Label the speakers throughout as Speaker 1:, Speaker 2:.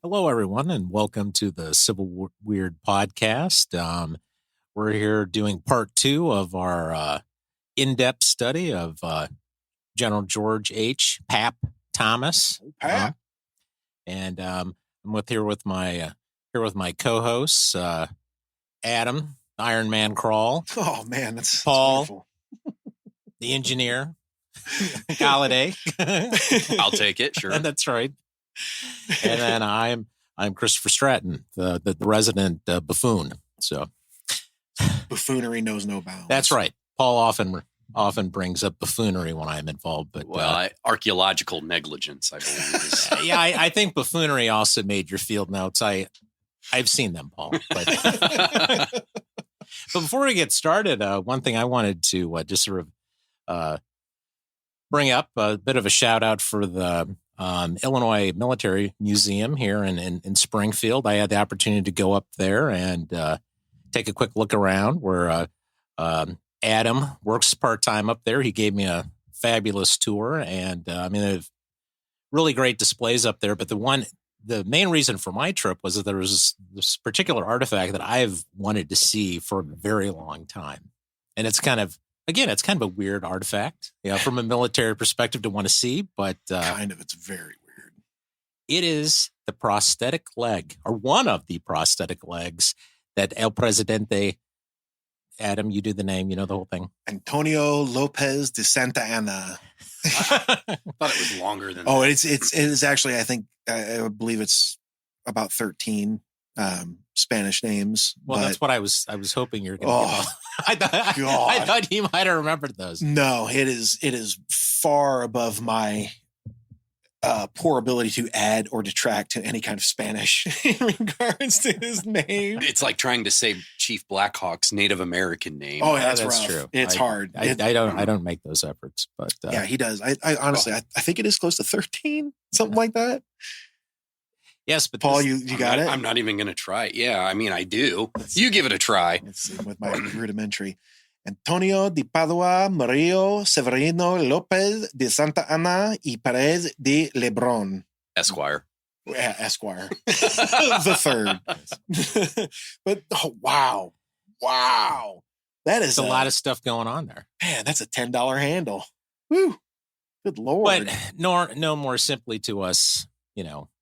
Speaker 1: Hello, everyone, and welcome to the Civil Weird podcast. We're here doing part 2 of our in-depth study of General George H. Pap Thomas.
Speaker 2: Pap.
Speaker 1: And I'm here with my co-hosts, Adam, Iron Man Crawl.
Speaker 2: Oh man, that's
Speaker 1: Paul,
Speaker 2: wonderful.
Speaker 1: The engineer, Galladay.
Speaker 3: I'll take it. Sure,
Speaker 1: That's right. And then I'm Christopher Stratton, the resident buffoon. So
Speaker 2: Buffoonery knows no bounds.
Speaker 1: that's right. Paul often brings up buffoonery when I'm involved, but
Speaker 3: archaeological negligence, I believe.
Speaker 1: yeah, I think buffoonery also made your field notes. I've seen them, Paul. But before we get started, one thing I wanted to just sort of bring up a bit of a shout out for the Illinois Military Museum here in Springfield. I had the opportunity to go up there and take a quick look around where Adam works part-time up there. He gave me a fabulous tour, and they have really great displays up there. But the main reason for my trip was that there was this particular artifact that I've wanted to see for a very long time. And it's kind of a weird artifact, from a military perspective to want to see, but
Speaker 2: it's very weird.
Speaker 1: It is the prosthetic leg, or one of the prosthetic legs that El Presidente, Adam, you do the name, you know the whole thing.
Speaker 2: Antonio Lopez de Santa Anna.
Speaker 3: I thought it was longer than
Speaker 2: that.
Speaker 3: It
Speaker 2: is actually, I believe it's about 13 Spanish names.
Speaker 1: Well, that's what I was hoping you were going to give up. I thought you might have remembered those.
Speaker 2: No, it is far above my poor ability to add or detract to any kind of Spanish in regards to his name.
Speaker 3: It's like trying to say Chief Blackhawk's Native American name.
Speaker 2: Oh, yeah, that's
Speaker 1: rough.
Speaker 2: True. It's hard.
Speaker 1: I don't make those efforts, but
Speaker 2: yeah, he does. I honestly, I think it is close to 13, something like that.
Speaker 1: Yes, but
Speaker 2: Paul, you got it?
Speaker 3: I'm not even going to try. Yeah, I mean, I do. You give it a try.
Speaker 2: Let's see, with my rudimentary. Antonio de Padua Murillo Severino Lopez de Santa Ana y Perez de Lebron.
Speaker 3: Esquire.
Speaker 2: Yeah, Esquire. The third. But, wow. That is
Speaker 1: a lot of stuff going on there.
Speaker 2: Man, that's a $10 handle. Woo. Good Lord.
Speaker 1: But no more simply to us,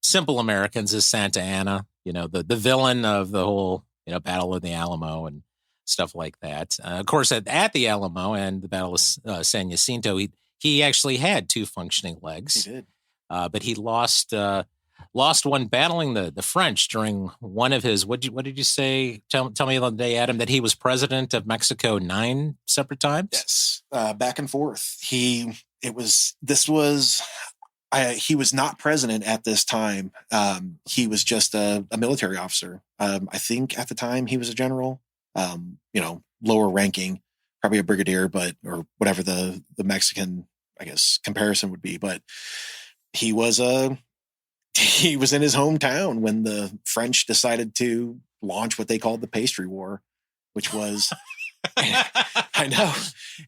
Speaker 1: simple Americans, is Santa Anna, the villain of the whole, Battle of the Alamo and stuff like that. Of course, at the Alamo and the Battle of San Jacinto, he actually had 2 functioning legs.
Speaker 2: He did.
Speaker 1: But he lost one battling the French during one of his, what did you say? Tell me the other day, Adam, that he was president of Mexico 9 separate times?
Speaker 2: Yes. Back and forth. He was not president at this time. He was just a military officer. I think at the time he was a general, lower ranking, probably a brigadier, or whatever the Mexican, I guess, comparison would be. But he was in his hometown when the French decided to launch what they called the Pastry War, which was, I know.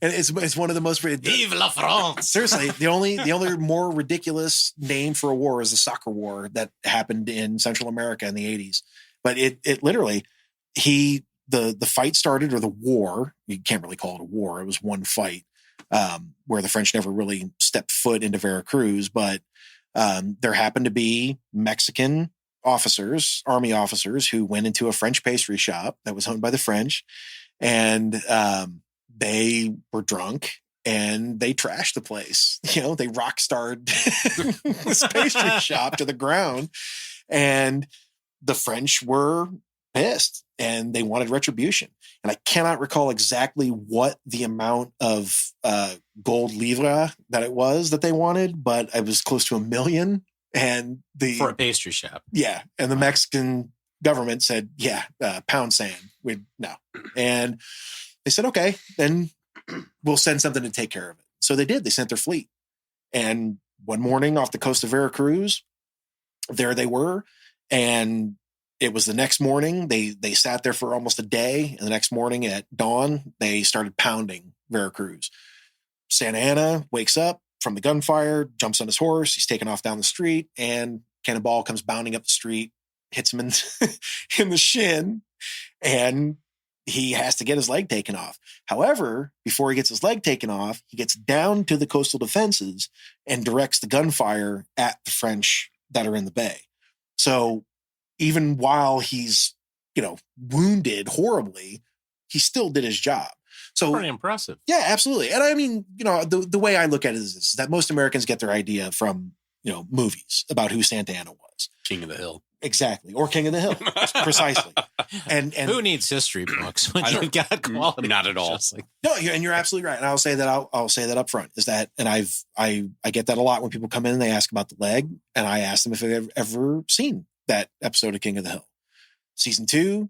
Speaker 2: And it's one of the most
Speaker 1: Vive la France.
Speaker 2: Seriously, the only more ridiculous name for a war is the soccer war that happened in Central America in the 80s. But it literally, the fight started, or the war, you can't really call it a war. It was one fight where the French never really stepped foot into Veracruz, but there happened to be Mexican officers, army officers, who went into a French pastry shop that was owned by the French, and they were drunk and they trashed the place. They rock starred this pastry shop to the ground, and the French were pissed and they wanted retribution. And I cannot recall exactly what the amount of gold livre that it was that they wanted, but it was close to $1 million. And
Speaker 1: for a pastry shop.
Speaker 2: Yeah. And the Mexican government said, yeah, pound sand. No. And they said, okay, then we'll send something to take care of it. So they did. They sent their fleet. And one morning off the coast of Veracruz, there they were. And it was the next morning. They sat there for almost a day. And the next morning at dawn, they started pounding Veracruz. Santa Anna wakes up from the gunfire, jumps on his horse. He's taken off down the street and Cannonball comes bounding up the street, hits him in, in the shin, and he has to get his leg taken off. However, before he gets his leg taken off, he gets down to the coastal defenses and directs the gunfire at the French that are in the bay. So even while he's, wounded horribly, he still did his job. So
Speaker 1: pretty impressive.
Speaker 2: Yeah, absolutely. And I mean, the way I look at it is this, that most Americans get their idea from, movies about who Santa Anna was.
Speaker 3: King of the Hill.
Speaker 2: Exactly. Or King of the Hill. Precisely. And
Speaker 1: who needs history books when you've got quality?
Speaker 3: Not at all.
Speaker 2: No, and you're absolutely right. And I'll say that I'll say that up front is that, and I get that a lot when people come in and they ask about the leg, and I ask them if they've ever seen that episode of King of the Hill. Season 2,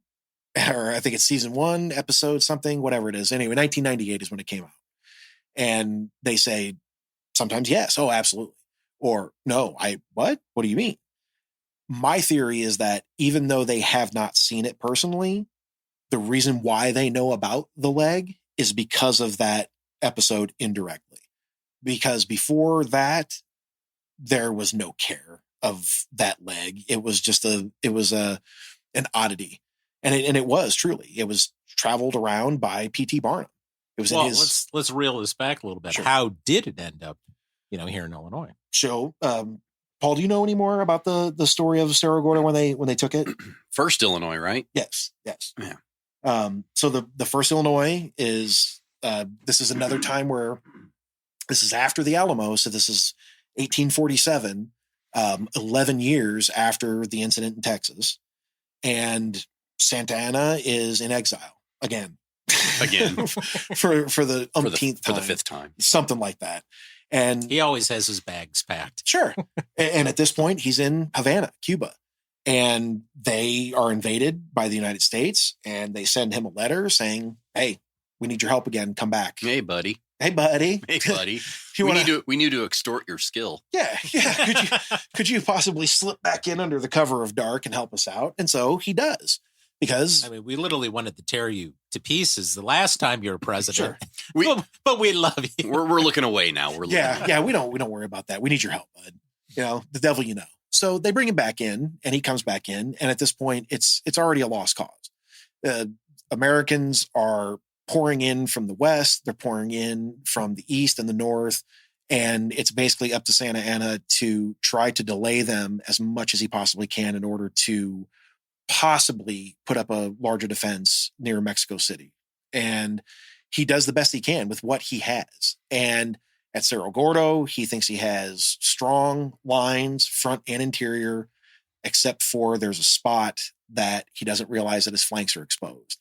Speaker 2: or I think it's season 1, episode something, whatever it is. Anyway, 1998 is when it came out. And they say sometimes yes, oh, absolutely. Or no, what? What do you mean? My theory is that even though they have not seen it personally, the reason why they know about the leg is because of that episode indirectly. Because before that, there was no care of that leg. It was just an oddity. And it was truly, it was traveled around by P.T. Barnum. It was
Speaker 1: let's reel this back a little bit.
Speaker 2: Sure.
Speaker 1: How did it end up, here in Illinois?
Speaker 2: So, Paul, do you know any more about the story of Cerro Gordo when they took it?
Speaker 3: First Illinois, right?
Speaker 2: Yes.
Speaker 3: Yeah.
Speaker 2: So the first Illinois is this is another time where this is after the Alamo. So this is 1847, 11 years after the incident in Texas, and Santa Anna is in exile again for the umpteenth time,
Speaker 3: for the fifth time,
Speaker 2: something like that. And
Speaker 1: he always has his bags packed.
Speaker 2: Sure. And at this point, he's in Havana, Cuba, and they are invaded by the United States, and they send him a letter saying, "Hey, we need your help again. Come back."
Speaker 3: Hey, buddy.
Speaker 2: Hey, buddy.
Speaker 3: We need to extort your skill.
Speaker 2: Yeah. Could you possibly slip back in under the cover of dark and help us out? And so he does, because
Speaker 1: we literally wanted to tear you to pieces the last time you were president.
Speaker 2: Sure.
Speaker 1: But we love you.
Speaker 3: We're looking away now.
Speaker 2: We don't worry about that. We need your help, bud. The devil, So they bring him back in, and he comes back in, and at this point, it's already a lost cause. Americans are pouring in from the west, they're pouring in from the east and the north, and it's basically up to Santa Anna to try to delay them as much as he possibly can in order to possibly put up a larger defense near Mexico City. And he does the best he can with what he has. And at Cerro Gordo, he thinks he has strong lines, front and interior, except for there's a spot that he doesn't realize that his flanks are exposed.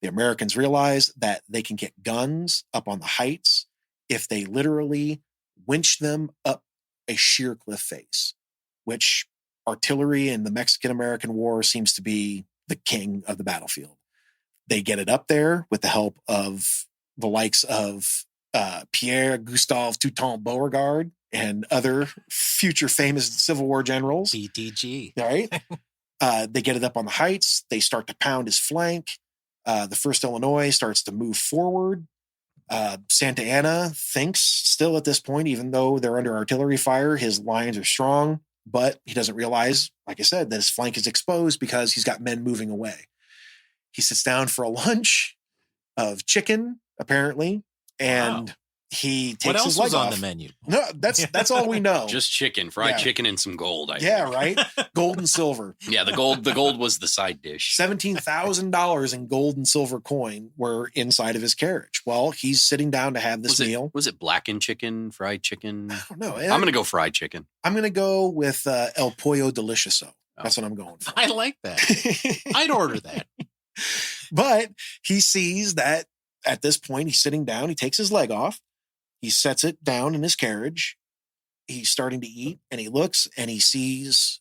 Speaker 2: The Americans realize that they can get guns up on the heights if they literally winch them up a sheer cliff face, which artillery in the Mexican-American War seems to be the king of the battlefield. They get it up there with the help of the likes of Pierre Gustave Toutant Beauregard and other future famous Civil War generals.
Speaker 1: BTG.
Speaker 2: Right? They get it up on the heights. They start to pound his flank. The first Illinois starts to move forward. Santa Anna thinks still at this point, even though they're under artillery fire, his lines are strong, but he doesn't realize, like I said, that his flank is exposed because he's got men moving away. He sits down for a lunch of chicken, apparently, and he takes his leg off. What else was on the menu? No, that's all we know.
Speaker 3: Just chicken, fried chicken, and some gold.
Speaker 2: Right? Gold and silver.
Speaker 3: Yeah, the gold was the side dish.
Speaker 2: $17,000 in gold and silver coin were inside of his carriage. Well, he's sitting down to have this meal.
Speaker 3: Was it blackened chicken, fried chicken?
Speaker 2: I don't know.
Speaker 3: I'm going to go fried chicken.
Speaker 2: I'm going to go with El Pollo Delicioso. That's what I'm going for.
Speaker 1: I like that. I'd order that.
Speaker 2: But he sees that at this point, he's sitting down. He takes his leg off. He sets it down in his carriage. He's starting to eat, and he looks and he sees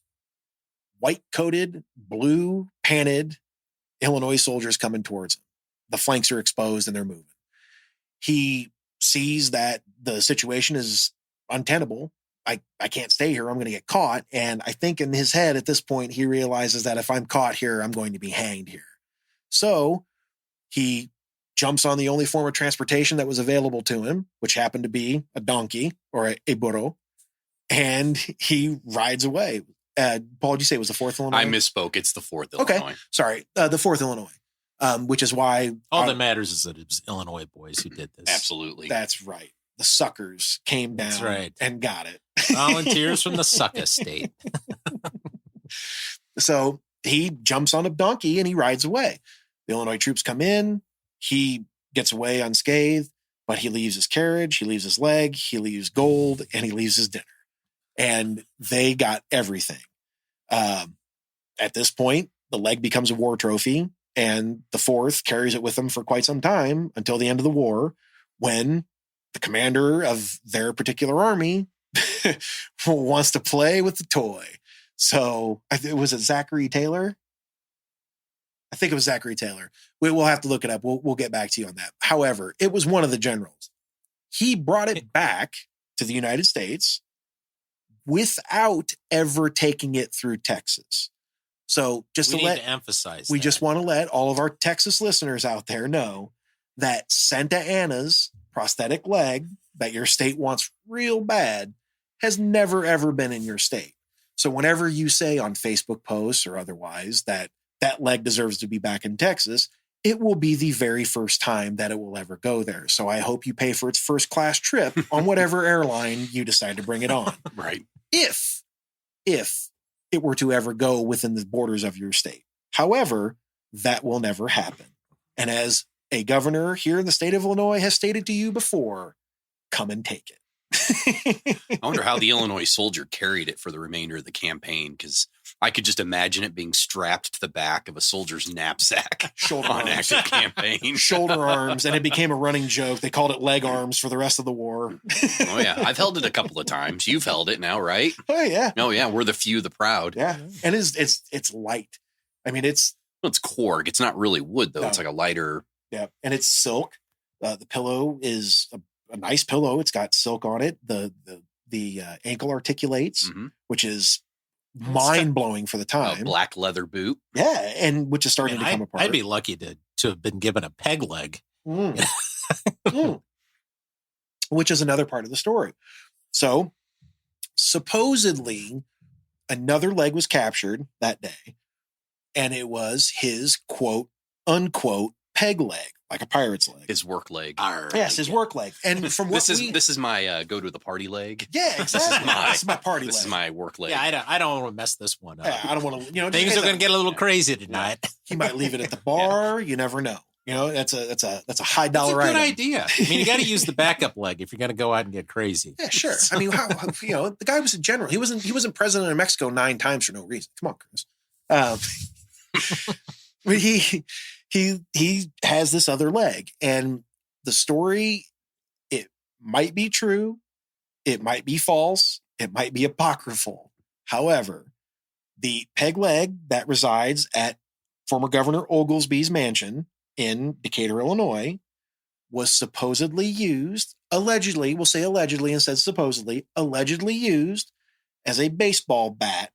Speaker 2: white-coated, blue-panted Illinois soldiers coming towards him. The flanks are exposed and they're moving. He sees that the situation is untenable. I can't stay here. I'm going to get caught. And I think in his head at this point, he realizes that if I'm caught here, I'm going to be hanged here. So he jumps on the only form of transportation that was available to him, which happened to be a donkey or a burro, and he rides away. Paul, did you say it was the 4th Illinois?
Speaker 3: I misspoke. It's the 4th
Speaker 2: Okay.
Speaker 3: Illinois.
Speaker 2: Sorry. The 4th Illinois, which is why
Speaker 1: all that matters is that it was Illinois boys who did this.
Speaker 3: Absolutely.
Speaker 2: That's right. The suckers came down
Speaker 1: That's right.
Speaker 2: and got it.
Speaker 1: Volunteers from the Succa State.
Speaker 2: So he jumps on a donkey and he rides away. The Illinois troops come in. He gets away unscathed, but he leaves his carriage, he leaves his leg, he leaves gold, and he leaves his dinner. And they got everything. At this point, the leg becomes a war trophy, and the 4th carries it with them for quite some time until the end of the war, when the commander of their particular army wants to play with the toy. So was it Zachary Taylor? I think it was Zachary Taylor. We'll have to look it up. We'll get back to you on that. However, it was one of the generals. He brought it back to the United States without ever taking it through Texas. So just
Speaker 1: we
Speaker 2: to
Speaker 1: need
Speaker 2: let
Speaker 1: to emphasize,
Speaker 2: we
Speaker 1: that.
Speaker 2: just want to let all of our Texas listeners out there know that Santa Anna's prosthetic leg that your state wants real bad has never, ever been in your state. So whenever you say on Facebook posts or otherwise that that leg deserves to be back in Texas, it will be the very first time that it will ever go there. So I hope you pay for its first class trip on whatever airline you decide to bring it on.
Speaker 3: Right.
Speaker 2: If it were to ever go within the borders of your state. However, that will never happen. And as a governor here in the state of Illinois has stated to you before, come and take it.
Speaker 3: I wonder how the Illinois soldier carried it for the remainder of the campaign, because I could just imagine it being strapped to the back of a soldier's knapsack
Speaker 2: Shoulder
Speaker 3: on
Speaker 2: arms.
Speaker 3: active campaign.
Speaker 2: Shoulder arms, and it became a running joke. They called it leg arms for the rest of the war.
Speaker 3: Oh yeah, I've held it a couple of times. You've held it now, right?
Speaker 2: Oh yeah,
Speaker 3: Oh yeah, we're the few, the proud.
Speaker 2: yeah, and it's light. I mean, it's
Speaker 3: Well, it's cork. It's not really wood though.
Speaker 2: No.
Speaker 3: It's like a lighter.
Speaker 2: yeah, and it's silk. The pillow is a nice pillow. It's got silk on it. The ankle articulates,
Speaker 3: Mhm.
Speaker 2: which is mind blowing for the
Speaker 3: A
Speaker 2: time.
Speaker 3: black leather boot.
Speaker 2: Yeah, and which is starting to come apart.
Speaker 1: I'd be lucky to have been given a peg leg.
Speaker 2: Mm. Mm. Which is another part of the story. So supposedly another leg was captured that day, and it was his quote unquote peg leg, like a pirate's leg.
Speaker 3: His work leg.
Speaker 2: Yes, his work leg. And from what
Speaker 3: This is my go to the party leg.
Speaker 2: yeah, exactly. This is my party
Speaker 3: This
Speaker 2: leg.
Speaker 3: is my work leg.
Speaker 1: Yeah, I don't want to mess this one up.
Speaker 2: Yeah, I don't want to.
Speaker 1: Things are going to get a little crazy tonight.
Speaker 2: He might leave it at the bar. You never know. You know, that's a high
Speaker 1: That's a
Speaker 2: dollar
Speaker 1: good
Speaker 2: item.
Speaker 1: idea. I mean, you got to use the backup leg if you're going to go out and get crazy.
Speaker 2: Yeah, sure. I mean, how the guy was a general. He wasn't president of Mexico 9 times for no reason. Come on, Chris. But he has this other leg, and the story, it might be true, it might be false, it might be apocryphal. However, the peg leg that resides at former Governor Oglesby's mansion in Decatur, Illinois, was supposedly used, allegedly, we'll say allegedly instead of supposedly, allegedly used as a baseball bat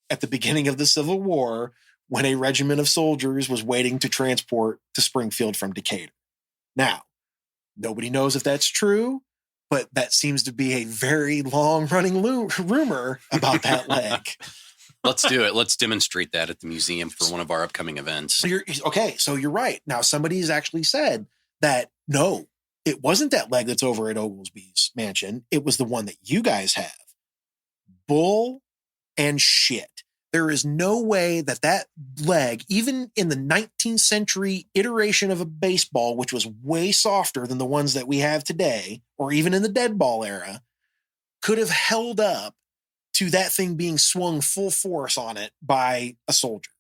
Speaker 2: at the beginning of the Civil War when a regiment of soldiers was waiting to transport to Springfield from Decatur. Now, nobody knows if that's true, but that seems to be a very long-running rumor about that leg.
Speaker 3: Let's do it. Let's demonstrate that at the museum for one of our upcoming events.
Speaker 2: So you're right. Now, somebody has actually said that, no, it wasn't that leg that's over at Oglesby's mansion. It was the one that you guys have. Bull and shit. There is no way that leg, even in the 19th century iteration of a baseball, which was way softer than the ones that we have today, or even in the dead ball era, could have held up to that thing being swung full force on it by a soldier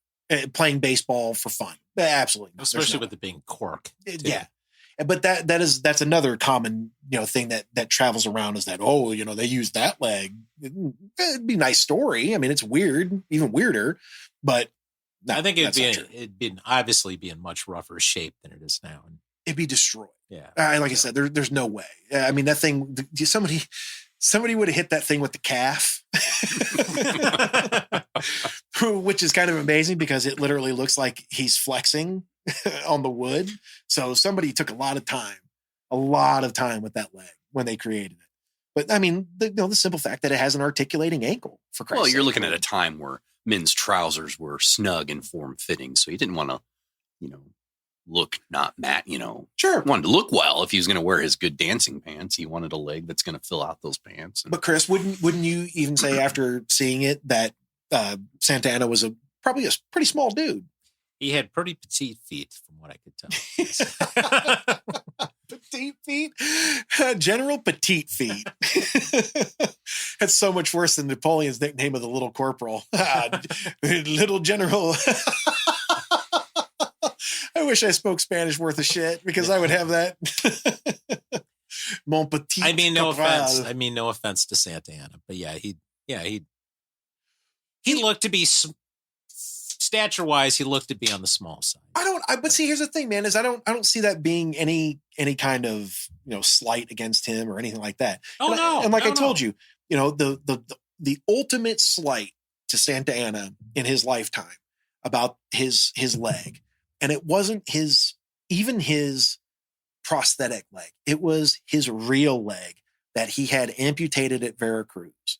Speaker 2: playing baseball for fun. Absolutely.
Speaker 1: Especially with it being cork. too.
Speaker 2: Yeah. But that's another common, thing that travels around is that, they use that leg. It'd be a nice story. I mean, it's weird, even weirder, but no,
Speaker 1: I think
Speaker 2: it'd
Speaker 1: it'd obviously be in much rougher shape than it is now. And
Speaker 2: it'd be destroyed.
Speaker 1: yeah.
Speaker 2: Like I said, there's no way. I mean, that thing, somebody would have hit that thing with the calf, which is kind of amazing because it literally looks like he's flexing on the wood. So somebody took a lot of time with that leg when they created it. But I mean, the simple fact that it has an articulating ankle, for Christ's
Speaker 3: Well, you're
Speaker 2: sake.
Speaker 3: looking at a time where men's trousers were snug and form-fitting, so he didn't want to, look not
Speaker 2: Sure.
Speaker 3: wanted to look well. If he was going to wear his good dancing pants, he wanted a leg that's going to fill out those pants.
Speaker 2: But Chris, wouldn't you even say after seeing it that Santa Anna was probably a pretty small dude?
Speaker 1: He had pretty petite feet, from what I could tell.
Speaker 2: Petite feet, General Petite Feet. That's so much worse than Napoleon's nickname of the Little Corporal, Little General. I wish I spoke Spanish worth a shit because I would have that. Mon petit.
Speaker 1: I mean, no
Speaker 2: Corporal.
Speaker 1: offense. I mean, no offense to Santa Anna, but he looked to be stature wise. He looked to be on the small side.
Speaker 2: But see, here's the thing, man, is I don't see that being any kind of slight against him or anything like that. And I told you, the ultimate slight to Santa Anna in his lifetime about his leg, and it wasn't his prosthetic leg. It was his real leg that he had amputated at Veracruz.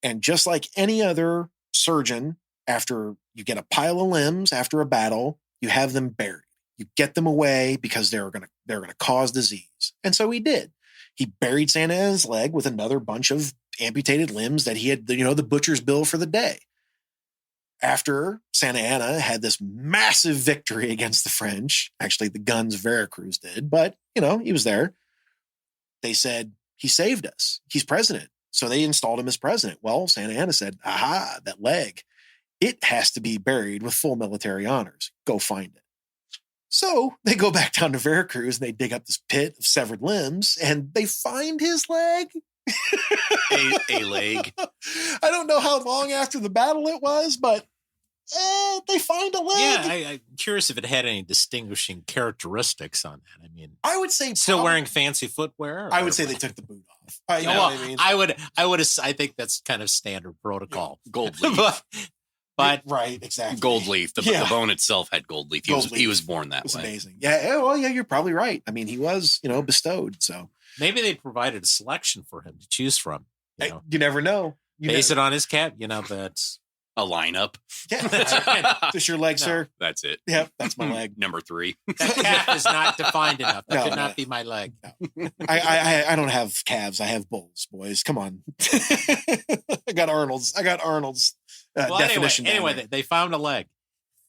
Speaker 2: And just like any other surgeon, after you get a pile of limbs after a battle, you have them buried. You get them away because they're going to cause disease. And so he did. He buried Santa Anna's leg with another bunch of amputated limbs that he had, the butcher's bill for the day. After Santa Anna had this massive victory against the French, actually the guns of Veracruz did, but he was there. They said, he saved us. He's president. So they installed him as president. Well, Santa Anna said, aha, that leg, it has to be buried with full military honors. Go find it. So they go back down to Veracruz and they dig up this pit of severed limbs and they find his leg.
Speaker 3: a leg.
Speaker 2: I don't know how long after the battle it was, but they find a leg.
Speaker 1: Yeah, I'm curious if it had any distinguishing characteristics on that. I mean,
Speaker 2: I would say
Speaker 1: still wearing fancy footwear.
Speaker 2: I would say they took the boot off. What I mean?
Speaker 1: I think that's kind of standard protocol.
Speaker 3: Gold leaf.
Speaker 1: But
Speaker 2: right, exactly.
Speaker 3: Gold leaf. The bone itself had gold leaf. He was born that way.
Speaker 2: Amazing. Yeah. Well, yeah, you're probably right. I mean, he was, bestowed. So
Speaker 1: maybe they provided a selection for him to choose from.
Speaker 2: You never know.
Speaker 1: Base it on his cap. That's
Speaker 3: a lineup.
Speaker 2: Yeah. Just your leg, sir.
Speaker 3: That's it.
Speaker 2: Yep. That's my leg.
Speaker 3: Number 3.
Speaker 1: That calf is not defined enough. That could not be my leg.
Speaker 2: No. I don't have calves. I have bulls, boys. Come on. I got Arnold's. Definition.
Speaker 1: Anyway, they found a leg.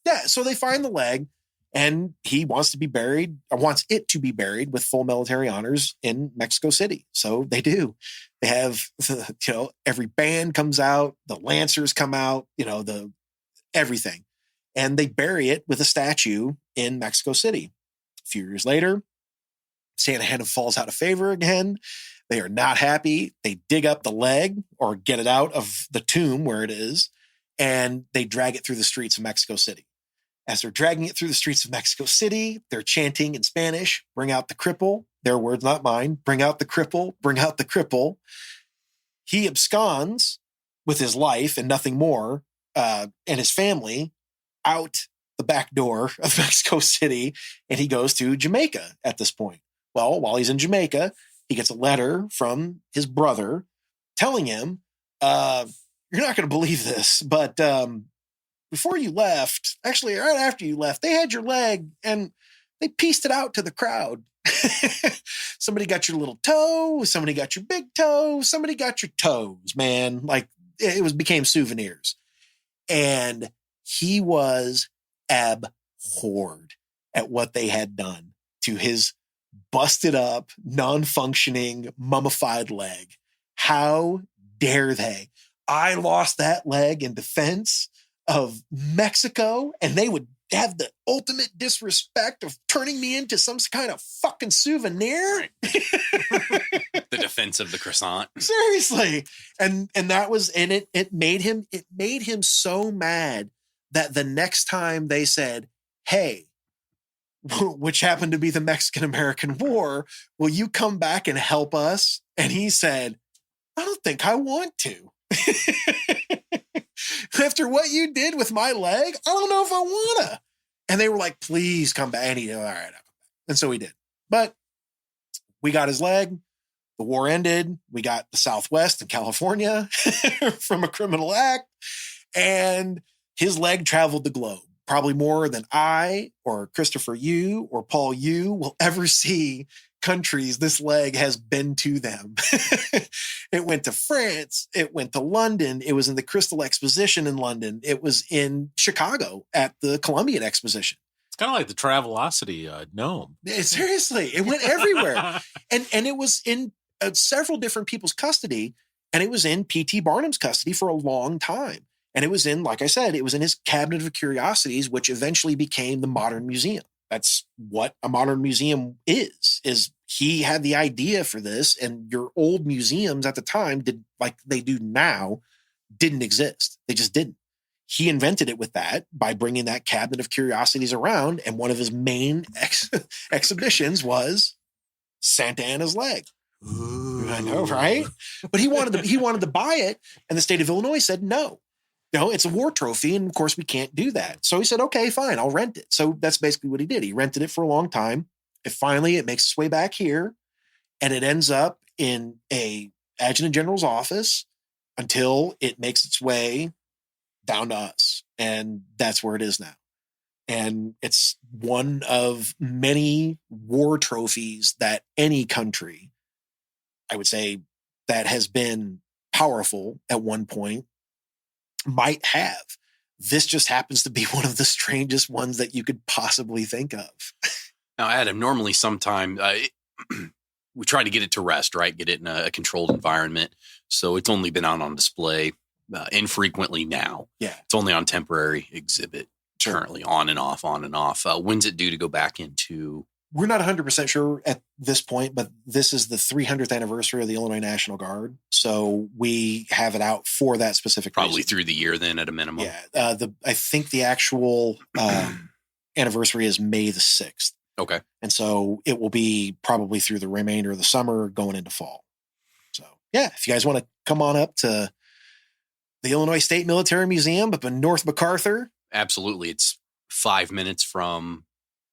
Speaker 2: Yeah. So they find the leg and he wants it to be buried with full military honors in Mexico City. So they do. They have, every band comes out, the Lancers come out, everything. And they bury it with a statue in Mexico City. A few years later, Santa Anna falls out of favor again. They are not happy. They dig up the leg or get it out of the tomb where it is, and they drag it through the streets of Mexico City. As they're dragging it through the streets of Mexico City, they're chanting in Spanish, bring out the cripple. Their words, not mine. Bring out the cripple. Bring out the cripple. He absconds with his life and nothing more, and his family out the back door of Mexico City, and he goes to Jamaica at this point. Well, while he's in Jamaica, he gets a letter from his brother telling him, you're not going to believe this, but before you left, actually right after you left, they had your leg and they pieced it out to the crowd. Somebody got your little toe, somebody got your big toe, somebody got your toes, man. Like it became souvenirs. And he was abhorred at what they had done to his busted up, non-functioning, mummified leg. How dare they? I lost that leg in defense of Mexico, and they would have the ultimate disrespect of turning me into some kind of fucking souvenir.
Speaker 3: Right. The defense of the croissant.
Speaker 2: Seriously. And that was, and it made him so mad that the next time they said, hey, which happened to be the Mexican-American War, will you come back and help us? And he said, I don't think I want to. After what you did with my leg, I don't know if I want to. And they were like, please come back. And he, all right, I'll come back. And so he did. But we got his leg. The war ended. We got the Southwest and California from a criminal act. And his leg traveled the globe, probably more than I or Christopher Yu or Paul Yu will ever see countries this leg has been to them. It went to France. It went to London. It was in the Crystal Exposition in London. It was in Chicago at the Columbian Exposition.
Speaker 1: It's kind of like the Travelocity gnome.
Speaker 2: Seriously, it went everywhere. And it was in several different people's custody, and it was in P.T. Barnum's custody for a long time. And it was in, like I said, it was in his cabinet of curiosities, which eventually became the Modern Museum. That's what a modern museum is he had the idea for this, and your old museums at the time did like they do now didn't exist. They just didn't. He invented it with that by bringing that cabinet of curiosities around. And one of his main exhibitions was Santa Anna's leg.
Speaker 1: Ooh.
Speaker 2: I know, right? But he wanted to buy it. And the state of Illinois said, no, it's a war trophy. And of course we can't do that. So he said, okay, fine, I'll rent it. So that's basically what he did. He rented it for a long time. And finally it makes its way back here, and it ends up in a adjutant general's office until it makes its way down to us. And that's where it is now. And it's one of many war trophies that any country, I would say, that has been powerful at one point might have. This just happens to be one of the strangest ones that you could possibly think of.
Speaker 3: Now, Adam, normally sometime we try to get it to rest, right? Get it in a controlled environment. So it's only been out on display infrequently now.
Speaker 2: Yeah.
Speaker 3: It's only on temporary exhibit currently, on and off. When's it due to go back into?
Speaker 2: We're not 100% sure at this point, but this is the 300th anniversary of the Illinois National Guard. So we have it out for that specific
Speaker 3: Probably
Speaker 2: reason.
Speaker 3: Through the year then at a minimum.
Speaker 2: Yeah. I think the actual anniversary is May the 6th.
Speaker 3: Okay.
Speaker 2: And so it will be probably through the remainder of the summer going into fall. So yeah, if you guys want to come on up to the Illinois State Military Museum up in North MacArthur.
Speaker 3: Absolutely. It's 5 minutes from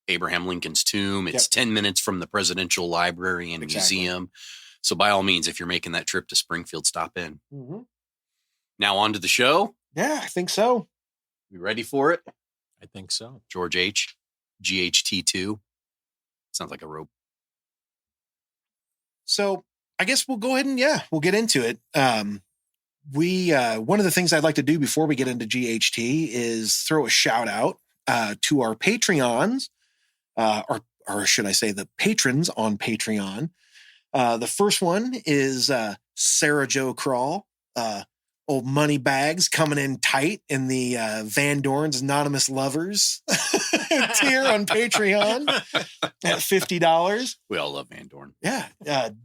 Speaker 3: Abraham Lincoln's tomb. It's 10 minutes from the Presidential Library and Museum. So by all means, if you're making that trip to Springfield, stop in.
Speaker 2: Mm-hmm.
Speaker 3: Now on to the show.
Speaker 2: Yeah, I think so.
Speaker 3: We ready for it?
Speaker 1: I think so.
Speaker 3: George H. GHT2. Sounds like a rope.
Speaker 2: So I guess we'll go ahead and we'll get into it. One of the things I'd like to do before we get into GHT is throw a shout out to our Patreons, or should I say the patrons on Patreon. The first one is Sarah Jo Crawl, old money bags coming in tight in the Van Dorn's Anonymous Lovers tier on Patreon at $50.
Speaker 3: We all love Van Dorn.
Speaker 2: Yeah.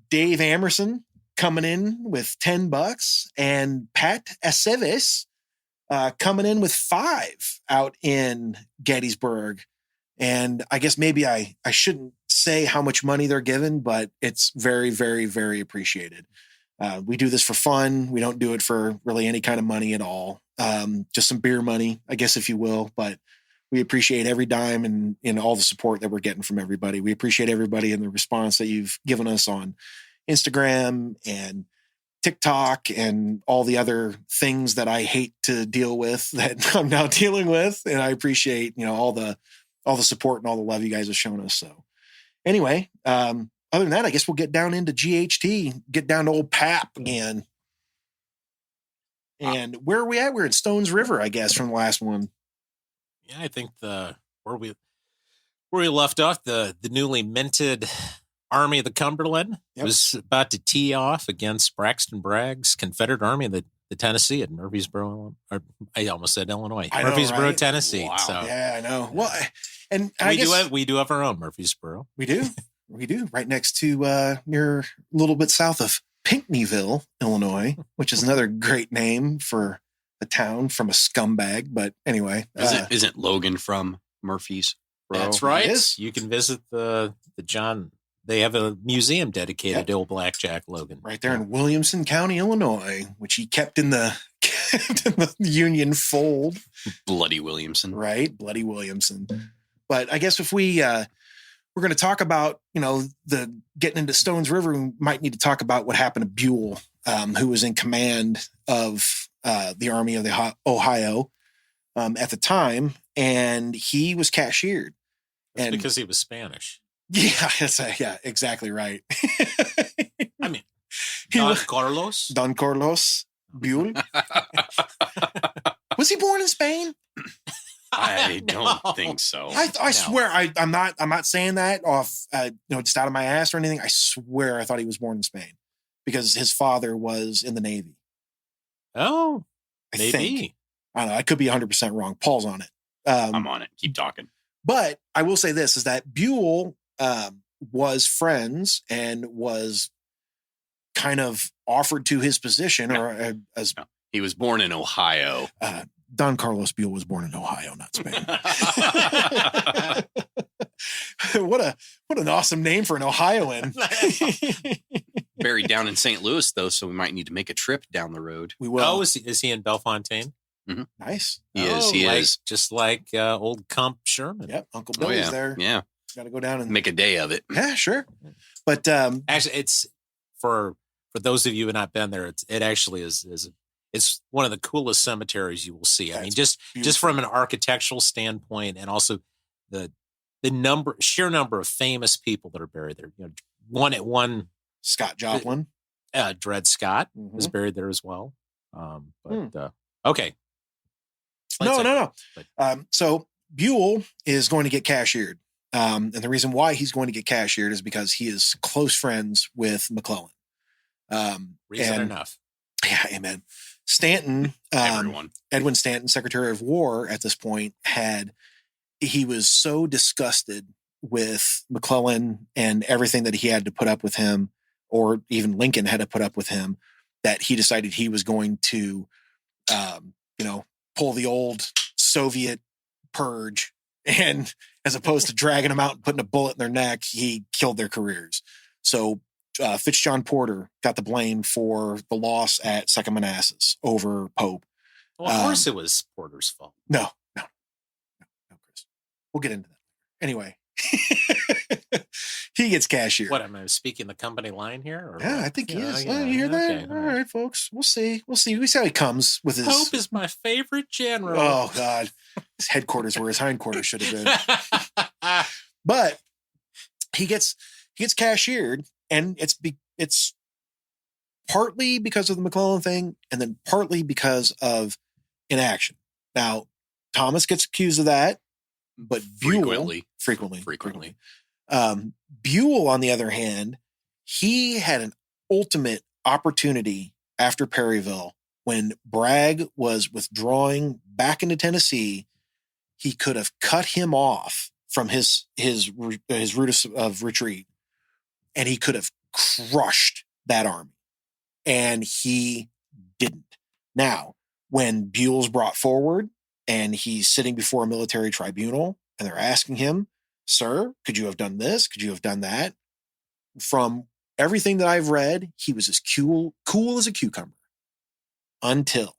Speaker 2: Dave Amerson coming in with $10, and Pat Aceves coming in with $5 out in Gettysburg. And I guess maybe I shouldn't say how much money they're given, but it's very, very, very appreciated. We do this for fun. We don't do it for really any kind of money at all. Just some beer money, I guess, if you will. But we appreciate every dime and all the support that we're getting from everybody. We appreciate everybody and the response that you've given us on Instagram and TikTok and all the other things that I hate to deal with that I'm now dealing with. And I appreciate, all the support and all the love you guys have shown us. So anyway, other than that, I guess we'll get down into GHT, get down to old Pap again. And where are we at? We're at Stones River, I guess, from the last one.
Speaker 1: Yeah, I think where we left off, the newly minted Army of the Cumberland was about to tee off against Braxton Bragg's Confederate Army of the Tennessee at Murfreesboro. Or I almost said Illinois. Murfreesboro, right? Tennessee.
Speaker 3: Wow.
Speaker 1: So
Speaker 2: yeah, I know. Well, and
Speaker 1: we do have our own Murfreesboro.
Speaker 2: We do. We do. Right next to near a little bit south of Pinckneyville, Illinois, which is another great name for a town from a scumbag. But anyway,
Speaker 3: isn't Logan from Murphy's?
Speaker 1: That's right. You can visit the John. They have a museum dedicated to old Blackjack Logan.
Speaker 2: Right there in Williamson County, Illinois, which he kept in the Union fold.
Speaker 3: Bloody Williamson.
Speaker 2: Right. Bloody Williamson. But I guess if we we're going to talk about, the getting into Stones River. We might need to talk about what happened to Buell, who was in command of the Army of the Ohio at the time, and he was cashiered.
Speaker 1: That's because he was Spanish.
Speaker 2: Yeah, exactly right.
Speaker 1: I mean, Don Carlos
Speaker 2: Buell. Was he born in Spain?
Speaker 3: I don't think so.
Speaker 2: I swear I'm not saying that off just out of my ass or anything. I swear I thought he was born in Spain because his father was in the Navy.
Speaker 1: Oh,
Speaker 2: I think. I don't know. I could be 100% wrong. Paul's on it.
Speaker 3: I'm on it. Keep talking.
Speaker 2: But I will say this is that Buell was friends and was kind of offered to his position
Speaker 3: He was born in Ohio.
Speaker 2: Don Carlos Buell was born in Ohio, not Spain. What an awesome name for an Ohioan.
Speaker 3: Buried down in St. Louis, though, so we might need to make a trip down the road.
Speaker 2: We will.
Speaker 1: Oh, is he in Bellefontaine?
Speaker 3: Mm-hmm.
Speaker 2: Nice.
Speaker 3: He is.
Speaker 1: Just like old Comp Sherman.
Speaker 2: Yep, Uncle Billy's there.
Speaker 3: Yeah.
Speaker 2: Got to go down and
Speaker 3: make a day of it.
Speaker 2: Yeah, sure. But
Speaker 1: actually, it's for those of you who have not been there. It actually is it's one of the coolest cemeteries you will see. I mean, just from an architectural standpoint, and also the sheer number of famous people that are buried there. One
Speaker 2: Scott Joplin,
Speaker 1: Dred Scott is buried there as well. Okay.
Speaker 2: No. So Buell is going to get cashiered. And the reason why he's going to get cashiered is because he is close friends with McClellan.
Speaker 1: Reason enough.
Speaker 2: Yeah, amen. Stanton, Edwin Stanton, Secretary of War at this point, he was so disgusted with McClellan and everything that he had to put up with him, or even Lincoln had to put up with him, that he decided he was going to, pull the old Soviet purge. And as opposed to dragging them out and putting a bullet in their neck, he killed their careers. So Fitzjohn Porter got the blame for the loss at Second Manassas over Pope.
Speaker 1: Well, of course it was Porter's fault.
Speaker 2: No, Chris. We'll get into that. Anyway, he gets cashiered.
Speaker 1: What, am I speaking the company line here? Or
Speaker 2: yeah,
Speaker 1: what?
Speaker 2: I think he is.
Speaker 1: Yeah,
Speaker 2: you hear that?
Speaker 1: Okay,
Speaker 2: all right, folks. We'll see. We see how he comes with his.
Speaker 1: Pope is my favorite general.
Speaker 2: Oh, God. His headquarters where his hindquarters should have been. But he gets cashiered, and it's partly because of the McClellan thing, and then partly because of inaction. Now, Thomas gets accused of that, but Buell frequently. Buell, on the other hand, he had an ultimate opportunity after Perryville when Bragg was withdrawing back into Tennessee. He could have cut him off from his route of retreat, and he could have crushed that army, and he didn't. Now, when Buell's brought forward and he's sitting before a military tribunal and they're asking him, "Sir, could you have done this? Could you have done that?" From everything that I've read, he was as cool as a cucumber until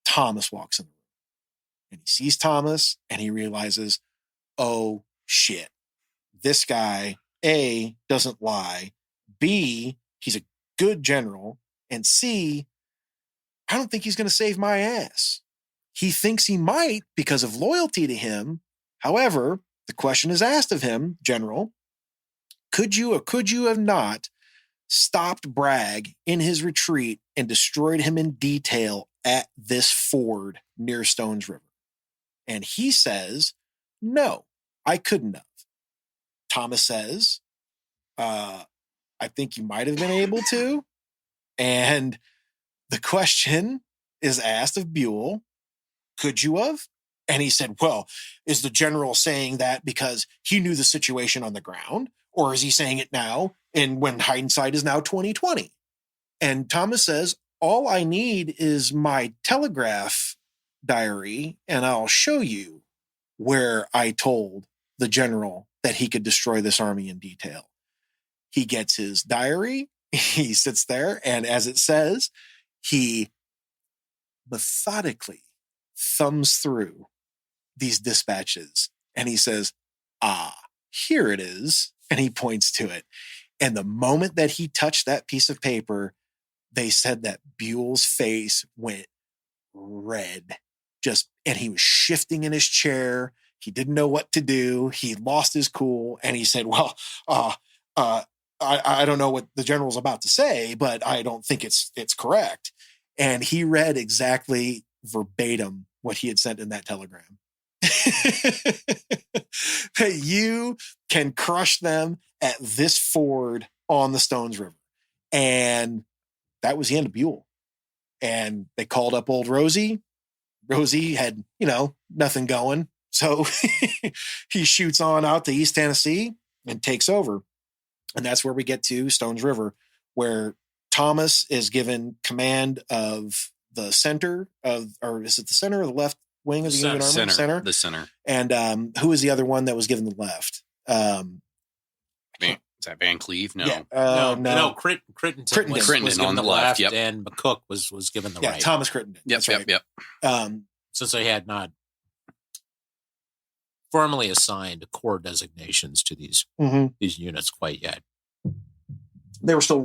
Speaker 2: Thomas walks in the room. And he sees Thomas and he realizes, oh shit, this guy, A, doesn't lie, B, he's a good general, and C, I don't think he's going to save my ass. He thinks he might because of loyalty to him. However, the question is asked of him, General, could you or could you have not stopped Bragg in his retreat and destroyed him in detail at this ford near Stones River? And he says, no, I couldn't have. Thomas says, I think you might have been able to. And the question is asked of Buell, could you have? And he said, well, is the general saying that because he knew the situation on the ground, or is he saying it now? And when hindsight is now 2020. And Thomas says, all I need is my telegraph diary, and I'll show you where I told the general that he could destroy this army in detail. He gets his diary. He sits there, and as it says, he methodically thumbs through these dispatches, and he says, Here it is. And he points to it. And the moment that he touched that piece of paper, they said that Buell's face went red. And he was shifting in his chair. He didn't know what to do. He lost his cool. And he said, well, I don't know what the general's about to say, but I don't think it's correct. And he read exactly verbatim what he had sent in that telegram. That you can crush them at this ford on the Stones River. And that was the end of Buell. And they called up old Rosie. Rosie had, nothing going. So he shoots on out to East Tennessee and takes over. And that's where we get to Stones River, where Thomas is given command of the center or is it the center or the left wing of the Union Army? Center.
Speaker 3: The center.
Speaker 2: And who was the other one that was given the left?
Speaker 3: Is that Van Cleve? No.
Speaker 2: Yeah.
Speaker 1: No. Crittenden was given
Speaker 3: on
Speaker 1: the
Speaker 3: left,
Speaker 1: left, and McCook was given the right.
Speaker 2: Thomas Crittenden.
Speaker 3: Yep,
Speaker 2: right.
Speaker 1: Since they had not formally assigned corps designations to these units quite yet.
Speaker 2: They were still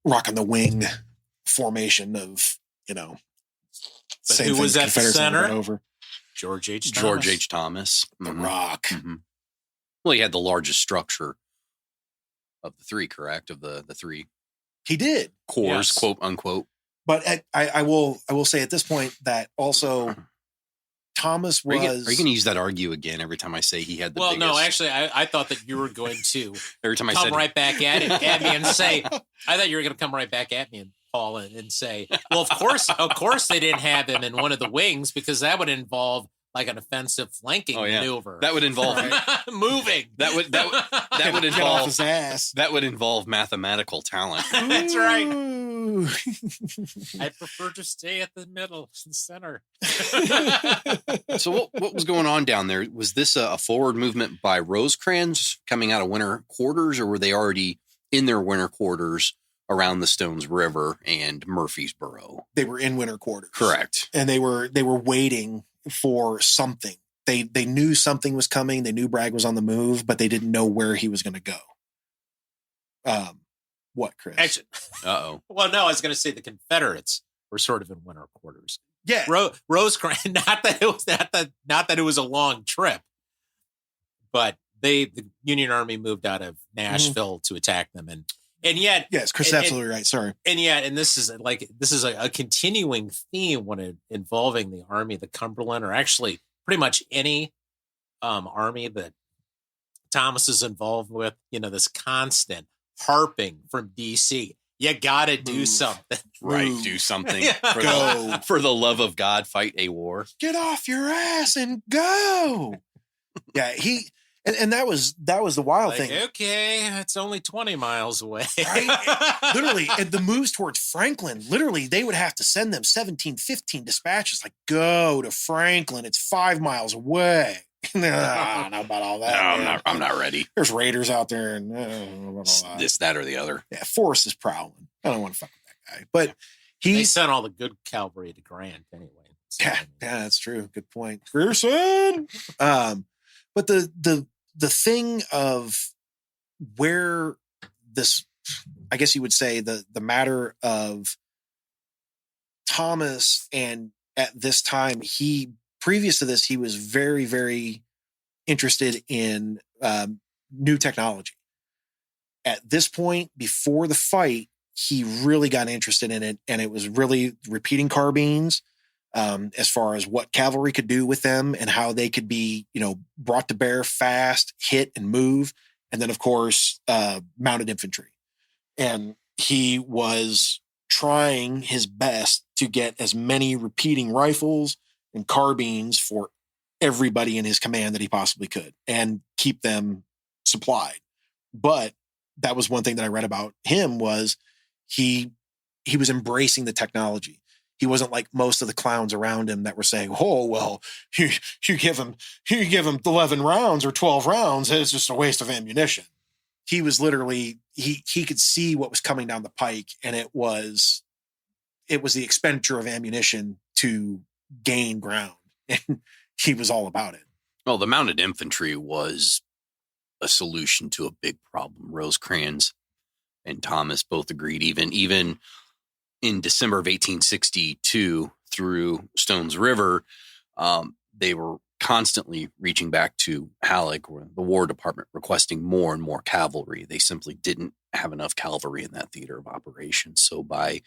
Speaker 2: rocking the wing formation of,
Speaker 1: But who was at the center?
Speaker 2: Over.
Speaker 1: George H. Thomas.
Speaker 3: George H. Thomas.
Speaker 2: The Rock.
Speaker 3: Mm-hmm. Well, he had the largest structure of the three, correct? Of the three.
Speaker 2: He did.
Speaker 3: Corps,
Speaker 1: yes.
Speaker 3: Quote unquote.
Speaker 2: But I will say at this point that also Thomas was.
Speaker 3: Are you going to use that argue again every time I say he had the biggest?
Speaker 1: No, actually, I thought that you were going to
Speaker 3: every time
Speaker 1: come right back at me and say, I thought you were going to come right back at me and Paul and say, well, of course they didn't have him in one of the wings because that would involve like an offensive flanking maneuver.
Speaker 3: That would involve
Speaker 1: moving.
Speaker 3: That would
Speaker 2: involve his ass.
Speaker 3: That would involve mathematical talent.
Speaker 1: That's right. I prefer to stay at the middle and center.
Speaker 3: So what was going on down there? Was this a forward movement by Rosecrans coming out of winter quarters, or were they already in their winter quarters around the Stones River and Murfreesboro?
Speaker 2: They were in winter quarters.
Speaker 3: Correct.
Speaker 2: And they were waiting for something. They knew something was coming. They knew Bragg was on the move, but they didn't know where he was going to go. What, Chris?
Speaker 1: Actually, well, no, I was going to say the Confederates were sort of in winter quarters.
Speaker 2: Yeah,
Speaker 1: Rosecrans. Not that it was a long trip, but the Union Army moved out of Nashville to attack them, and yet,
Speaker 2: yes, Chris, absolutely right. Sorry,
Speaker 1: and this is a continuing theme when involving the Army of the Cumberland, or actually pretty much any army that Thomas is involved with. This constant harping from DC. You got to do something.
Speaker 3: Right. Do something.
Speaker 2: Go.
Speaker 3: For the love of God, fight a war.
Speaker 2: Get off your ass and go. Yeah, and that was the wild thing.
Speaker 1: Okay, it's only 20 miles away.
Speaker 2: Right? Literally, and the moves towards Franklin, literally, they would have to send them 17, 15 dispatches, like, go to Franklin. It's 5 miles away. I don't know about all that.
Speaker 3: No, I'm not ready.
Speaker 2: There's raiders out there, and I don't know about all that.
Speaker 3: This, that, or the other.
Speaker 2: Yeah, Forrest is prowling. I don't want to fuck with that guy. But
Speaker 1: they sent all the good cavalry to Grant anyway. So,
Speaker 2: yeah, that's true. Good point, Grierson. But the thing of where this, I guess you would say the matter of Thomas, and at this time, previous to this, he was very, very interested in new technology. At this point, before the fight, he really got interested in it, and it was really repeating carbines, as far as what cavalry could do with them and how they could be, brought to bear fast, hit and move. And then, of course, mounted infantry. And he was trying his best to get as many repeating rifles and carbines for everybody in his command that he possibly could, and keep them supplied. But that was one thing that I read about him, was he was embracing the technology. He wasn't like most of the clowns around him that were saying, "Oh, well, you give him 11 rounds or 12 rounds. It's just a waste of ammunition." He was literally, he could see what was coming down the pike, and it was the expenditure of ammunition to gain ground, and he was all about it.
Speaker 3: Well, the mounted infantry was a solution to a big problem. Rosecrans and Thomas both agreed. Even in December of 1862 through Stones River, they were constantly reaching back to Halleck or the War Department requesting more and more cavalry. They simply didn't have enough cavalry in that theater of operations. So by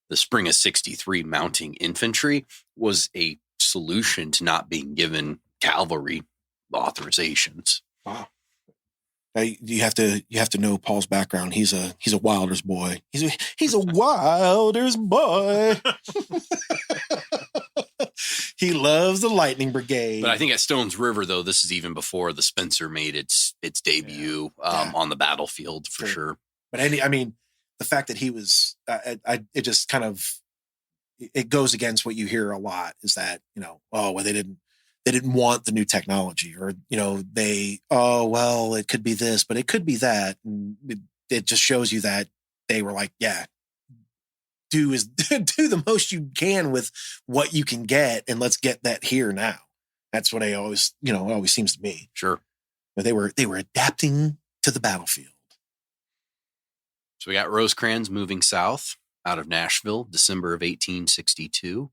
Speaker 3: the spring of 63, mounting infantry was a solution to not being given cavalry authorizations.
Speaker 2: Wow. You have to know Paul's background. He's a Wilder's boy. He's a Wilder's boy. He loves the Lightning Brigade.
Speaker 3: But I think at Stones River, though, this is even before the Spencer made its debut on the battlefield for sure.
Speaker 2: But the fact that he was, it just kind of, it goes against what you hear a lot is that, they didn't want the new technology, or, it could be this, but it could be that. And it just shows you that they were like, yeah, do the most you can with what you can get. And let's get that here now. That's what it always seems to me.
Speaker 3: Sure.
Speaker 2: But they were adapting to the battlefield.
Speaker 3: So we got Rosecrans moving south out of Nashville, December of 1862.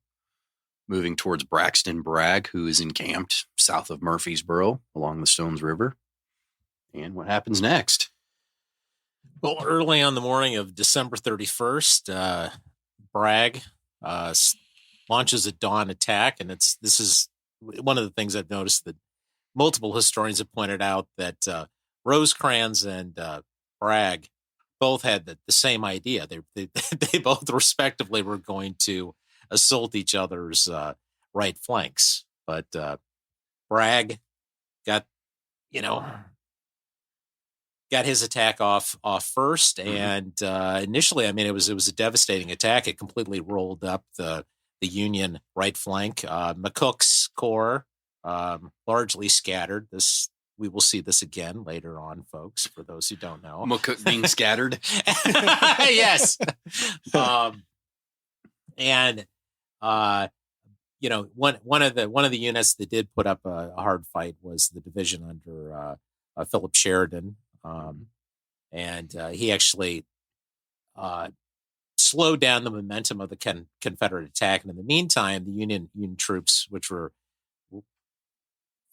Speaker 3: Moving towards Braxton Bragg, who is encamped south of Murfreesboro along the Stones River. And what happens next?
Speaker 1: Well, early on the morning of December 31st, Bragg launches a dawn attack. And this is one of the things I've noticed that multiple historians have pointed out that Rosecrans and Bragg both had the same idea. They both respectively were going to assault each other's right flanks, but Bragg got his attack off first, and initially, it was a devastating attack. It completely rolled up the Union right flank. McCook's corps largely scattered. We will see this again later on, folks. For those who don't know,
Speaker 3: McCook being scattered.
Speaker 1: Yes. And one of the units that did put up a hard fight was the division under Philip Sheridan, and he actually slowed down the momentum of the Confederate attack. And in the meantime, the Union troops, which were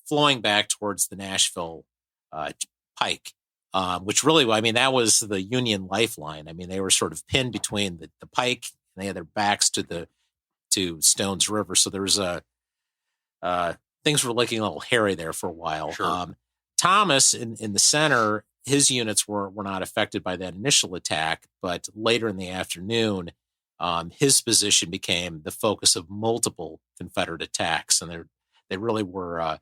Speaker 1: flowing back towards the Nashville pike, which really, that was the Union lifeline. They were sort of pinned between the pike, and they had their backs to Stones River. So there was things were looking a little hairy there for a while.
Speaker 3: Sure.
Speaker 1: Thomas in the center, his units were not affected by that initial attack, but later in the afternoon, his position became the focus of multiple Confederate attacks. And they really were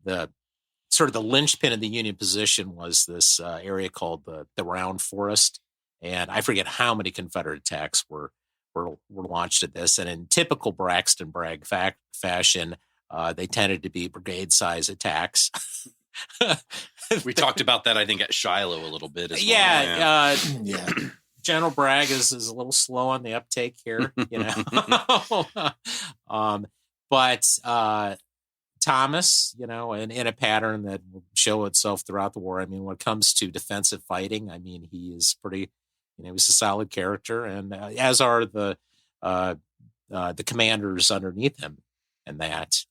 Speaker 1: the sort of the linchpin of the Union position was this area called the Round Forest. And I forget how many Confederate attacks were launched at this. And in typical Braxton Bragg fashion, they tended to be brigade-size attacks.
Speaker 3: We talked about that, I think, at Shiloh a little bit as
Speaker 1: well.
Speaker 2: Yeah.
Speaker 1: General Bragg is a little slow on the uptake here, but Thomas, in a pattern that will show itself throughout the war. When it comes to defensive fighting, he is pretty, he's a solid character, and as are the commanders underneath him, and that.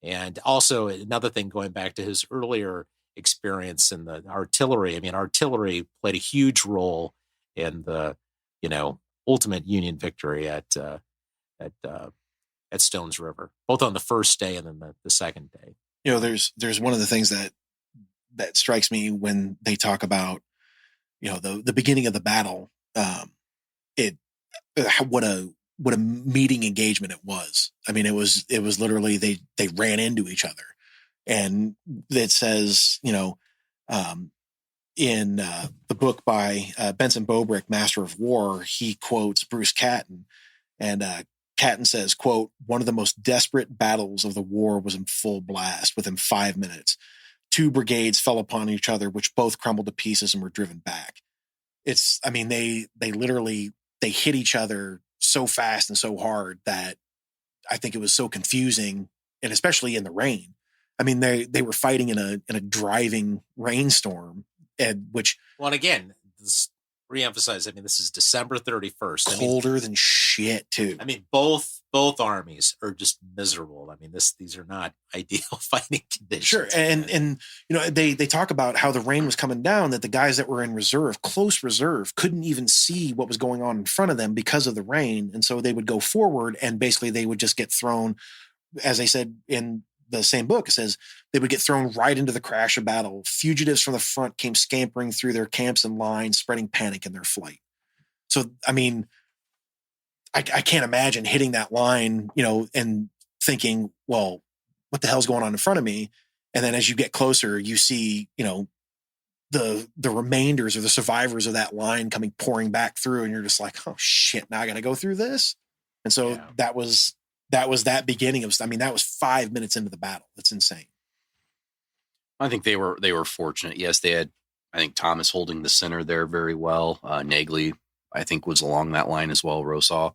Speaker 1: And also another thing, going back to his earlier experience in the artillery. Artillery played a huge role in the, ultimate Union victory at Stones River, both on the first day and then the second day.
Speaker 2: There's one of the things that strikes me when they talk about, the beginning of the battle. What a meeting engagement it was. It was literally they ran into each other, and it says, in the book by Benson Bobrick, Master of War, he quotes Bruce Catton, and Catton says, quote, "One of the most desperate battles of the war was in full blast. Within 5 minutes, 2 brigades fell upon each other, which both crumbled to pieces and were driven back." They literally hit each other so fast and so hard that I think it was so confusing, and especially in the rain. I mean, they were fighting in a driving rainstorm, and
Speaker 1: Well, and again, this reemphasize. I mean, this is December 31st.
Speaker 2: colder than shit too.
Speaker 1: I mean, both armies are just miserable. I mean, these are not ideal fighting conditions.
Speaker 2: Sure, and they talk about how the rain was coming down, that the guys that were in reserve, close reserve, couldn't even see what was going on in front of them because of the rain, and so they would go forward, and basically they would just get thrown, as they said in the same book, it says they would get thrown right into the crash of battle. Fugitives from the front came scampering through their camps and lines, spreading panic in their flight. So, I mean, I can't imagine hitting that line, and thinking, well, what the hell's going on in front of me? And then as you get closer, you see, the remainders or the survivors of that line coming pouring back through, and you're just like, oh shit, now I got to go through this. And so that was that beginning of, I mean, that was 5 minutes into the battle. That's insane.
Speaker 3: I think they were fortunate. Yes, they had, I think, Thomas holding the center there very well. Nagley, I think, was along that line as well. Rosaw.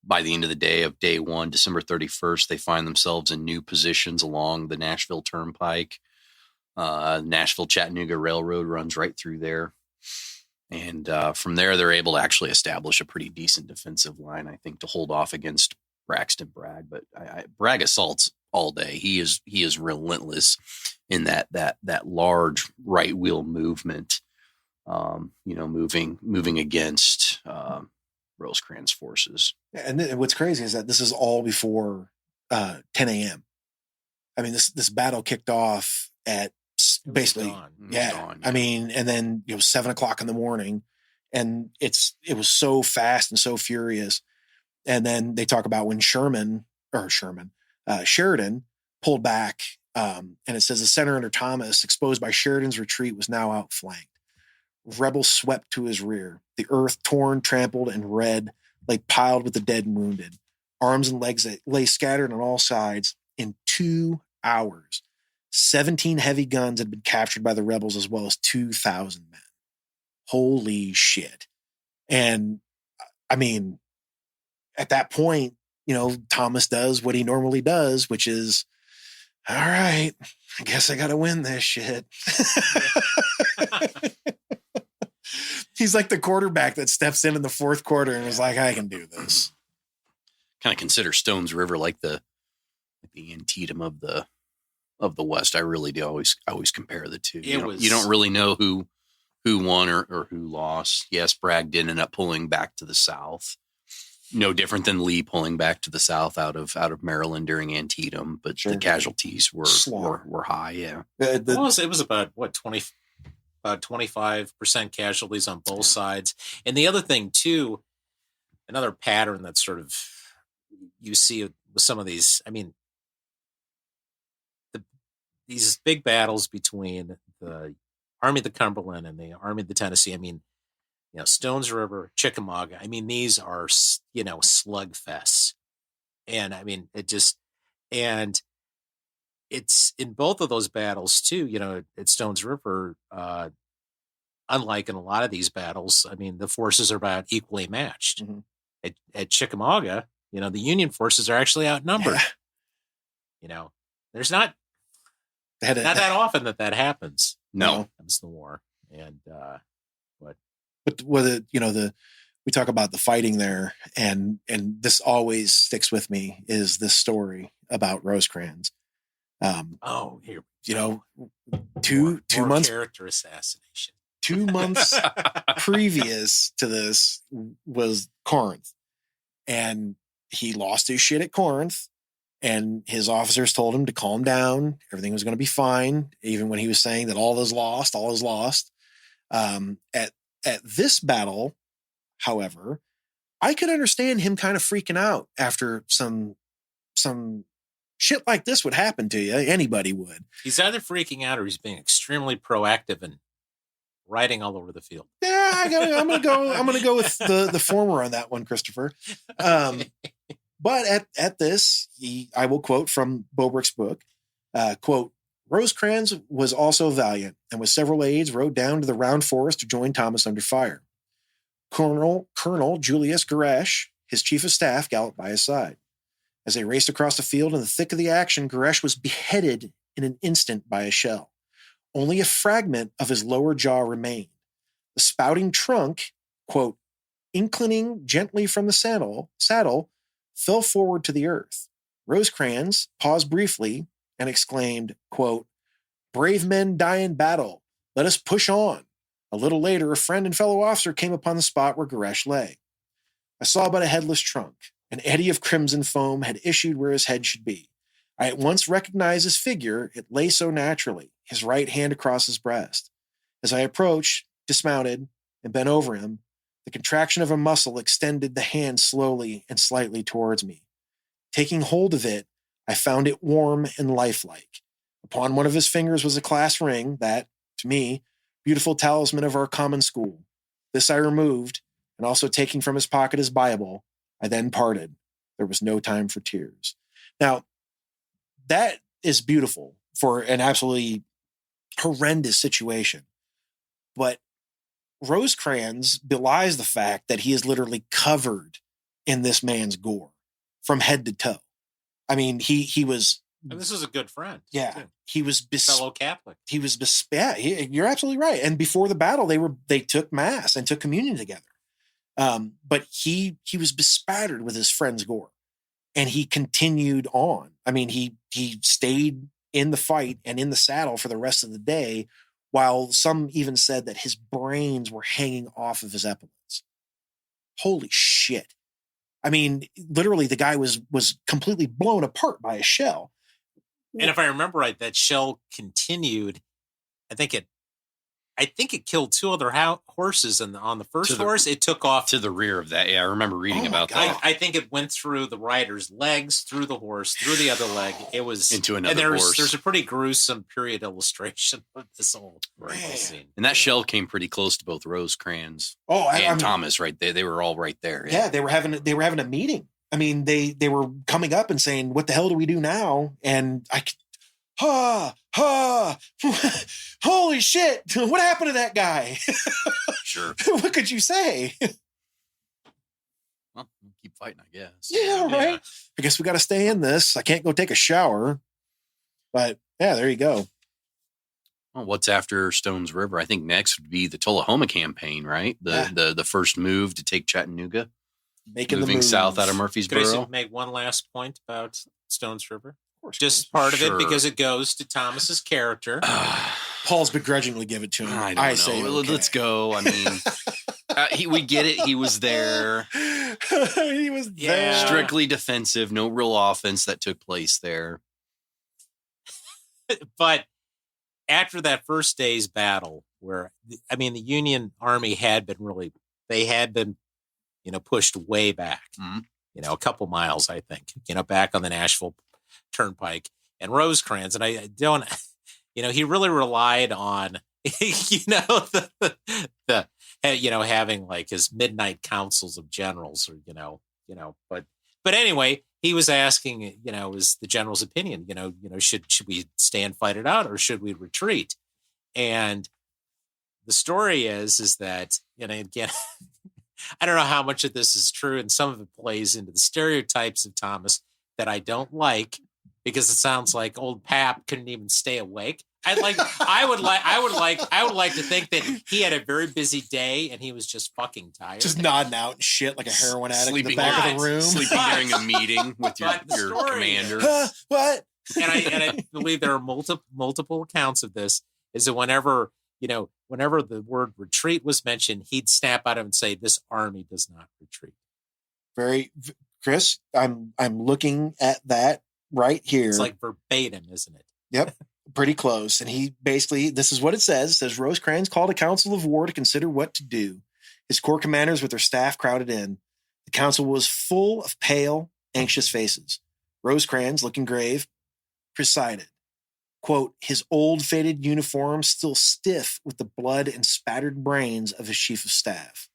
Speaker 3: By the end of the day of day one, December 31st, they find themselves in new positions along the Nashville Turnpike. Nashville-Chattanooga Railroad runs right through there. And from there, they're able to actually establish a pretty decent defensive line, I think, to hold off against Braxton Bragg. But Bragg assaults all day. He is relentless in that large right wheel movement, moving against Rosecrans' forces.
Speaker 2: And what's crazy is that this is all before 10 a.m. I mean, this battle kicked off at basically dawn. I mean, and then 7 o'clock in the morning, and it was so fast and so furious. And then they talk about when Sheridan pulled back, and it says the center under Thomas, exposed by Sheridan's retreat, was now outflanked. Rebels swept to his rear. The earth, torn, trampled, and red, lay piled with the dead and wounded. Arms and legs lay scattered on all sides. In 2 hours, 17 heavy guns had been captured by the rebels, as well as 2,000 men. Holy shit. And I mean, at that point, Thomas does what he normally does, which is, all right, I guess I got to win this shit. He's like the quarterback that steps in the fourth quarter and is like, I can do this.
Speaker 3: Kind of consider Stones River like the Antietam of the West. I really do always compare the two. You don't really know who won or who lost. Yes, Bragg did end up pulling back to the south. No different than Lee pulling back to the south out of Maryland during Antietam, but the casualties were high. Yeah,
Speaker 1: it was about 25% casualties on both sides. And the other thing too, another pattern that sort of you see with some of these, I mean, these big battles between the Army of the Cumberland and the Army of the Tennessee. I mean, Stones River, Chickamauga. I mean, these are, slugfests. And I mean, it's in both of those battles too, at Stones River, unlike in a lot of these battles, I mean, the forces are about equally matched. Mm-hmm. At Chickamauga, the Union forces are actually outnumbered. Yeah. There's not that often that happens.
Speaker 3: No.
Speaker 1: Happens in the war. And,
Speaker 2: but whether, we talk about the fighting there, and this always sticks with me, is this story about Rosecrans.
Speaker 1: Here,
Speaker 2: 2 months
Speaker 1: character assassination.
Speaker 2: 2 months previous to this was Corinth, and he lost his shit at Corinth, and his officers told him to calm down. Everything was going to be fine. Even when he was saying that all is lost. At this battle, however, I could understand him kind of freaking out after some shit like this would happen to you. Anybody would.
Speaker 1: He's either freaking out or he's being extremely proactive and riding all over the field.
Speaker 2: Yeah, I'm gonna go with the former on that one, Christopher. But at this, I will quote from Bobrick's book, quote, Rosecrans was also valiant, and with several aides rode down to the Round Forest to join Thomas under fire. Colonel Julius Garesh, his chief of staff, galloped by his side. As they raced across the field in the thick of the action, Goresh was beheaded in an instant by a shell. Only a fragment of his lower jaw remained. The spouting trunk, quote, inclining gently from the saddle, fell forward to the earth. Rosecrans paused briefly and exclaimed, quote, brave men die in battle. Let us push on. A little later, a friend and fellow officer came upon the spot where Goresh lay. I saw but a headless trunk. An eddy of crimson foam had issued where his head should be. I at once recognized his figure. It lay so naturally, his right hand across his breast. As I approached, dismounted, and bent over him, the contraction of a muscle extended the hand slowly and slightly towards me. Taking hold of it, I found it warm and lifelike. Upon one of his fingers was a class ring that, to me, beautiful talisman of our common school. This I removed, and also taking from his pocket his Bible, I then parted. There was no time for tears. Now, that is beautiful for an absolutely horrendous situation. But Rosecrans belies the fact that he is literally covered in this man's gore from head to toe. I mean, he was...
Speaker 1: And this is a good friend.
Speaker 2: Yeah.
Speaker 1: Too.
Speaker 2: He was...
Speaker 1: Fellow Catholic.
Speaker 2: He was... You're absolutely right. And before the battle, they took mass and took communion together. But he was bespattered with his friend's gore, and he continued on. I mean, he stayed in the fight and in the saddle for the rest of the day, while some even said that his brains were hanging off of his epaulets. Holy shit. I mean, literally the guy was completely blown apart by a shell.
Speaker 1: And if I remember right, that shell continued. I think it killed two other horses, and on the first horse, it took off
Speaker 3: to the rear of that. Yeah, I remember reading about that.
Speaker 1: I think it went through the rider's legs, through the horse, through the other leg. It was
Speaker 3: into another horse.
Speaker 1: There's a pretty gruesome period illustration of this whole scene.
Speaker 3: And that shell came pretty close to both Rosecrans
Speaker 2: and
Speaker 3: Thomas. Right there, they were all right there.
Speaker 2: Yeah, they were having a meeting. I mean, they were coming up and saying, "What the hell do we do now?" And holy shit, what happened to that guy?
Speaker 3: Sure.
Speaker 2: What could you say?
Speaker 3: Well, keep fighting, I guess.
Speaker 2: Yeah, right. Yeah. I guess we got to stay in this. I can't go take a shower. But yeah, there you go.
Speaker 3: Well, what's after Stones River? I think next would be the Tullahoma campaign, right? The first move to take Chattanooga. Moving south out of Murfreesboro.
Speaker 1: Could I make one last point about Stones River? Just part of it because it goes to Thomas's character.
Speaker 2: Paul's begrudgingly give it to him.
Speaker 3: I say, okay. Let's go. I mean, we get it. He was there.
Speaker 2: He was there.
Speaker 3: Strictly defensive. No real offense that took place there.
Speaker 1: But after that first day's battle, where the Union Army had been pushed way back. Mm-hmm. A couple miles, I think. Back on the Nashville Turnpike, and Rosecrans, and I don't, he really relied on, the having like his midnight councils of generals, or but anyway, he was asking, was the general's opinion, should we stay and fight it out, or should we retreat? And the story is that, again, I don't know how much of this is true, and some of it plays into the stereotypes of Thomas that I don't like, because it sounds like old Pap couldn't even stay awake. I would like to think that he had a very busy day and he was just fucking tired,
Speaker 2: just nodding out and shit like a heroin addict in the back of the room,
Speaker 3: sleeping during a meeting with your commander.
Speaker 2: What?
Speaker 1: And I believe there are multiple accounts of this. Is that whenever the word retreat was mentioned, he'd snap at him and say, "This army does not retreat."
Speaker 2: Chris, I'm looking at that right here.
Speaker 1: It's like verbatim, isn't it?
Speaker 2: Yep, pretty close. And he basically, this is what it says. It says, Rosecrans called a council of war to consider what to do. His corps commanders with their staff crowded in. The council was full of pale, anxious faces. Rosecrans, looking grave, presided. Quote, his old faded uniform still stiff with the blood and spattered brains of his chief of staff.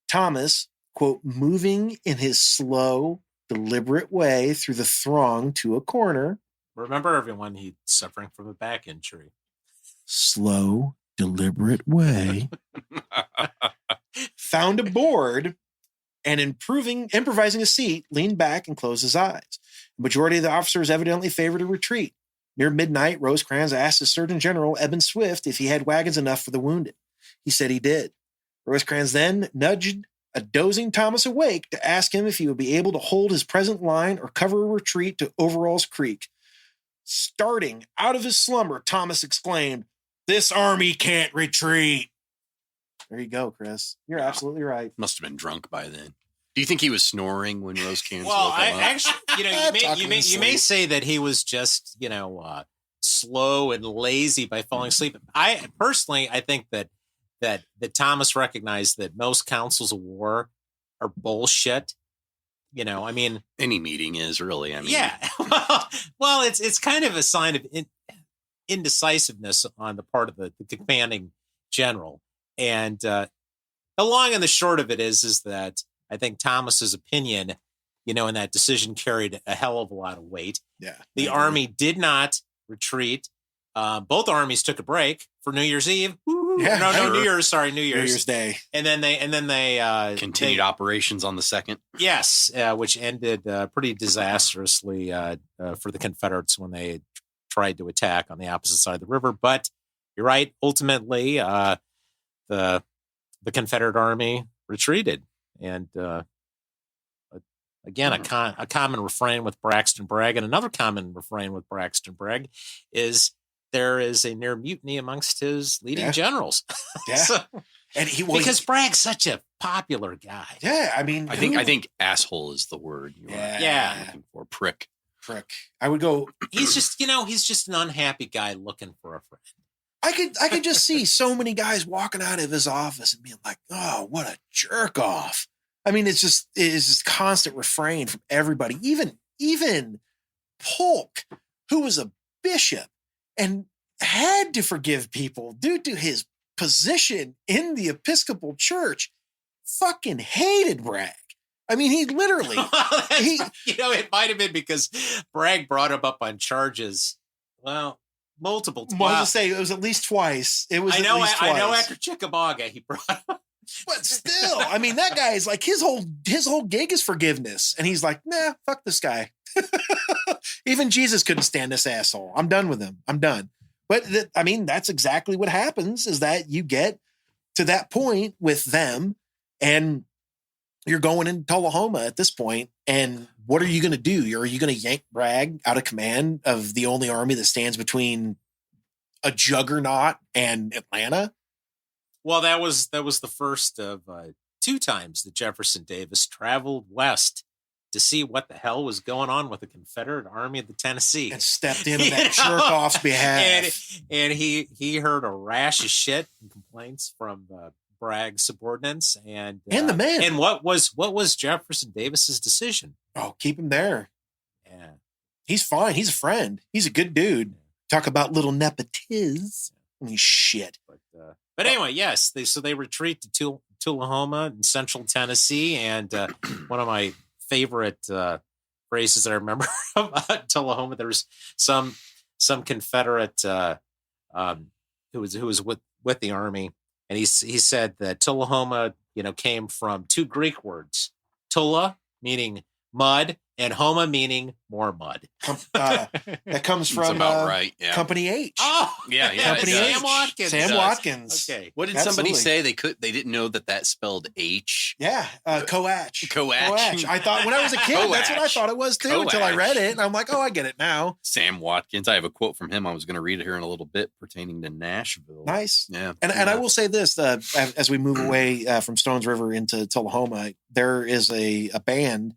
Speaker 2: Thomas, quote, moving in his slow, deliberate way through the throng to a corner.
Speaker 1: Remember, everyone, he's suffering from a back injury.
Speaker 2: Slow, deliberate way. Found a board and improvising a seat, leaned back and closed his eyes. The majority of the officers evidently favored a retreat. Near midnight, Rosecrans asked his Surgeon General, Eben Swift, if he had wagons enough for the wounded. He said he did. Rosecrans then nudged a dozing Thomas awake to ask him if he would be able to hold his present line or cover a retreat to Overall's Creek. Starting out of his slumber, Thomas exclaimed, "This army can't retreat." There you go, Chris. You're absolutely right.
Speaker 3: Must have been drunk by then. Do you think he was snoring when Rosecrans
Speaker 1: Well,
Speaker 3: woke him up?
Speaker 1: actually, you may say that he was just, slow and lazy by falling asleep. I think that Thomas recognized that most councils of war are bullshit.
Speaker 3: Any meeting is really.
Speaker 1: Yeah. Well, it's kind of a sign of indecisiveness on the part of the commanding general. And the long and the short of it is that I think Thomas's opinion, in that decision carried a hell of a lot of weight.
Speaker 2: Yeah.
Speaker 1: The army did not retreat. Both armies took a break for New Year's Eve.
Speaker 2: Yeah,
Speaker 1: New Year's
Speaker 2: Day.
Speaker 1: And then they
Speaker 3: continued operations on the 2nd.
Speaker 1: Yes, which ended pretty disastrously for the Confederates when they tried to attack on the opposite side of the river. But you're right. Ultimately, the Confederate army retreated, and again, a common refrain with Braxton Bragg, and another common refrain with Braxton Bragg is there is a near mutiny amongst his leading generals.
Speaker 2: Yeah. And
Speaker 1: because Bragg's such a popular guy.
Speaker 2: Yeah, I
Speaker 3: think asshole is the word you're looking for. Prick.
Speaker 2: I would go.
Speaker 1: He's just an unhappy guy looking for a friend.
Speaker 2: I could just see so many guys walking out of his office and being like, "Oh, what a jerk off." I mean, it's just constant refrain from everybody, even Polk, who was a bishop and had to forgive people due to his position in the Episcopal Church, fucking hated Bragg. I mean, he literally,
Speaker 1: it might have been because Bragg brought him up on charges. Well, multiple times.
Speaker 2: Well, I was to say it was at least twice. It was. I know
Speaker 1: after Chickamauga, he brought him.
Speaker 2: But still, I mean, that guy is like his whole gig is forgiveness, and he's like, nah, fuck this guy. Even Jesus couldn't stand this asshole. I'm done with him. I'm done. But that's exactly what happens. Is that you get to that point with them, and you're going into Tullahoma at this point, and what are you going to do? Are you going to yank Bragg out of command of the only army that stands between a juggernaut and Atlanta?
Speaker 1: Well, that was the first of 2 times that Jefferson Davis traveled west to see what the hell was going on with the Confederate Army of the Tennessee.
Speaker 2: And stepped in on that jerk-off's behalf.
Speaker 1: And he heard a rash of shit and complaints from Bragg's subordinates and
Speaker 2: the men.
Speaker 1: And what was Jefferson Davis's decision?
Speaker 2: Oh, keep him there.
Speaker 1: Yeah.
Speaker 2: He's fine. He's a friend. He's a good dude. Talk about little nepotiz. I mean, shit.
Speaker 1: But anyway, yes. They retreat to Tullahoma in central Tennessee. And one of my favorite phrases that I remember about Tullahoma, there was some Confederate who was with the army. And he said that Tullahoma, came from 2 Greek words, Tulla, meaning mud, and Homa, meaning more mud.
Speaker 2: That comes from
Speaker 3: about right. Yeah.
Speaker 2: Company H.
Speaker 1: Oh,
Speaker 3: yeah.
Speaker 2: Company H.
Speaker 1: Sam Watkins.
Speaker 2: Sam Watkins.
Speaker 1: Okay.
Speaker 3: What did somebody say? They didn't know that spelled H.
Speaker 2: Yeah, Coach.
Speaker 3: Coach.
Speaker 2: I thought when I was a kid, that's what I thought it was too. Until I read it, and I'm like, oh, I get it now.
Speaker 3: Sam Watkins. I have a quote from him. I was going to read it here in a little bit pertaining to Nashville.
Speaker 2: Nice.
Speaker 3: Yeah.
Speaker 2: And I will say this: as we move away from Stones River into Tullahoma, there is a band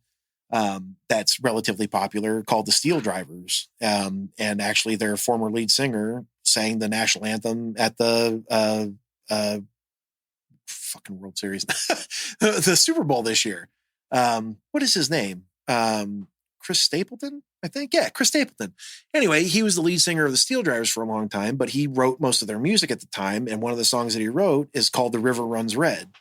Speaker 2: that's relatively popular called the Steel Drivers. And actually their former lead singer sang the national anthem at the fucking World Series, the Super Bowl this year. What is his name? Chris Stapleton, I think. Yeah, Chris Stapleton. Anyway, he was the lead singer of the Steel Drivers for a long time, but he wrote most of their music at the time. And one of the songs that he wrote is called The River Runs Red.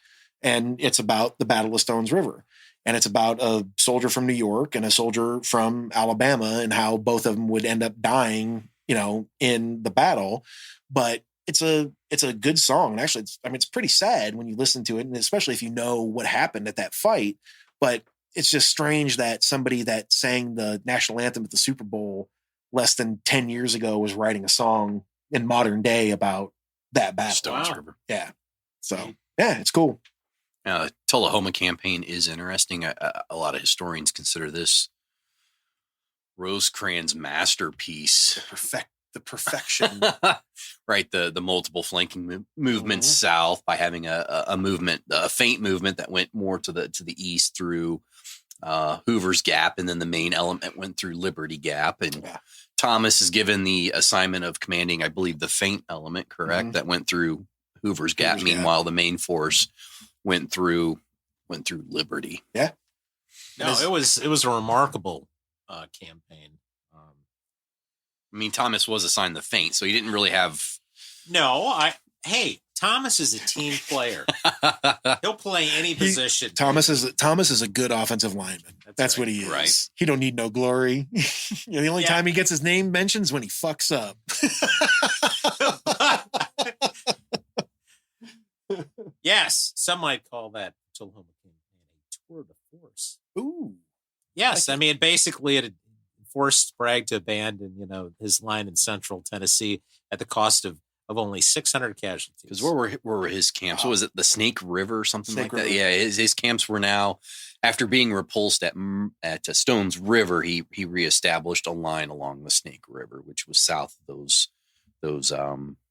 Speaker 2: And it's about the Battle of Stones River. And it's about a soldier from New York and a soldier from Alabama and how both of them would end up dying, in the battle. But it's a good song. And actually, it's pretty sad when you listen to it, and especially if you know what happened at that fight. But it's just strange that somebody that sang the national anthem at the Super Bowl less than 10 years ago was writing a song in modern day about that battle.
Speaker 3: Stones River.
Speaker 2: Yeah. So, yeah, it's cool.
Speaker 3: Tullahoma campaign is interesting. A lot of historians consider this Rosecrans' masterpiece.
Speaker 2: The perfection.
Speaker 3: Right. The multiple flanking movements south by having a movement, a feint movement that went more to the east through Hoover's Gap, and then the main element went through Liberty Gap. And Thomas is given the assignment of commanding, I believe, the feint element, correct? That went through Hoover's Gap. Meanwhile, the main force went through Liberty.
Speaker 2: Yeah.
Speaker 1: No, it was a remarkable campaign.
Speaker 3: I mean, Thomas was assigned the feint, so he didn't really have.
Speaker 1: Hey, Thomas is a team player. He'll play any position.
Speaker 2: Thomas is a good offensive lineman. That's
Speaker 1: right.
Speaker 2: what he is.
Speaker 3: Right.
Speaker 2: He don't need no glory. The only time he gets his name mentioned is when he fucks up.
Speaker 1: Yes, some might call that Tullahoma campaign a tour de force.
Speaker 2: Ooh.
Speaker 1: Yes, I mean, basically it forced Bragg to abandon, his line in central Tennessee at the cost of only 600 casualties.
Speaker 3: Because where were his camps? What was it, the Snake River or something
Speaker 2: Snake
Speaker 3: like that?
Speaker 2: River.
Speaker 3: Yeah, his camps were now, after being repulsed at Stones River, he reestablished a line along the Snake River, which was south of those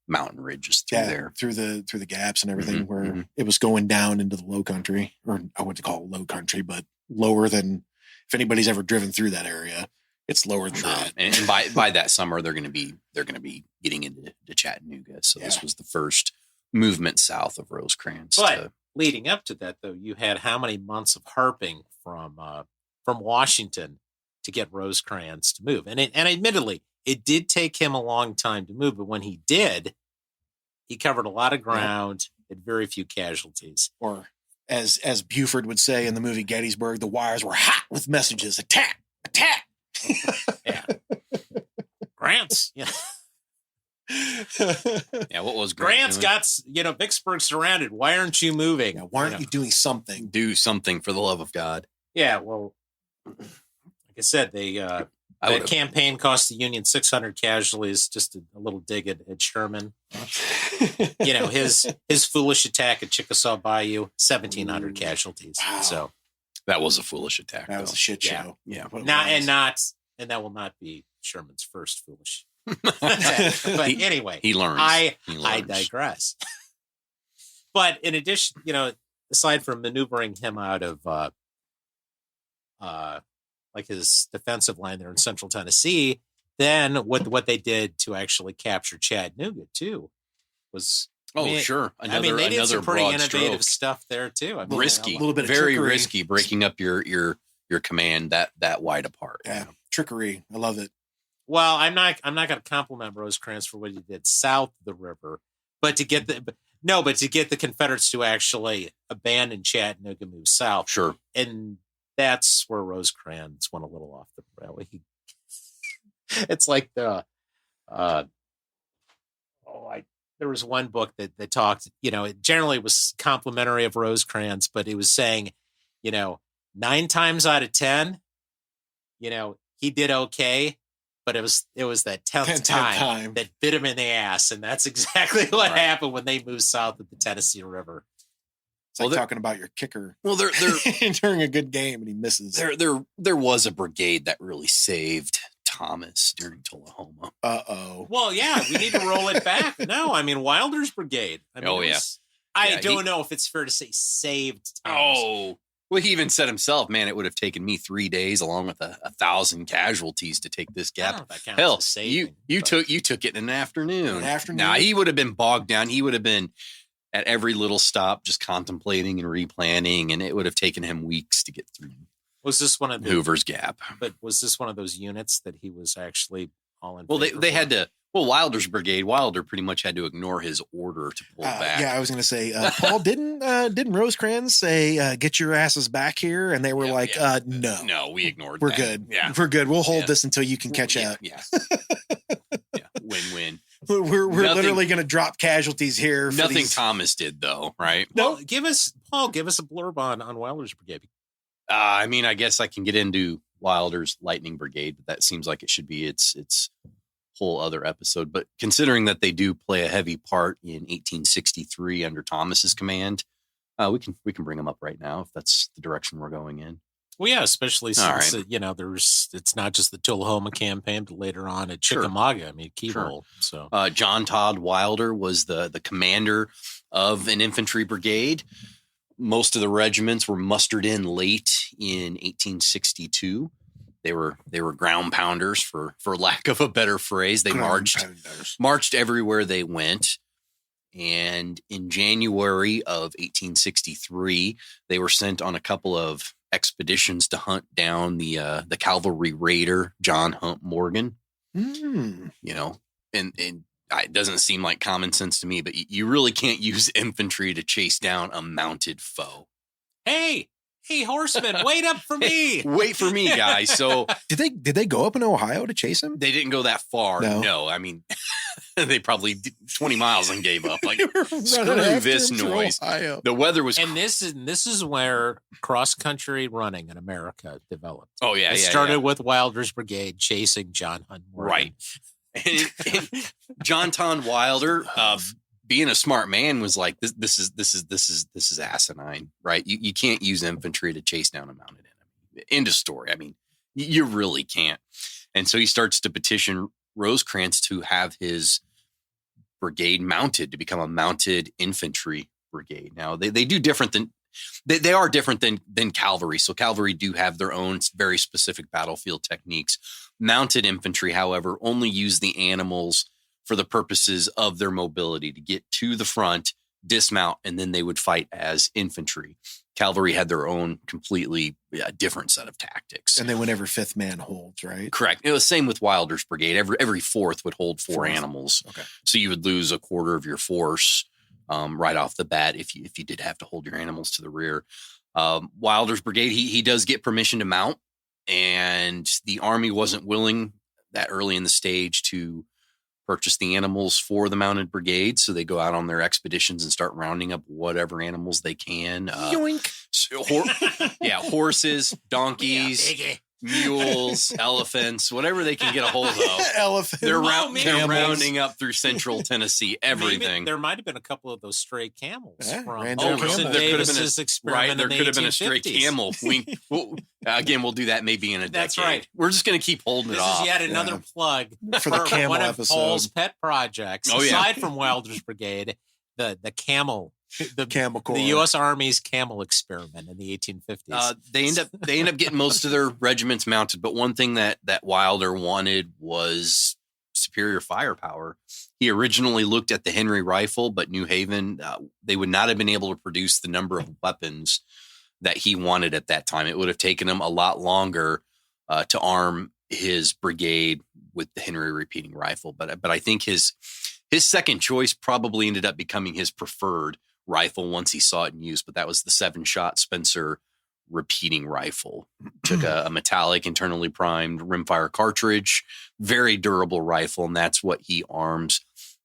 Speaker 3: mountain ridges through there,
Speaker 2: through the gaps and everything, where it was going down into the low country, or I wouldn't call it low country, but lower than, if anybody's ever driven through that area, it's lower than that.
Speaker 3: And by that summer, they're going to be getting into Chattanooga. So this was the first movement south of Rosecrans.
Speaker 1: But leading up to that, though, you had how many months of harping from Washington to get Rosecrans to move, and admittedly, it did take him a long time to move. But when he did, he covered a lot of ground, had very few casualties.
Speaker 2: Or as Buford would say in the movie Gettysburg, the wires were hot with messages: attack, attack.
Speaker 1: Yeah. Grant's,
Speaker 3: what was
Speaker 1: Grant's
Speaker 3: doing?
Speaker 1: got, Vicksburg surrounded. Why aren't you moving?
Speaker 2: Why aren't you doing something?
Speaker 3: Do something for the love of God.
Speaker 1: Yeah, well, like I said, that campaign cost the Union 600 casualties. Just a little dig at Sherman. His foolish attack at Chickasaw Bayou, 1,700 casualties.
Speaker 2: Wow.
Speaker 1: So
Speaker 3: that was a foolish attack.
Speaker 2: That was a shit show.
Speaker 3: Yeah.
Speaker 1: And that will not be Sherman's first foolish attack. But anyway,
Speaker 3: he learns.
Speaker 1: I digress. But in addition, aside from maneuvering him out of like his defensive line there in central Tennessee, then what they did to actually capture Chattanooga too was
Speaker 3: sure.
Speaker 1: They did some pretty innovative stuff there too. I mean,
Speaker 3: risky,
Speaker 2: a little bit of
Speaker 3: very
Speaker 2: trickery.
Speaker 3: risky, breaking up your command that wide apart.
Speaker 2: Yeah, trickery. I love it.
Speaker 1: Well, I'm not going to compliment Rosecrans for what he did south of the river, but to get the Confederates to actually abandon Chattanooga, move south.
Speaker 3: Sure.
Speaker 1: And that's where Rosecrans went a little off the rail. It's like there was one book that talked, it generally was complimentary of Rosecrans, but it was saying, 9 times out of 10, he did okay, but it was that 10th time that bit him in the ass. And that's exactly what happened when they moved south of the Tennessee River.
Speaker 2: It's like talking about your kicker.
Speaker 3: Well, they're
Speaker 2: during a good game and he misses.
Speaker 3: There was a brigade that really saved Thomas during Tullahoma.
Speaker 1: Well, yeah, we need to roll it back. No, I mean Wilder's brigade. I don't know if it's fair to say saved Thomas.
Speaker 3: Oh, well, he even said himself, man, it would have taken me 3 days along with 1,000 casualties to take this gap. Hell, you took it in an afternoon. Nah, he would have been bogged down. He would have been at every little stop just contemplating and replanning, and it would have taken him weeks to get through.
Speaker 1: Was this one of
Speaker 3: Hoover's Gap?
Speaker 1: But was this one of those units that he was actually all in?
Speaker 3: Well, they had to. Well, Wilder's brigade. Wilder pretty much had to ignore his order to pull back.
Speaker 2: Yeah, I was going to say, Paul, didn't Rosecrans say, "Get your asses back here"? And they were no,
Speaker 3: we ignored.
Speaker 2: We're
Speaker 3: that.
Speaker 2: good.
Speaker 3: Yeah,
Speaker 2: we're good. We'll hold this until you can catch up.
Speaker 3: Yeah, win-win.
Speaker 2: We're literally going to drop casualties here.
Speaker 3: Nothing Thomas did though, right?
Speaker 1: Well, give us a blurb on Wilder's brigade.
Speaker 3: I mean, I guess I can get into Wilder's Lightning Brigade, but that seems like it should be its whole other episode. But considering that they do play a heavy part in 1863 under Thomas's command, we can bring them up right now if that's the direction we're going in.
Speaker 1: Well, yeah, especially since it's not just the Tullahoma campaign, but later on at Chickamauga. I mean, key role. So
Speaker 3: John Todd Wilder was the commander of an infantry brigade. Most of the regiments were mustered in late in 1862. They were ground pounders, for lack of a better phrase. They marched everywhere they went. And in January of 1863, they were sent on a couple of expeditions to hunt down the cavalry raider John Hunt Morgan. You know, and it doesn't seem like common sense to me, but you really can't use infantry to chase down a mounted foe.
Speaker 1: Hey, horsemen, wait up for me.
Speaker 3: Wait for me, guys. So
Speaker 2: did they go up in Ohio to chase him?
Speaker 3: They didn't go that far. No. I mean, they probably did 20 miles and gave up. Like, screw this noise. The weather was,
Speaker 1: and this is where cross country running in America developed.
Speaker 3: Oh yeah,
Speaker 1: it started with Wilder's brigade chasing John Hunt Morgan.
Speaker 3: Right. And John Todd Wilder, being a smart man, was like, this is asinine, right? You can't use infantry to chase down a mounted enemy. End of story. I mean, you really can't. And so he starts to petition Rosecrans to have his brigade mounted, to become a mounted infantry brigade. Now they do different than they are different than cavalry. So cavalry do have their own very specific battlefield techniques. Mounted infantry, however, only use the animals for the purposes of their mobility, to get to the front, dismount, and then they would fight as infantry. Cavalry had their own completely different set of tactics.
Speaker 2: And they went every fifth man holds, right?
Speaker 3: Correct. It was same with Wilder's brigade. Every fourth would hold four animals.
Speaker 2: Okay.
Speaker 3: So you would lose a quarter of your force right off the bat if you did have to hold your animals to the rear. Wilder's brigade, he does get permission to mount, and the Army wasn't willing that early in the stage to purchase the animals for the mounted brigade. So they go out on their expeditions and start rounding up whatever animals they can.
Speaker 2: Yoink.
Speaker 3: Horses, donkeys, mules, elephants, whatever they can get a hold of.
Speaker 2: Elephants.
Speaker 3: They're rounding up through central Tennessee, everything.
Speaker 1: Maybe there might have been a couple of those stray camels from
Speaker 2: Jefferson
Speaker 1: Davis's experiment.
Speaker 3: There could have been a stray camel. We'll do that maybe in a decade.
Speaker 1: That's right.
Speaker 3: We're just going to keep holding it off.
Speaker 1: This is yet another plug
Speaker 2: for the camel
Speaker 1: one
Speaker 2: episode.
Speaker 1: of Paul's pet projects. Aside from Wilder's brigade, the camel. The
Speaker 2: Camel Corps.
Speaker 1: The U.S. Army's camel experiment in the 1850s.
Speaker 3: They end up getting most of their regiments mounted, but one thing that Wilder wanted was superior firepower. He originally looked at the Henry rifle, but New Haven, they would not have been able to produce the number of weapons that he wanted at that time. It would have taken him a lot longer to arm his brigade with the Henry repeating rifle. But I think his second choice probably ended up becoming his preferred rifle once he saw it in use, but that was the 7-shot Spencer repeating rifle. Took a metallic internally primed rimfire cartridge, very durable rifle, and that's what he arms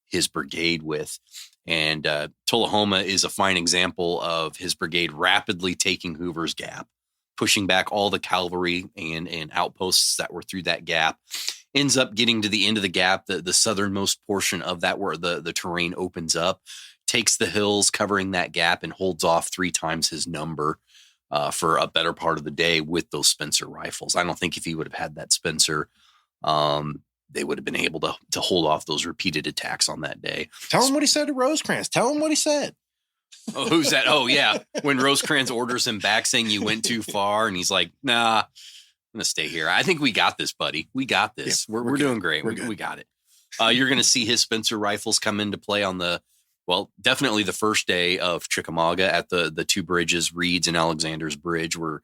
Speaker 3: his brigade with. And Tullahoma is a fine example of his brigade rapidly taking Hoover's Gap, pushing back all the cavalry and outposts that were through that gap. Ends up getting to the end of the gap, the southernmost portion of that where the terrain opens up, takes the hills covering that gap, and holds off 3 times his number for a better part of the day with those Spencer rifles. I don't think if he would have had that Spencer, they would have been able to hold off those repeated attacks on that day.
Speaker 2: Tell him what he said to Rosecrans. Tell him what he said.
Speaker 3: Oh, who's that? Oh, yeah. When Rosecrans orders him back saying you went too far, and he's like, nah, I'm going to stay here. I think we got this, buddy. We got this. Yeah, we're doing great. We got it. You're going to see his Spencer rifles come into play on definitely the first day of Chickamauga at the 2 bridges, Reed's and Alexander's Bridge, where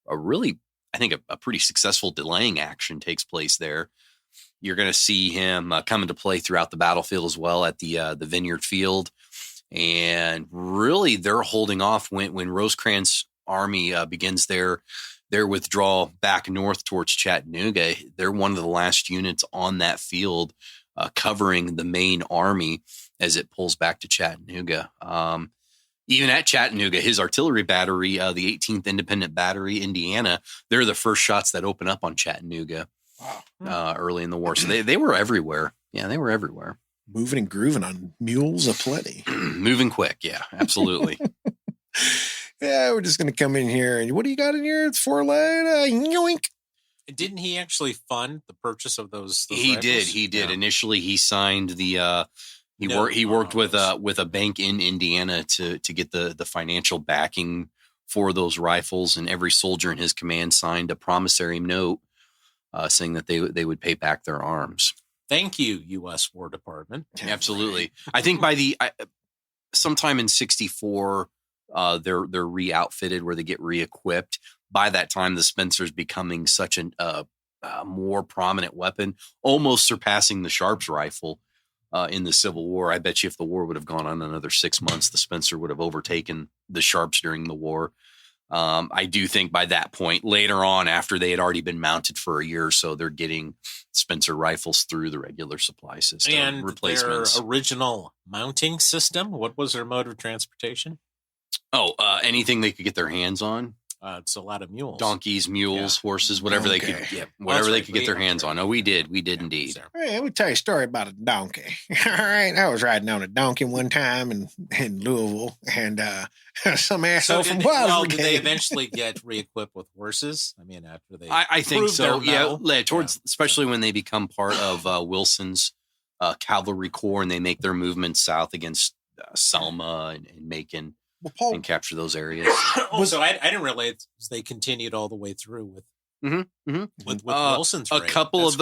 Speaker 3: I think a pretty successful delaying action takes place there. You're going to see him come into play throughout the battlefield as well at the Vineyard Field. And really, they're holding off when Rosecrans' army begins their withdrawal back north towards Chattanooga. They're one of the last units on that field covering the main army as it pulls back to Chattanooga. Even at Chattanooga, his artillery battery, the 18th Independent Battery, Indiana, they're the first shots that open up on Chattanooga early in the war. So they were everywhere. Yeah, they were everywhere.
Speaker 2: Moving and grooving on mules aplenty.
Speaker 3: Moving quick. Yeah, absolutely.
Speaker 2: Yeah, we're just going to come in here. And what do you got in here? It's 4-legged. Yoink.
Speaker 1: Didn't he actually fund the purchase of those
Speaker 3: He
Speaker 1: rifles?
Speaker 3: did. Yeah. Initially, he signed the. He
Speaker 1: No,
Speaker 3: worked with a bank in Indiana to get the financial backing for those rifles, and every soldier in his command signed a promissory note saying that they would pay back their arms.
Speaker 1: Thank you, U.S. War Department.
Speaker 3: Yeah, absolutely. I think by sometime in '64, they're re-outfitted where they get re-equipped. By that time, the Spencer's becoming such a more prominent weapon, almost surpassing the Sharps rifle in the Civil War. I bet you if the war would have gone on another 6 months, the Spencer would have overtaken the Sharps during the war. I do think by that point, later on, after they had already been mounted for a year or so, they're getting Spencer rifles through the regular supply system.
Speaker 1: And
Speaker 3: replacements.
Speaker 1: their original mounting system, what was their mode of transportation?
Speaker 3: Anything they could get their hands on.
Speaker 1: It's a lot of mules.
Speaker 3: Donkeys, mules, horses, whatever they could get their hands on. Oh, we did indeed.
Speaker 1: So,
Speaker 2: Hey, let me tell you a story about a donkey. All right. I was riding on a donkey one time in Louisville, and some asshole from Wild
Speaker 1: did they eventually get re-equipped with horses? I mean, after they
Speaker 3: I think
Speaker 1: proved
Speaker 3: so.
Speaker 1: their mettle?
Speaker 3: Especially when they become part of Wilson's cavalry corps and they make their movement south against Selma and Macon.
Speaker 2: Well, Paul,
Speaker 3: and capture those areas.
Speaker 1: So I didn't realize they continued all the way through with Wilson's.
Speaker 3: A couple of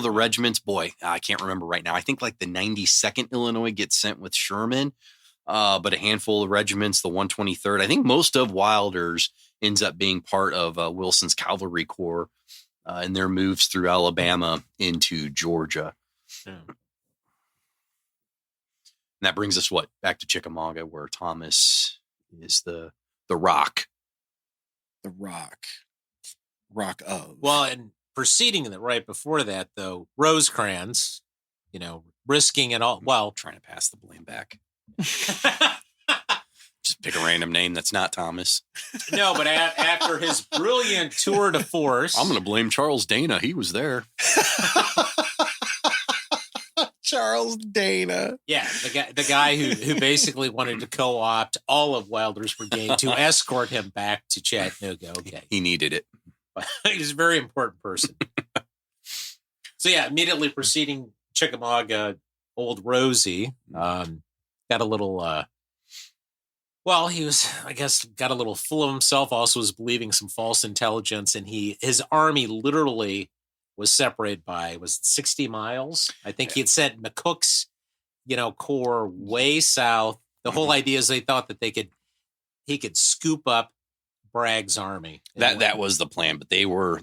Speaker 3: the regiments. Boy, I can't remember right now. I think like the 92nd Illinois gets sent with Sherman, but a handful of regiments, the 123rd. I think most of Wilder's ends up being part of Wilson's cavalry corps in their moves through Alabama into Georgia.
Speaker 1: Yeah.
Speaker 3: And that brings us back to Chickamauga, where Thomas is the rock.
Speaker 2: The rock of.
Speaker 1: Well, and preceding that, right before that, though, Rosecrans, risking it all. Well,
Speaker 3: Trying to pass the blame back. Just pick a random name that's not Thomas.
Speaker 1: No, but after his brilliant tour de force,
Speaker 3: I'm going to blame Charles Dana. He was there.
Speaker 2: Charles Dana.
Speaker 1: Yeah, the guy who basically wanted to co-opt all of Wilder's brigade to escort him back to Chattanooga. Okay.
Speaker 3: He needed it.
Speaker 1: He's a very important person. So yeah, immediately preceding Chickamauga, old Rosie got a little he was, I guess, got a little full of himself, also was believing some false intelligence, and his army literally was separated by, was it 60 miles? I think he had sent McCook's, corps way south. The whole idea is they thought that he could scoop up Bragg's army.
Speaker 3: That was the plan, but they were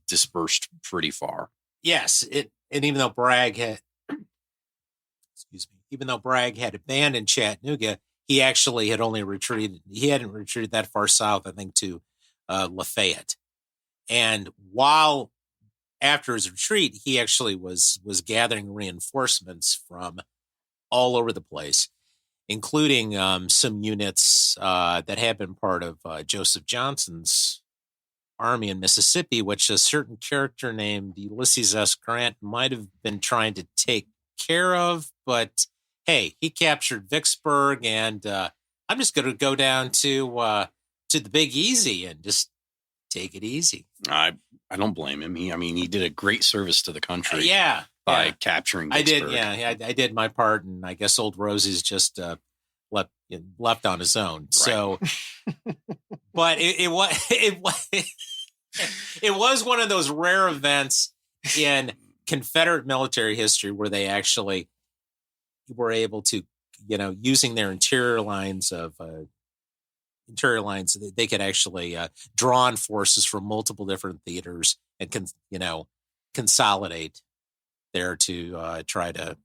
Speaker 3: dispersed pretty far.
Speaker 1: Yes, and even though Bragg had abandoned Chattanooga, he actually had only retreated. He hadn't retreated that far south, I think, to Lafayette. And after his retreat, he actually was gathering reinforcements from all over the place, including some units that had been part of Joseph Johnson's army in Mississippi, which a certain character named Ulysses S. Grant might have been trying to take care of. But hey, he captured Vicksburg, and I'm just going to go down to the Big Easy and just take it easy.
Speaker 3: I don't blame him. He did a great service to the country. By capturing Vicksburg.
Speaker 1: I did my part, and I guess old Rosie's just left on his own. Right. So, but it was one of those rare events in Confederate military history where they actually were able to, using their interior lines, they could actually draw on forces from multiple different theaters and consolidate there to try to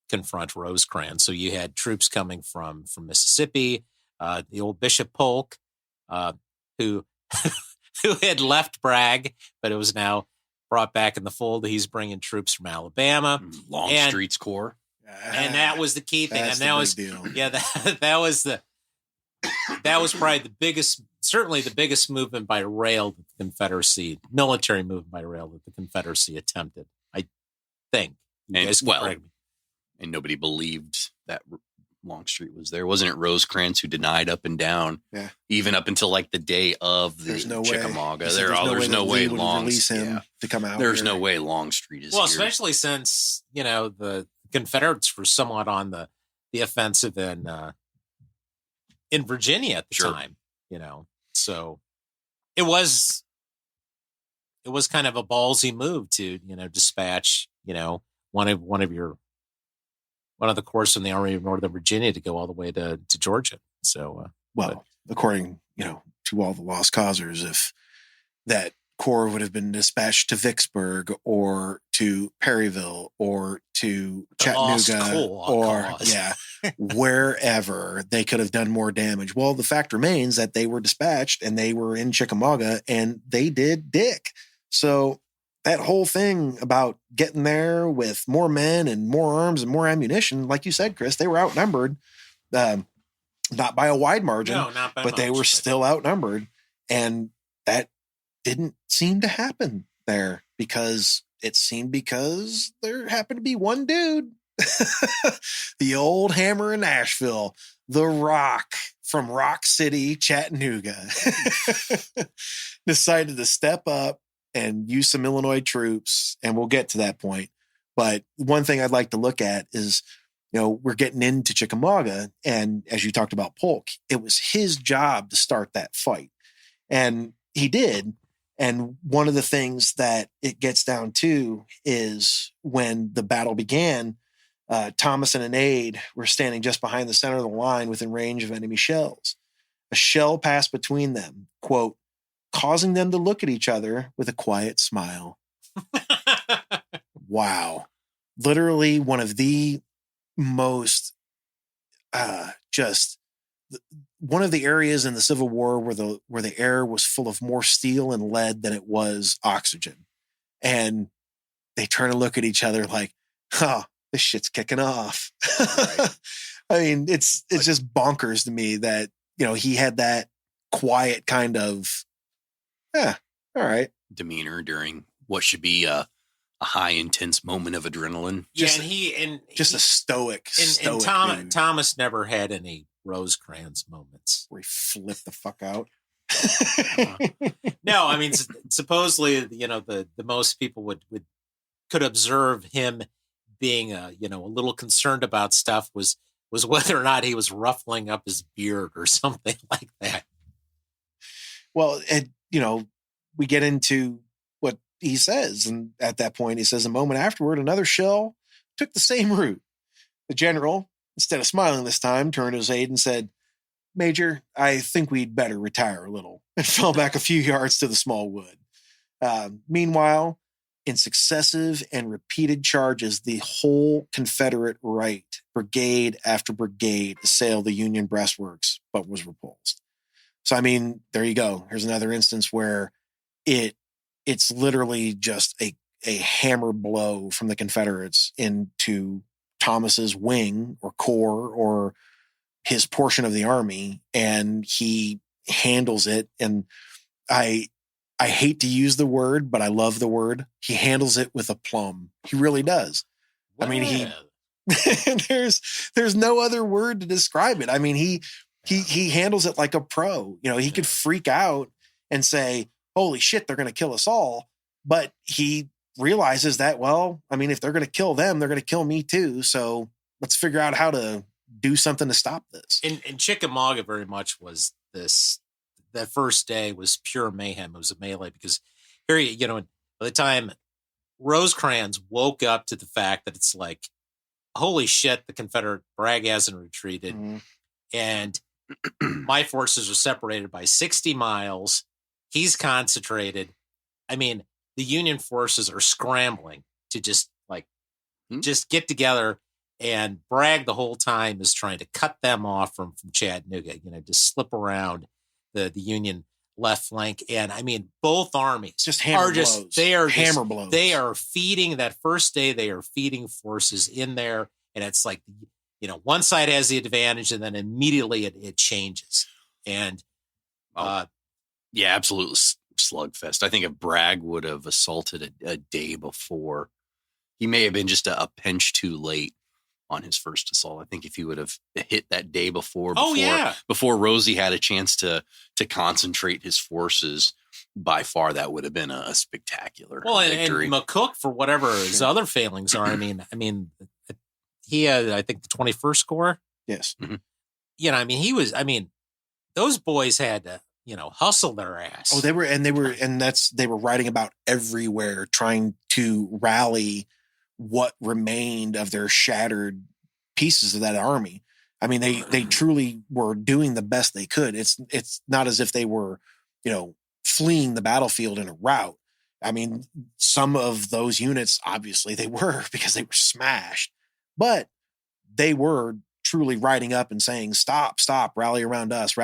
Speaker 1: confront Rosecrans. So you had troops coming from Mississippi, the old Bishop Polk, who had left Bragg, but it was now brought back in the fold. He's bringing troops from Alabama,
Speaker 3: Longstreet's Corps,
Speaker 1: and that was the key thing. And that was
Speaker 2: deal.
Speaker 1: that was the that was probably certainly the biggest movement by rail that the Confederacy, military movement by rail that the Confederacy attempted, I think. You guys can correct me.
Speaker 3: And nobody believed that Longstreet was there. Wasn't it Rosecrans who denied up and down?
Speaker 2: Yeah.
Speaker 3: Even up until like the day of the Chickamauga.
Speaker 2: There's no way
Speaker 3: Longstreet
Speaker 2: him to come out.
Speaker 3: There's no way Longstreet is here.
Speaker 1: Especially since, the Confederates were somewhat on the offensive in Virginia at the time, So it was kind of a ballsy move to, dispatch, one of the corps in the Army of Northern Virginia to go all the way to Georgia. So,
Speaker 2: according, to all the lost causers, if that corps would have been dispatched to Vicksburg or to Perryville or to Chattanooga or wherever, they could have done more damage. Well, the fact remains that they were dispatched and they were in Chickamauga and they did dick. So that whole thing about getting there with more men and more arms and more ammunition, like you said, Chris, they were outnumbered, not by a wide margin, but they were still outnumbered. And that didn't seem to happen there because there happened to be one dude, the old hammer in Nashville, the Rock from Rock City, Chattanooga, decided to step up and use some Illinois troops. And we'll get to that point. But one thing I'd like to look at is, we're getting into Chickamauga. And as you talked about Polk, it was his job to start that fight. And he did. And one of the things that it gets down to is when the battle began, Thomas and an aide were standing just behind the center of the line within range of enemy shells. A shell passed between them, quote, causing them to look at each other with a quiet smile. Wow. Literally one of the most, one of the areas in the Civil War where the air was full of more steel and lead than it was oxygen. And they turn and look at each other like, this shit's kicking off. Right. I mean, it's just bonkers to me that, he had that quiet kind of, all right,
Speaker 3: demeanor during what should be a high intense moment of adrenaline.
Speaker 2: Just a stoic
Speaker 1: and Thomas never had any Rosecrans moments
Speaker 2: where he flipped the fuck out.
Speaker 1: No, I mean, supposedly, the most people could observe him being a little concerned about stuff was whether or not he was ruffling up his beard or something like that.
Speaker 2: Well, and we get into what he says, and at that point he says, a moment afterward, another shell took the same route. The general, instead of smiling this time, turned to his aide and said, Major, I think we'd better retire a little, and fell back a few yards to the small wood. Meanwhile, in successive and repeated charges, the whole Confederate right, brigade after brigade, assailed the Union breastworks, but was repulsed. So, I mean, there you go. Here's another instance where it's literally just a hammer blow from the Confederates into Thomas's wing or corps or his portion of the army, and he handles it. And I hate to use the word, but I love the word. He handles it with aplomb. He really does. Well, I mean, there's no other word to describe it. I mean, he handles it like a pro. He could freak out and say, holy shit, they're going to kill us all. But he realizes that, well, I mean, if they're going to kill them, they're going to kill me too. So let's figure out how to do something to stop this.
Speaker 1: And Chickamauga very much was this. That first day was pure mayhem. It was a melee because here, by the time Rosecrans woke up to the fact that it's like, holy shit, the Confederate Bragg hasn't retreated. Mm-hmm. And my forces are separated by 60 miles. He's concentrated. I mean, the Union forces are scrambling to just get together, and Bragg the whole time is trying to cut them off from Chattanooga, just slip around the Union left flank. And I mean, both armies
Speaker 2: just hammer blows.
Speaker 1: Hammer blows. They are feeding that first day. They are feeding forces in there. And it's like one side has the advantage and then immediately it changes. And
Speaker 3: yeah, absolute slugfest. I think if Bragg would have assaulted a day before, he may have been just a pinch too late on his first assault. I think if he would have hit that day before Rosie had a chance to concentrate his forces, by far that would have been a spectacular victory.
Speaker 1: And McCook, for whatever his other failings are, I mean, he had, I think, the 21st Corps.
Speaker 2: Yes.
Speaker 1: Mm-hmm. Those boys had to, hustle their ass.
Speaker 2: Oh, they were writing about everywhere, trying to rally what remained of their shattered pieces of that army. I mean, they truly were doing the best they could. It's not as if they were, fleeing the battlefield in a rout. I mean, some of those units, obviously they were, because they were smashed, but they were truly riding up and saying, stop, rally around us.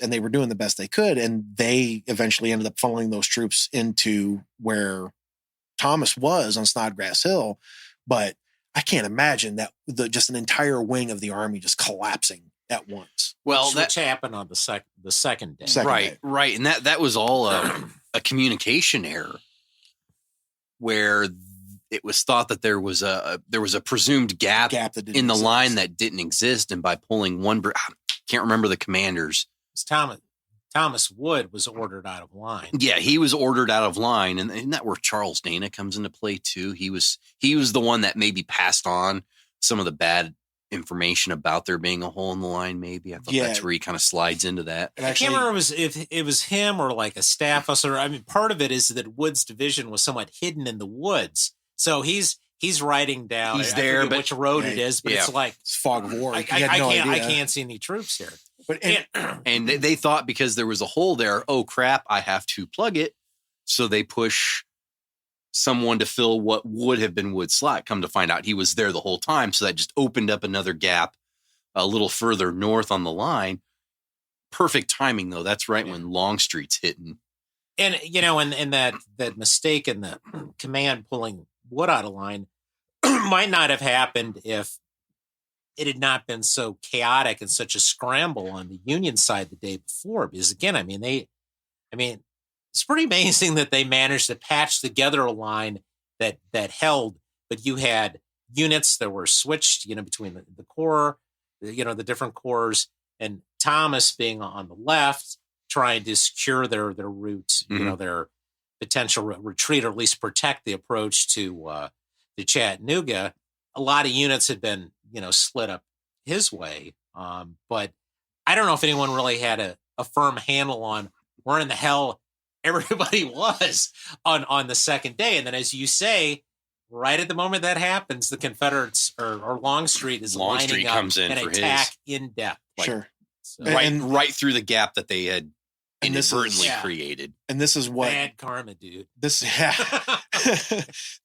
Speaker 2: And they were doing the best they could. And they eventually ended up funneling those troops into where Thomas was on Snodgrass Hill. But I can't imagine that just an entire wing of the army just collapsing at once.
Speaker 1: Well, which happened on the second day.
Speaker 3: Right. And that was all a communication error, where it was thought that there was a presumed gap that in the line that didn't exist. And by pulling can't remember the commanders.
Speaker 1: Thomas Wood was ordered out of line.
Speaker 3: Yeah, he was ordered out of line. And isn't that where Charles Dana comes into play too? He was the one that maybe passed on some of the bad information about there being a hole in the line. Maybe I thought that's where he kind of slides into that.
Speaker 1: I can't remember if it was him or like a staff officer. I mean, part of it is that Wood's division was somewhat hidden in the woods, so he's writing down.
Speaker 3: He's there, but
Speaker 1: which road it is. But it's like
Speaker 2: it's fog of war.
Speaker 1: I can't see any troops here.
Speaker 2: But
Speaker 3: and they thought because there was a hole there, oh crap, I have to plug it. So they push someone to fill what would have been Wood's slot. Come to find out, he was there the whole time. So that just opened up another gap a little further north on the line. Perfect timing, though. That's right when Longstreet's hitting.
Speaker 1: And, and that mistake in the command pulling Wood out of line might not have happened if it had not been so chaotic and such a scramble on the Union side the day before. Because, again, it's pretty amazing that they managed to patch together a line that held, but you had units that were switched, between the corps, the different corps, and Thomas being on the left, trying to secure their route, their potential retreat, or at least protect the approach to Chattanooga. A lot of units had been, slid up his way. But I don't know if anyone really had a firm handle on where in the hell everybody was on the second day. And then, as you say, right at the moment that happens, the Confederates or Longstreet is lining up
Speaker 3: comes in
Speaker 1: and
Speaker 3: for
Speaker 1: attack in depth.
Speaker 2: Sure.
Speaker 1: So,
Speaker 3: right through the gap that they had inadvertently created.
Speaker 2: And this is what
Speaker 1: bad karma, dude.
Speaker 2: This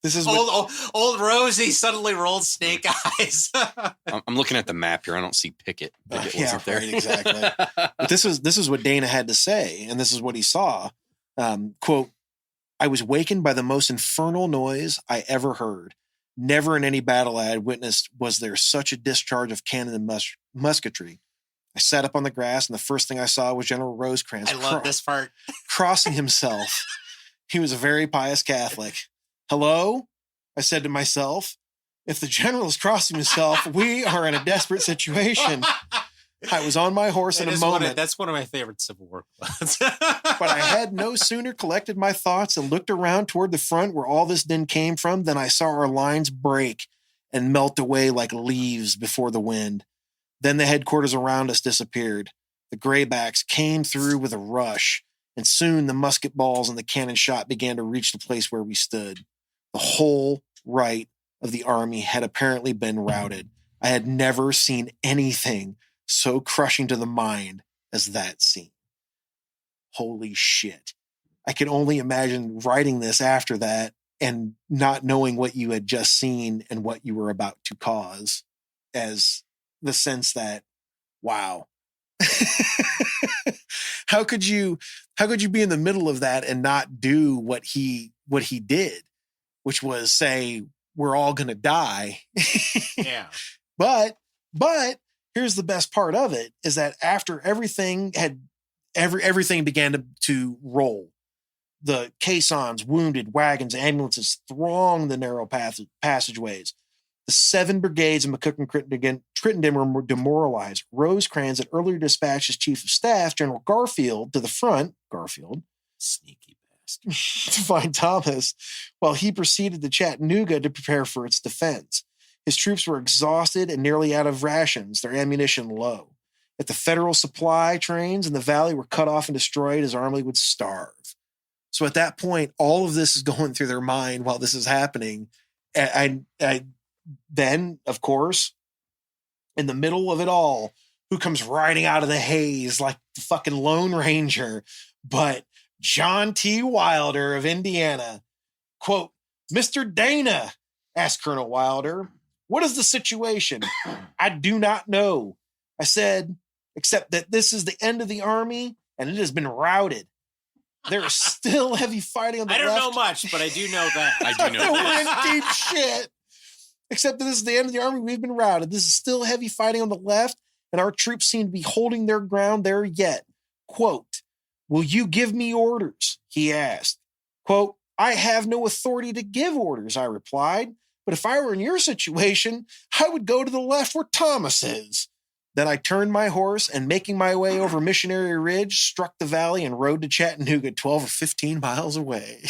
Speaker 2: is
Speaker 1: old Rosie suddenly rolled snake eyes.
Speaker 3: I'm looking at the map here. I don't see Pickett. Pickett wasn't there.
Speaker 2: Right, exactly. But this is what Dana had to say, and this is what he saw. Quote, "I was wakened by the most infernal noise I ever heard. Never in any battle I had witnessed was there such a discharge of cannon and musketry. I sat up on the grass, and the first thing I saw was General Rosecrans.
Speaker 1: I love this part.
Speaker 2: Crossing himself. He was a very pious Catholic. Hello? I said to myself, if the general is crossing himself, we are in a desperate situation. I was on my horse in a moment.
Speaker 1: That's one of my favorite Civil War quotes.
Speaker 2: But I had no sooner collected my thoughts and looked around toward the front where all this din came from than I saw our lines break and melt away like leaves before the wind. Then the headquarters around us disappeared. The graybacks came through with a rush, and soon the musket balls and the cannon shot began to reach the place where we stood. The whole right of the army had apparently been routed. I had never seen anything so crushing to the mind as that scene. Holy shit. I can only imagine writing this after that and not knowing what you had just seen and what you were about to cause, as the sense that, wow, how could you be in the middle of that and not do what he did, which was say, we're all going to die.
Speaker 1: Yeah.
Speaker 2: But But here's the best part of it is that after everything began to roll, the caissons, wounded, wagons, ambulances thronged the narrow passageways. The 7 brigades of McCook and Crittenden were demoralized. Rosecrans had earlier dispatched his chief of staff, General Garfield, to the front,
Speaker 1: Sneaky bastard.
Speaker 2: to find Thomas, while he proceeded to Chattanooga to prepare for its defense. His troops were exhausted and nearly out of rations, their ammunition low. If the federal supply trains in the valley were cut off and destroyed, his army would starve. So at that point, all of this is going through their mind while this is happening. Then, of course, in the middle of it all, who comes riding out of the haze like the fucking Lone Ranger, but John T. Wilder of Indiana. Quote, "Mr. Dana," asked Colonel Wilder, "what is the situation?" "I do not know," I said, "except that this is the end of the army and it has been routed. There is still heavy fighting on the left."
Speaker 1: I don't know much, but I do know that.
Speaker 3: I do know that.
Speaker 2: We're in deep shit. "Except that this is the end of the army. We've been routed. This is still heavy fighting on the left, and our troops seem to be holding their ground there yet." Quote, "Will you give me orders?" he asked. Quote, "I have no authority to give orders," I replied. "But if I were in your situation, I would go to the left where Thomas is." Then I turned my horse and, making my way over Missionary Ridge, struck the valley and rode to Chattanooga 12 or 15 miles away.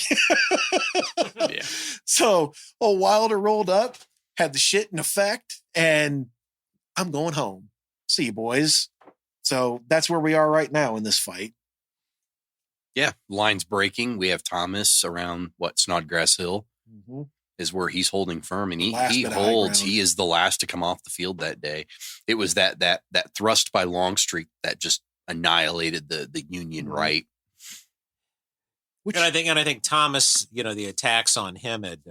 Speaker 3: Yeah.
Speaker 2: So old Wilder rolled up, had the shit in effect, and I'm going home. See you, boys. So that's where we are right now in this fight.
Speaker 3: Yeah. Lines breaking. We have Thomas around Snodgrass Hill is where he's holding firm, and he holds. He is the last to come off the field that day. It was that thrust by Longstreet that just annihilated the Union right.
Speaker 1: And I think Thomas, the attacks on him had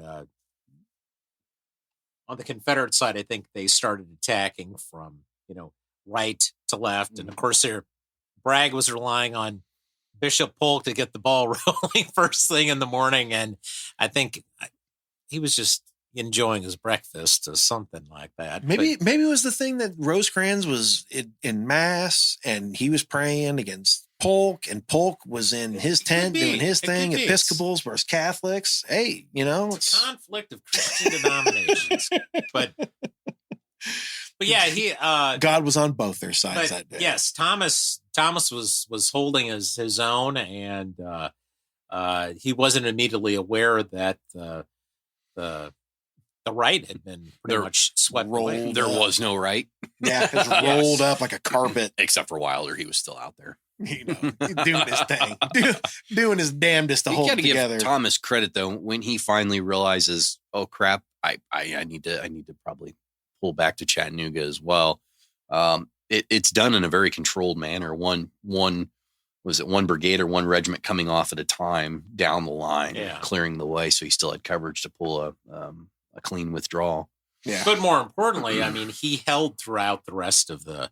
Speaker 1: on the Confederate side, I think they started attacking from, right to left. And of course, Bragg was relying on Bishop Polk to get the ball rolling first thing in the morning. And I think he was just enjoying his breakfast or something like that.
Speaker 2: Maybe it was the thing that Rosecrans was in mass and he was praying against Polk, and Polk was in his tent doing his thing. Episcopals versus Catholics. Hey,
Speaker 1: it's a conflict of Christian denominations. But yeah,
Speaker 2: God was on both their sides that day.
Speaker 1: Yes, Thomas was holding his own, and he wasn't immediately aware that the right had been pretty much swept away.
Speaker 3: There was no right.
Speaker 2: Yeah, it was rolled up like a carpet.
Speaker 3: Except for Wilder, he was still out there.
Speaker 2: Doing his thing, doing his damnedest to hold it together.
Speaker 3: Give Thomas credit though, when he finally realizes, oh crap, I need to probably pull back to Chattanooga as well. It's done in a very controlled manner. One brigade or one regiment coming off at a time down the line, clearing the way, so he still had coverage to pull a clean withdrawal.
Speaker 2: Yeah.
Speaker 1: But more importantly, he held throughout the rest of the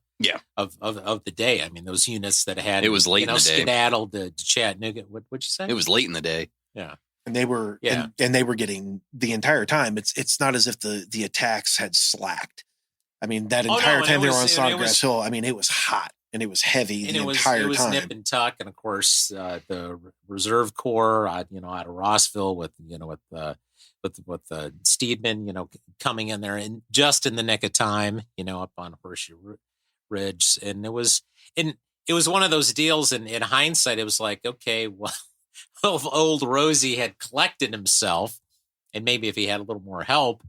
Speaker 1: of the day. Those units that had
Speaker 3: it was late in the day,
Speaker 1: skedaddled to Chattanooga. What'd you say?
Speaker 3: It was late in the day.
Speaker 1: Yeah.
Speaker 2: And they were and they were getting the entire time. It's not as if the attacks had slacked. That entire time they were on Snodgrass Hill, it was hot and it was heavy the entire time. It was
Speaker 1: nip and tuck, and of course the Reserve Corps, out of Rossville with Steedman, coming in there and just in the nick of time, up on Horseshoe Ridge, and it was one of those deals. And in hindsight, it was like, okay, well, old Rosie had collected himself, and maybe if he had a little more help,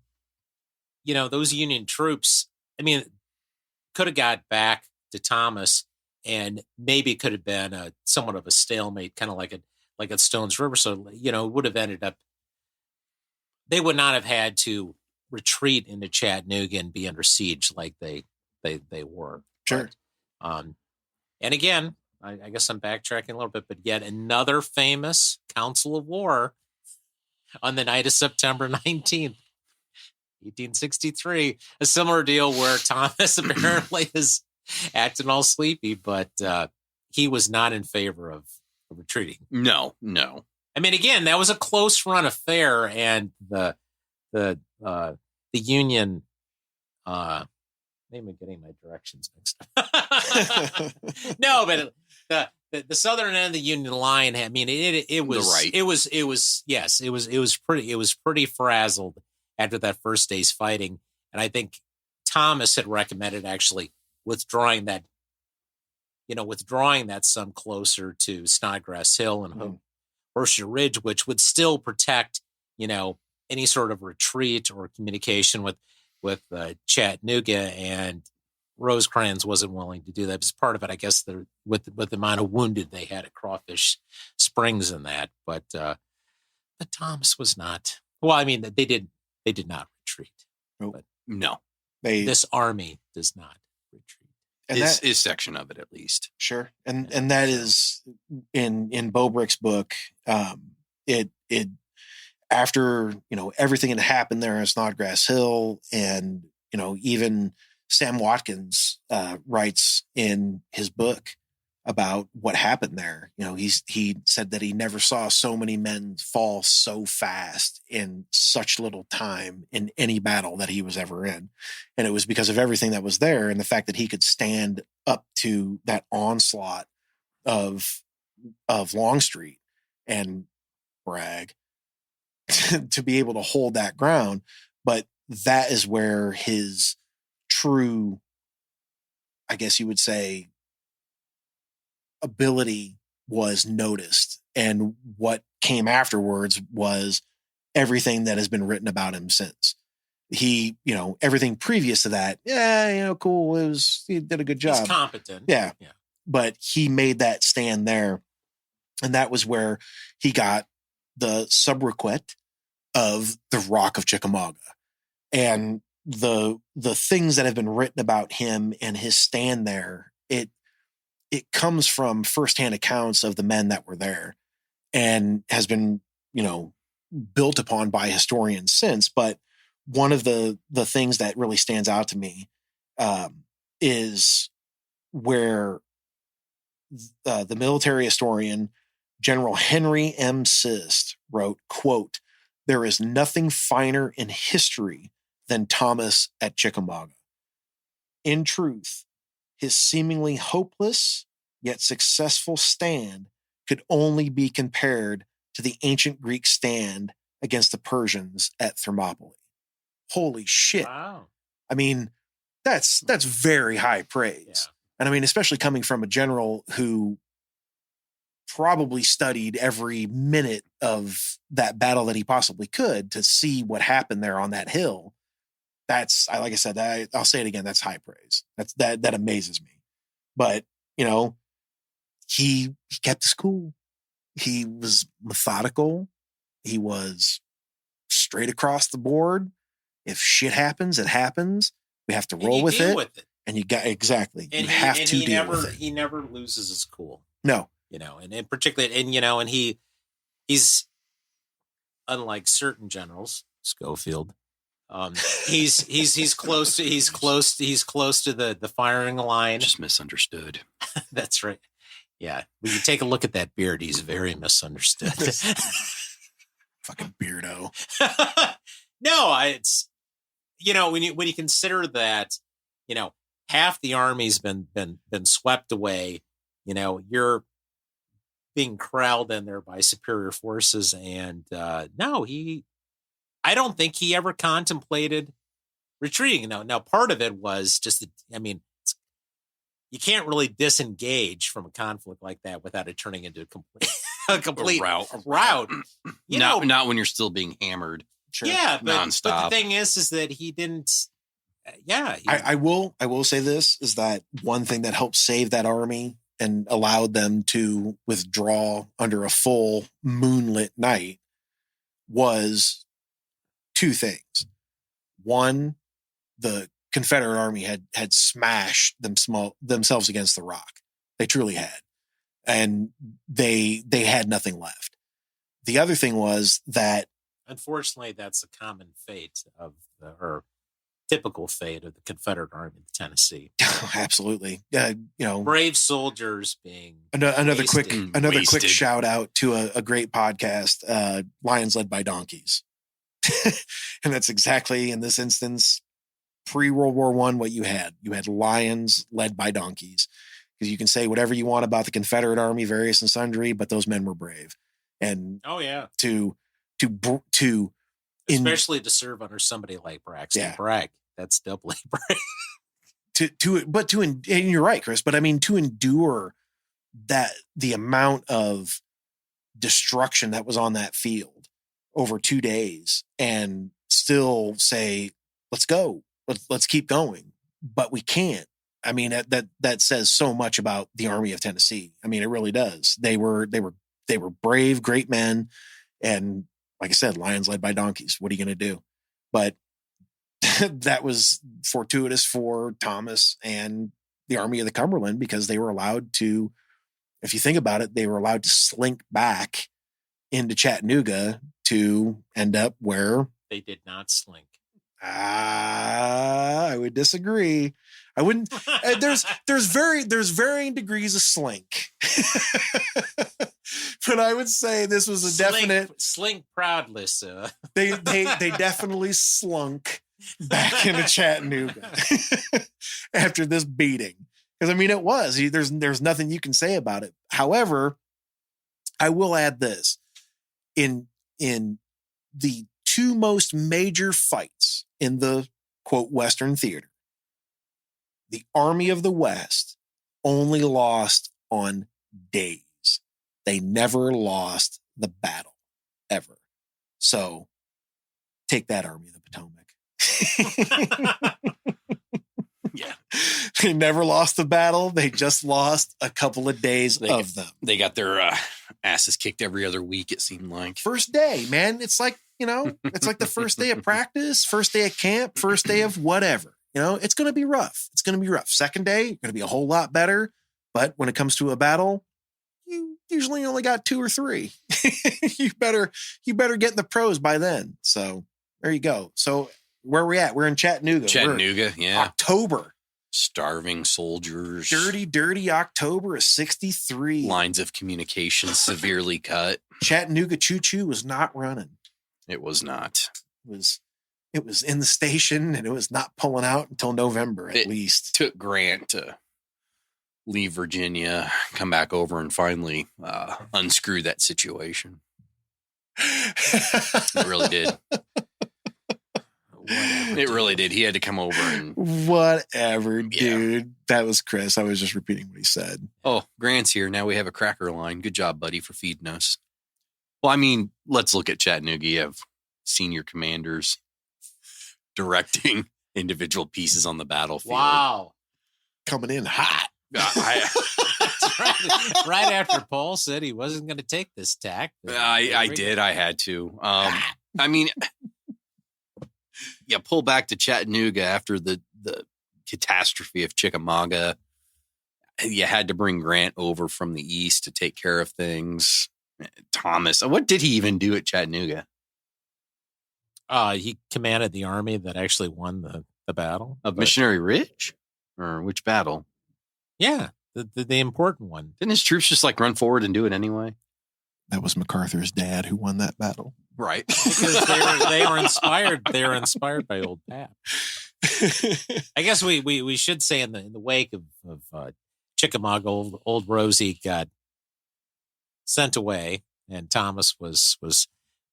Speaker 1: those Union troops, could have got back to Thomas, and maybe it could have been somewhat of a stalemate, kind of like at Stones River. So, it would have ended up, they would not have had to retreat into Chattanooga and be under siege like they were.
Speaker 2: Sure.
Speaker 1: But, and again, I guess I'm backtracking a little bit, but yet another famous Council of War on the night of September 19th, 1863, a similar deal where Thomas apparently is acting all sleepy, but he was not in favor of retreating.
Speaker 3: No.
Speaker 1: Again, that was a close run affair, and the Union, I'm getting my directions mixed up. No, but the southern end of the Union line. I mean, it was pretty frazzled after that first day's fighting, and I think Thomas had recommended actually withdrawing that some closer to Snodgrass Hill and Horseshoe Ridge, which would still protect, any sort of retreat or communication with Chattanooga, and Rosecrans wasn't willing to do that. As part of it, I guess, with the amount of wounded they had at Crawfish Springs and that, but Thomas was not. Well, I mean, they did not retreat.
Speaker 2: Nope.
Speaker 1: But
Speaker 3: no,
Speaker 1: this army does not retreat.
Speaker 3: And his section of it, at least.
Speaker 2: Sure. And that is in Bobrick's book. It after, everything had happened there in Snodgrass Hill, and, even Sam Watkins writes in his book about what happened there. He said that he never saw so many men fall so fast in such little time in any battle that he was ever in. And it was because of everything that was there, and the fact that he could stand up to that onslaught of Longstreet and Bragg to be able to hold that ground. But that is where his true, I guess you would say, ability was noticed. And what came afterwards was everything that has been written about him since. He, everything previous to that, cool. He did a good job.
Speaker 1: He's competent.
Speaker 2: Yeah. But he made that stand there. And that was where he got the sobriquet of the Rock of Chickamauga. And the things that have been written about him and his stand there, it comes from firsthand accounts of the men that were there, and has been, built upon by historians since. But one of the things that really stands out to me is where the military historian General Henry M. Sist wrote, quote, "There is nothing finer in history than Thomas at Chickamauga. In truth, his seemingly hopeless yet successful stand could only be compared to the ancient Greek stand against the Persians at Thermopylae." Holy shit.
Speaker 1: Wow.
Speaker 2: I mean, that's very high praise.
Speaker 1: Yeah.
Speaker 2: And I mean, especially coming from a general who probably studied every minute of that battle that he possibly could to see what happened there on that hill. That's, like I said, I'll say it again, that's high praise. That amazes me. But, he kept his cool. He was methodical. He was straight across the board. If shit happens, it happens. We have to roll with it. And you got, exactly.
Speaker 1: And
Speaker 2: you have to deal with it.
Speaker 1: He never loses his cool.
Speaker 2: No.
Speaker 1: And particularly, and he's unlike certain generals, Schofield. He's close to the firing line.
Speaker 3: Just misunderstood.
Speaker 1: That's right. Yeah. When you take a look at that beard, he's very misunderstood.
Speaker 2: Fucking beardo.
Speaker 1: No, it's, when you consider that, half the army's been swept away, you're being corralled in there by superior forces. And I don't think he ever contemplated retreating. Now part of it was just you can't really disengage from a conflict like that without it turning into a complete rout.
Speaker 3: Not when you're still being hammered.
Speaker 2: Sure.
Speaker 1: Yeah,
Speaker 3: nonstop.
Speaker 1: But the thing is that he didn't. I
Speaker 2: will say this is that one thing that helped save that army and allowed them to withdraw under a full moonlit night was two things. One, the Confederate army had smashed themselves against the rock. They truly had. And they had nothing left. The other thing was that,
Speaker 1: unfortunately, that's a common fate or typical fate of the Confederate Army of Tennessee.
Speaker 2: Absolutely.
Speaker 1: Brave soldiers being
Speaker 2: another
Speaker 1: wasted.
Speaker 2: quick shout out to a great podcast, Lions Led by Donkeys. And that's exactly, in this instance, pre-World War I, what you had lions led by donkeys. Because you can say whatever you want about the Confederate Army, various and sundry, but those men were brave. And
Speaker 1: especially to serve under somebody like Braxton Bragg, that's doubly brave.
Speaker 2: And you're right, Chris, but I mean, to endure that, the amount of destruction that was on that field over 2 days, and still say, let's go, let's keep going, but we can't. I mean, that says so much about the Army of Tennessee. I mean, it really does. They were brave, great men. And like I said, lions led by donkeys. What are you going to do? But that was fortuitous for Thomas and the Army of the Cumberland, because they were allowed to, if you think about it, they were allowed to slink back into Chattanooga to end up where
Speaker 1: they did not slink.
Speaker 2: I would disagree. I wouldn't. There's varying degrees of slink, but I would say this was a definite
Speaker 1: slink proudly, sir.
Speaker 2: They definitely slunk back into Chattanooga after this beating, because I mean, it was. There's nothing you can say about it. However, I will add this: in the two most major fights in the quote Western theater, the Army of the West only lost on days. They never lost the battle, ever. So take that, Army of the Potomac.
Speaker 3: Yeah.
Speaker 2: They never lost the battle. They just lost a couple of days of them.
Speaker 3: They got their asses kicked every other week, it seemed like.
Speaker 2: First day, man. It's like, it's like the first day of practice, first day of camp, first day of whatever. It's going to be rough. It's going to be rough. Second day, going to be a whole lot better. But when it comes to a battle, you usually only got 2 or 3. You better get in the pros by then. So there you go. So where are we at? We're in Chattanooga.
Speaker 3: Yeah.
Speaker 2: October.
Speaker 3: Starving soldiers.
Speaker 2: Dirty October of 63.
Speaker 3: Lines of communication severely cut.
Speaker 2: Chattanooga choo-choo was not running.
Speaker 3: It was not.
Speaker 2: It was in the station, and it was not pulling out until November, at least.
Speaker 3: Took Grant to leave Virginia, come back over, and finally unscrew that situation. It really did. It really did. He had to come over and...
Speaker 2: Whatever, dude. That was Chris. I was just repeating what he said.
Speaker 3: Oh, Grant's here. Now we have a cracker line. Good job, buddy, for feeding us. Well, I mean, let's look at Chattanooga. You have senior commanders directing individual pieces on the battlefield.
Speaker 1: Wow.
Speaker 2: Coming in hot.
Speaker 1: Right after Paul said he wasn't going to take this tack.
Speaker 3: I did. I had to. I mean, yeah, pull back to Chattanooga after the catastrophe of Chickamauga. You had to bring Grant over from the east to take care of things. Thomas, what did he even do at Chattanooga?
Speaker 1: He commanded the army that actually won the battle
Speaker 3: of Missionary Ridge, or which battle?
Speaker 1: Yeah, the important one.
Speaker 3: Didn't his troops just like run forward and do it anyway?
Speaker 2: That was MacArthur's dad who won that battle,
Speaker 3: right?
Speaker 1: Because they were inspired. They were inspired by old Pap. I guess we should say in the wake of Chickamauga, old Rosie got sent away, and Thomas was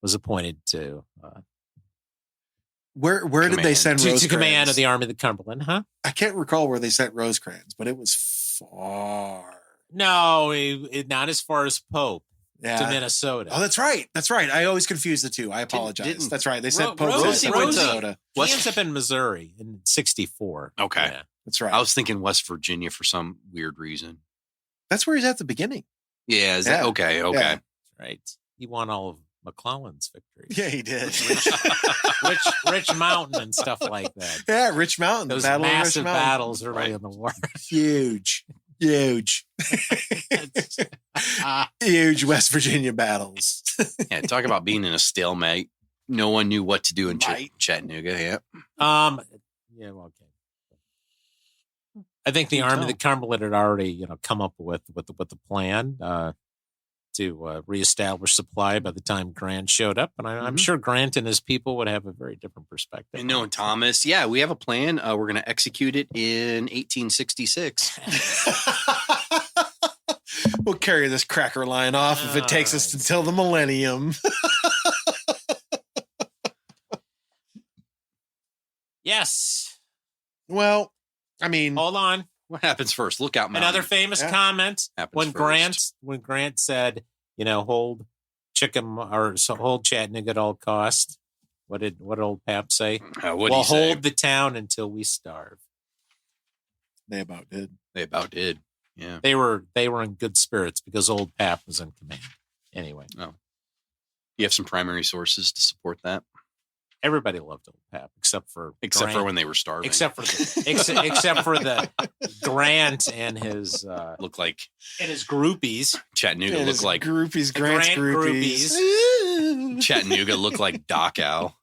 Speaker 1: appointed to.
Speaker 2: Where did they send Rosecrans?
Speaker 1: To command of the Army of the Cumberland, huh?
Speaker 2: I can't recall where they sent Rosecrans, but it was far.
Speaker 1: No, not as far as Pope to Minnesota.
Speaker 2: Oh, that's right. That's right. I always confuse the two. I apologize. That's right. They sent Pope
Speaker 1: to
Speaker 2: Minnesota.
Speaker 1: He ends up in Missouri in 64.
Speaker 3: Okay.
Speaker 1: Yeah.
Speaker 2: That's right.
Speaker 3: I was thinking West Virginia for some weird reason.
Speaker 2: That's where he's at the beginning.
Speaker 3: Yeah. Okay. Okay.
Speaker 2: Yeah.
Speaker 1: Right. He won all of McClellan's victories.
Speaker 2: Yeah, he did.
Speaker 1: Rich Mountain and stuff like that.
Speaker 2: Yeah, Rich Mountain.
Speaker 1: Those massive battles early in the war.
Speaker 2: Huge. Huge West Virginia battles.
Speaker 3: Yeah, talk about being in a stalemate. No one knew what to do in Chattanooga. Yeah.
Speaker 1: Yeah. Well, okay. I think the Army of the Cumberland had already, come up with the plan. to reestablish supply by the time Grant showed up. And I'm sure Grant and his people would have a very different perspective.
Speaker 3: And no, Thomas, yeah, we have a plan. We're going to execute it in 1866.
Speaker 2: We'll carry this cracker line off if it takes us until the millennium.
Speaker 1: Yes.
Speaker 2: Well, I mean,
Speaker 1: hold on.
Speaker 3: What happens first? Lookout Mountain.
Speaker 1: Another famous comment when
Speaker 3: first.
Speaker 1: Grant said, hold hold Chattanooga at all costs. What did old Pap say?
Speaker 3: We'll
Speaker 1: hold the town until we starve.
Speaker 2: They about did.
Speaker 3: Yeah.
Speaker 1: They were in good spirits because old Pap was in command. Anyway.
Speaker 3: Oh. You have some primary sources to support that?
Speaker 1: Everybody loved old Pap except for
Speaker 3: when they were starving.
Speaker 1: Except for the Grant and his
Speaker 3: look like
Speaker 1: and his groupies.
Speaker 3: Chattanooga looked like
Speaker 2: groupies. Grant's groupies.
Speaker 3: Chattanooga looked like Dachau.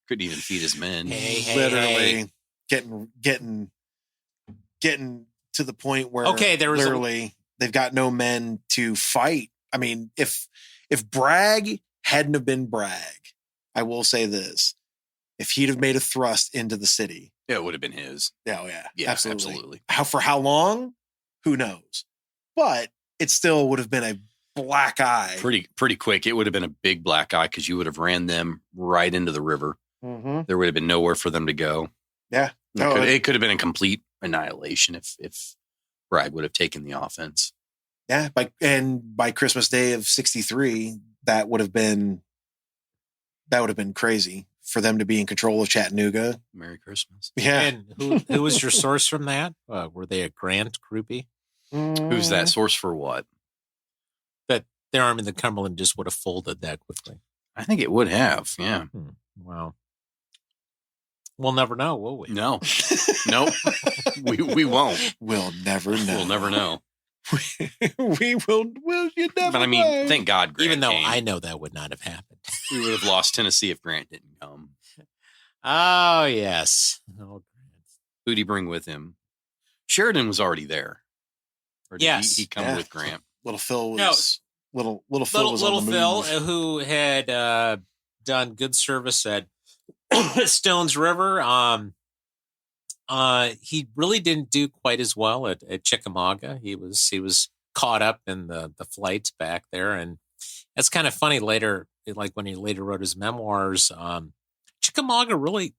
Speaker 3: Couldn't even feed his men.
Speaker 2: Literally getting to the point where they've got no men to fight. I mean, if Bragg hadn't have been Bragg, I will say this: if he'd have made a thrust into the city,
Speaker 3: it would have been his.
Speaker 2: Oh yeah, absolutely. For how long? Who knows? But it still would have been a black eye.
Speaker 3: Pretty quick. It would have been a big black eye because you would have ran them right into the river.
Speaker 2: Mm-hmm.
Speaker 3: There would have been nowhere for them to go.
Speaker 2: Yeah,
Speaker 3: it could have been a complete annihilation if Bragg would have taken the offense.
Speaker 2: Yeah, by Christmas Day of '63. That would have been crazy for them to be in control of Chattanooga.
Speaker 3: Merry Christmas.
Speaker 2: Yeah.
Speaker 1: And who was your source from that? Were they a Grant groupie?
Speaker 3: Who's that source for what?
Speaker 1: That their army, the Cumberland, just would have folded that quickly.
Speaker 3: I think it would have. Yeah.
Speaker 1: Wow. We'll never know, will we?
Speaker 3: No. Nope. We won't.
Speaker 2: We'll never know.
Speaker 3: We'll never know.
Speaker 2: We will. You never.
Speaker 3: But I mean,
Speaker 2: know.
Speaker 3: Thank God, Grant
Speaker 1: even though
Speaker 3: came.
Speaker 1: I know that would not have happened.
Speaker 3: We would have lost Tennessee if Grant didn't come.
Speaker 1: Oh yes. Oh,
Speaker 3: who'd he bring with him? Sheridan was already there. Or did he come with Grant?
Speaker 2: Little Phil was little Phil was
Speaker 1: little
Speaker 2: on the
Speaker 1: Phil,
Speaker 2: move.
Speaker 1: who had done good service at Stones River. He really didn't do quite as well at Chickamauga. He was caught up in the flights back there, and that's kind of funny. Later, like when he later wrote his memoirs, Chickamauga really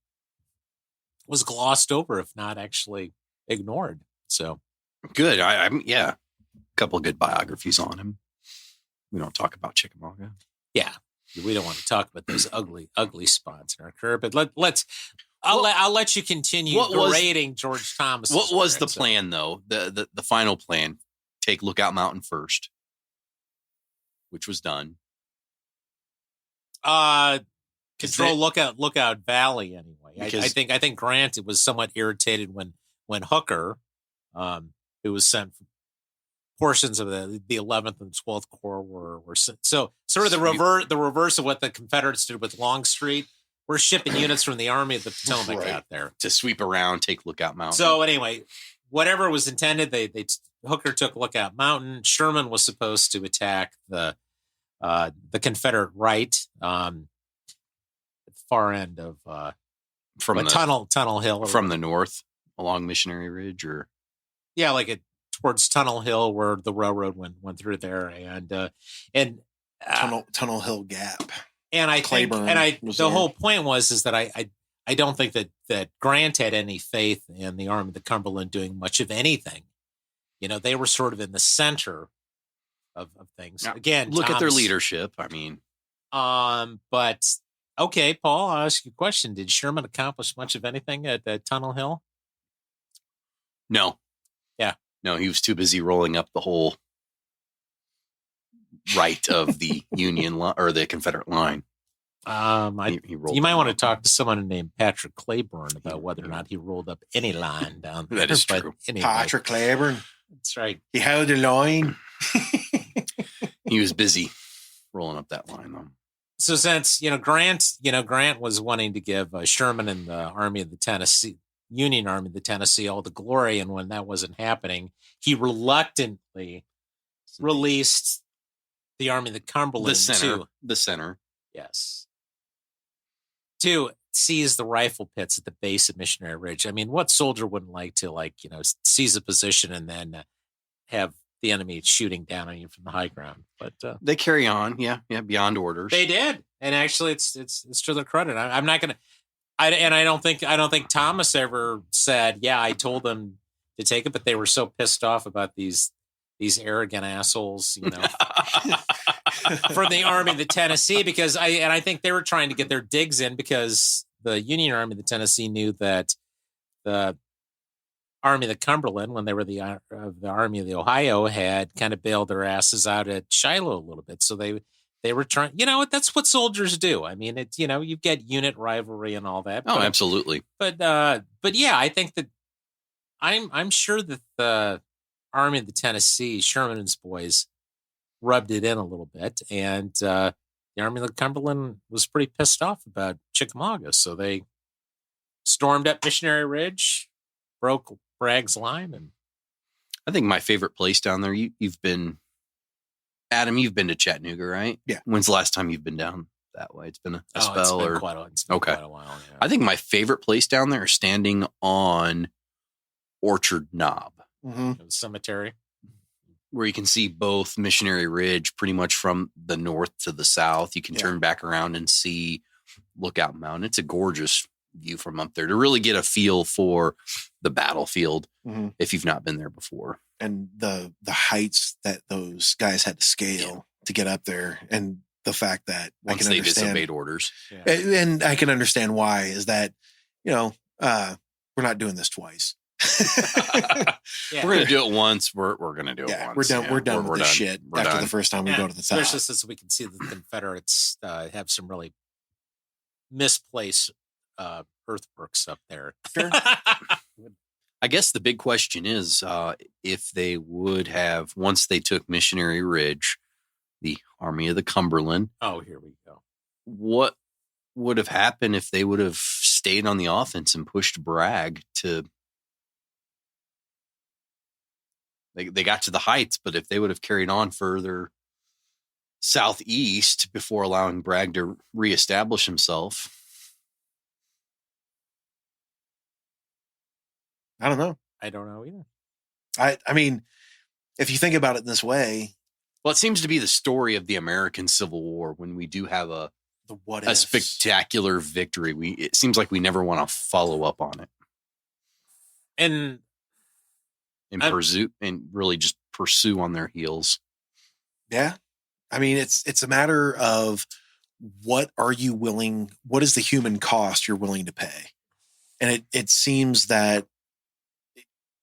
Speaker 1: was glossed over, if not actually ignored. So
Speaker 3: good. I'm a couple of good biographies on him. We don't talk about Chickamauga.
Speaker 1: Yeah, we don't want to talk about those ugly spots in our career. But let's. I'll let you continue berating George Thomas.
Speaker 3: What was the plan, though? The final plan: take Lookout Mountain first, which was done.
Speaker 1: Control Lookout Valley. Anyway, I think Grant was somewhat irritated when Hooker, who was sent portions of the 11th and 12th Corps were sent. So sort of the reverse of what the Confederates did with Longstreet. We're shipping units from the Army of the Potomac out there
Speaker 3: to sweep around, take Lookout Mountain.
Speaker 1: So anyway, whatever was intended, Hooker took Lookout Mountain. Sherman was supposed to attack the Confederate right, at the far end of
Speaker 3: from the
Speaker 1: Tunnel Hill,
Speaker 3: from the north along Missionary Ridge, or
Speaker 1: towards Tunnel Hill where the railroad went through there, and
Speaker 2: Tunnel Hill Gap.
Speaker 1: And I think, the whole point is that I don't think that Grant had any faith in the Army of the Cumberland doing much of anything. They were sort of in the center of things.
Speaker 3: Now,
Speaker 1: again,
Speaker 3: look at their leadership. I mean,
Speaker 1: but okay, Paul, I'll ask you a question. Did Sherman accomplish much of anything at Tunnel Hill?
Speaker 3: No. Yeah. No, he was too busy rolling up the whole right of the Union line or the Confederate line.
Speaker 1: You might want to talk to someone named Patrick Claiborne about whether or not he rolled up any line down there.
Speaker 3: That is true.
Speaker 2: Anyway, Patrick Claiborne.
Speaker 1: That's right.
Speaker 2: He held the line.
Speaker 3: He was busy rolling up that line, though.
Speaker 1: So since Grant was wanting to give Sherman and the Union Army of the Tennessee all the glory, and when that wasn't happening, he reluctantly released the Army of the Cumberland
Speaker 3: the center.
Speaker 1: Yes. To seize the rifle pits at the base of Missionary Ridge. I mean, what soldier wouldn't like to, seize a position and then have the enemy shooting down on you from the high ground? But
Speaker 3: they carry on, beyond orders.
Speaker 1: They did, and actually, it's to their credit. I'm not gonna. I don't think Thomas ever said, "Yeah, I told them to take it," but they were so pissed off about these arrogant assholes, from the Army of the Tennessee, because I think they were trying to get their digs in because the Union Army of the Tennessee knew that the Army of the Cumberland, when they were the Army of the Ohio, had kind of bailed their asses out at Shiloh a little bit. So they were trying, that's what soldiers do. I mean, it's, you get unit rivalry and all that.
Speaker 3: Oh, absolutely.
Speaker 1: But yeah, I think that I'm sure that the Army of the Tennessee, Sherman and his boys, rubbed it in a little bit, and the Army of the Cumberland was pretty pissed off about Chickamauga, so they stormed up Missionary Ridge, broke Bragg's line, and
Speaker 3: I think my favorite place down there. You've been, Adam. You've been to Chattanooga, right?
Speaker 2: Yeah.
Speaker 3: When's the last time you've been down that way? It's been a spell,
Speaker 1: it's been
Speaker 3: or
Speaker 1: quite a while. Yeah.
Speaker 3: I think my favorite place down there is standing on Orchard Knob,
Speaker 2: Mm-hmm.
Speaker 1: Cemetery,
Speaker 3: where you can see both Missionary Ridge pretty much from the north to the south. You can turn back around and see Lookout Mountain. It's a gorgeous view from up there to really get a feel for the battlefield if you've not been there before.
Speaker 2: And the heights that those guys had to scale to get up there, and the fact that
Speaker 3: once they disobeyed orders.
Speaker 2: Yeah. And I can understand why, is that, we're not doing this twice.
Speaker 3: We're going to do it once. We're going to do it once.
Speaker 2: We're done with this shit after the first time we go to the top.
Speaker 1: Especially since we can see that the Confederates have some really misplaced earthworks up there.
Speaker 2: Sure.
Speaker 3: I guess the big question is if they would have, once they took Missionary Ridge, the Army of the Cumberland.
Speaker 1: Oh, here we go.
Speaker 3: What would have happened if they would have stayed on the offense and pushed Bragg to... They got to the heights, but if they would have carried on further southeast before allowing Bragg to reestablish himself.
Speaker 2: I don't know.
Speaker 1: I don't know either.
Speaker 2: I mean, if you think about it this way.
Speaker 3: Well, it seems to be the story of the American Civil War when we do have a spectacular victory. It seems like we never want to follow up on it. And really just pursue on their heels.
Speaker 2: Yeah. I mean, it's a matter of what is the human cost you're willing to pay? And it seems that,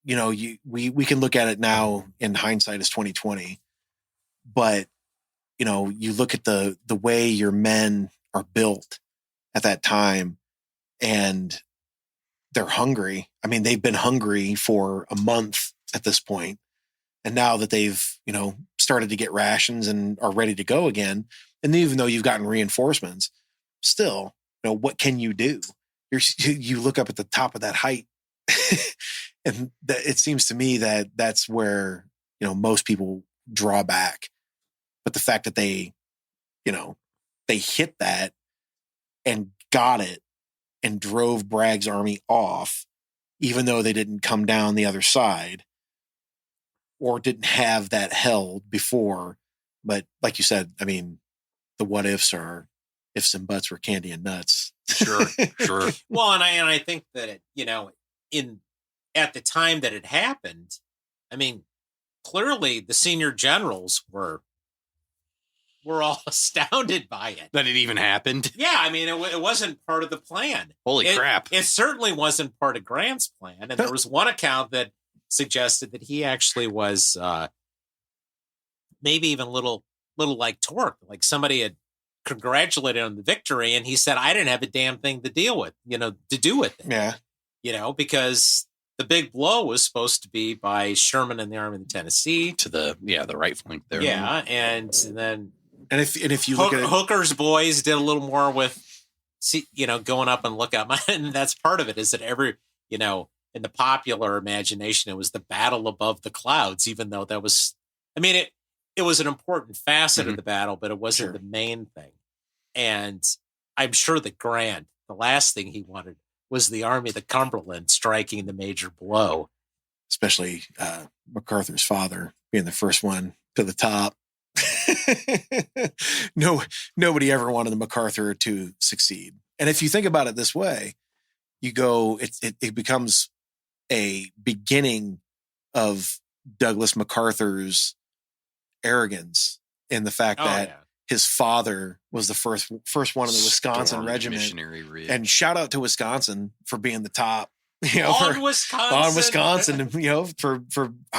Speaker 2: we can look at it now in hindsight as 2020, but, you look at the way your men are built at that time, and they're hungry. I mean, they've been hungry for a month at this point. And now that they've, started to get rations and are ready to go again, and even though you've gotten reinforcements, still, what can you do? You look up at the top of that height, and it seems to me that that's where, most people draw back. But the fact that they hit that and got it and drove Bragg's army off, even though they didn't come down the other side, or didn't have that held before. But like you said, I mean, the what ifs are ifs and buts were candy and nuts.
Speaker 3: Sure.
Speaker 1: Well, and I think that at the time that it happened, I mean, clearly the senior generals were all astounded by it.
Speaker 3: That it even happened?
Speaker 1: Yeah, I mean, it wasn't part of the plan.
Speaker 3: Holy crap.
Speaker 1: It certainly wasn't part of Grant's plan. And there was one account that suggested that he actually was maybe even a little like Torque, like somebody had congratulated on the victory, and he said, I didn't have a damn thing to do with it.
Speaker 2: Yeah.
Speaker 1: Because the big blow was supposed to be by Sherman and the Army of the Tennessee
Speaker 3: to the right flank there.
Speaker 1: Yeah, and then
Speaker 2: if you look at
Speaker 1: Hooker's boys did a little more with going up and Lookout, and that's part of it, is that in the popular imagination, it was the battle above the clouds, even though that was, I mean, it was an important facet
Speaker 3: Mhm.
Speaker 1: of the battle, but it wasn't
Speaker 2: Sure.
Speaker 1: the main thing. And I'm sure that Grant, the last thing he wanted was the Army of the Cumberland striking the major blow.
Speaker 2: Especially MacArthur's father being the first one to the top. Nobody ever wanted MacArthur to succeed. And if you think about it this way, you go, it becomes a beginning of Douglas MacArthur's arrogance in the fact that his father was the first one in the Wisconsin
Speaker 3: Stormed
Speaker 2: regiment.
Speaker 3: Missionary Ridge.
Speaker 2: And shout out to Wisconsin for being the top.
Speaker 1: On Wisconsin,
Speaker 2: and for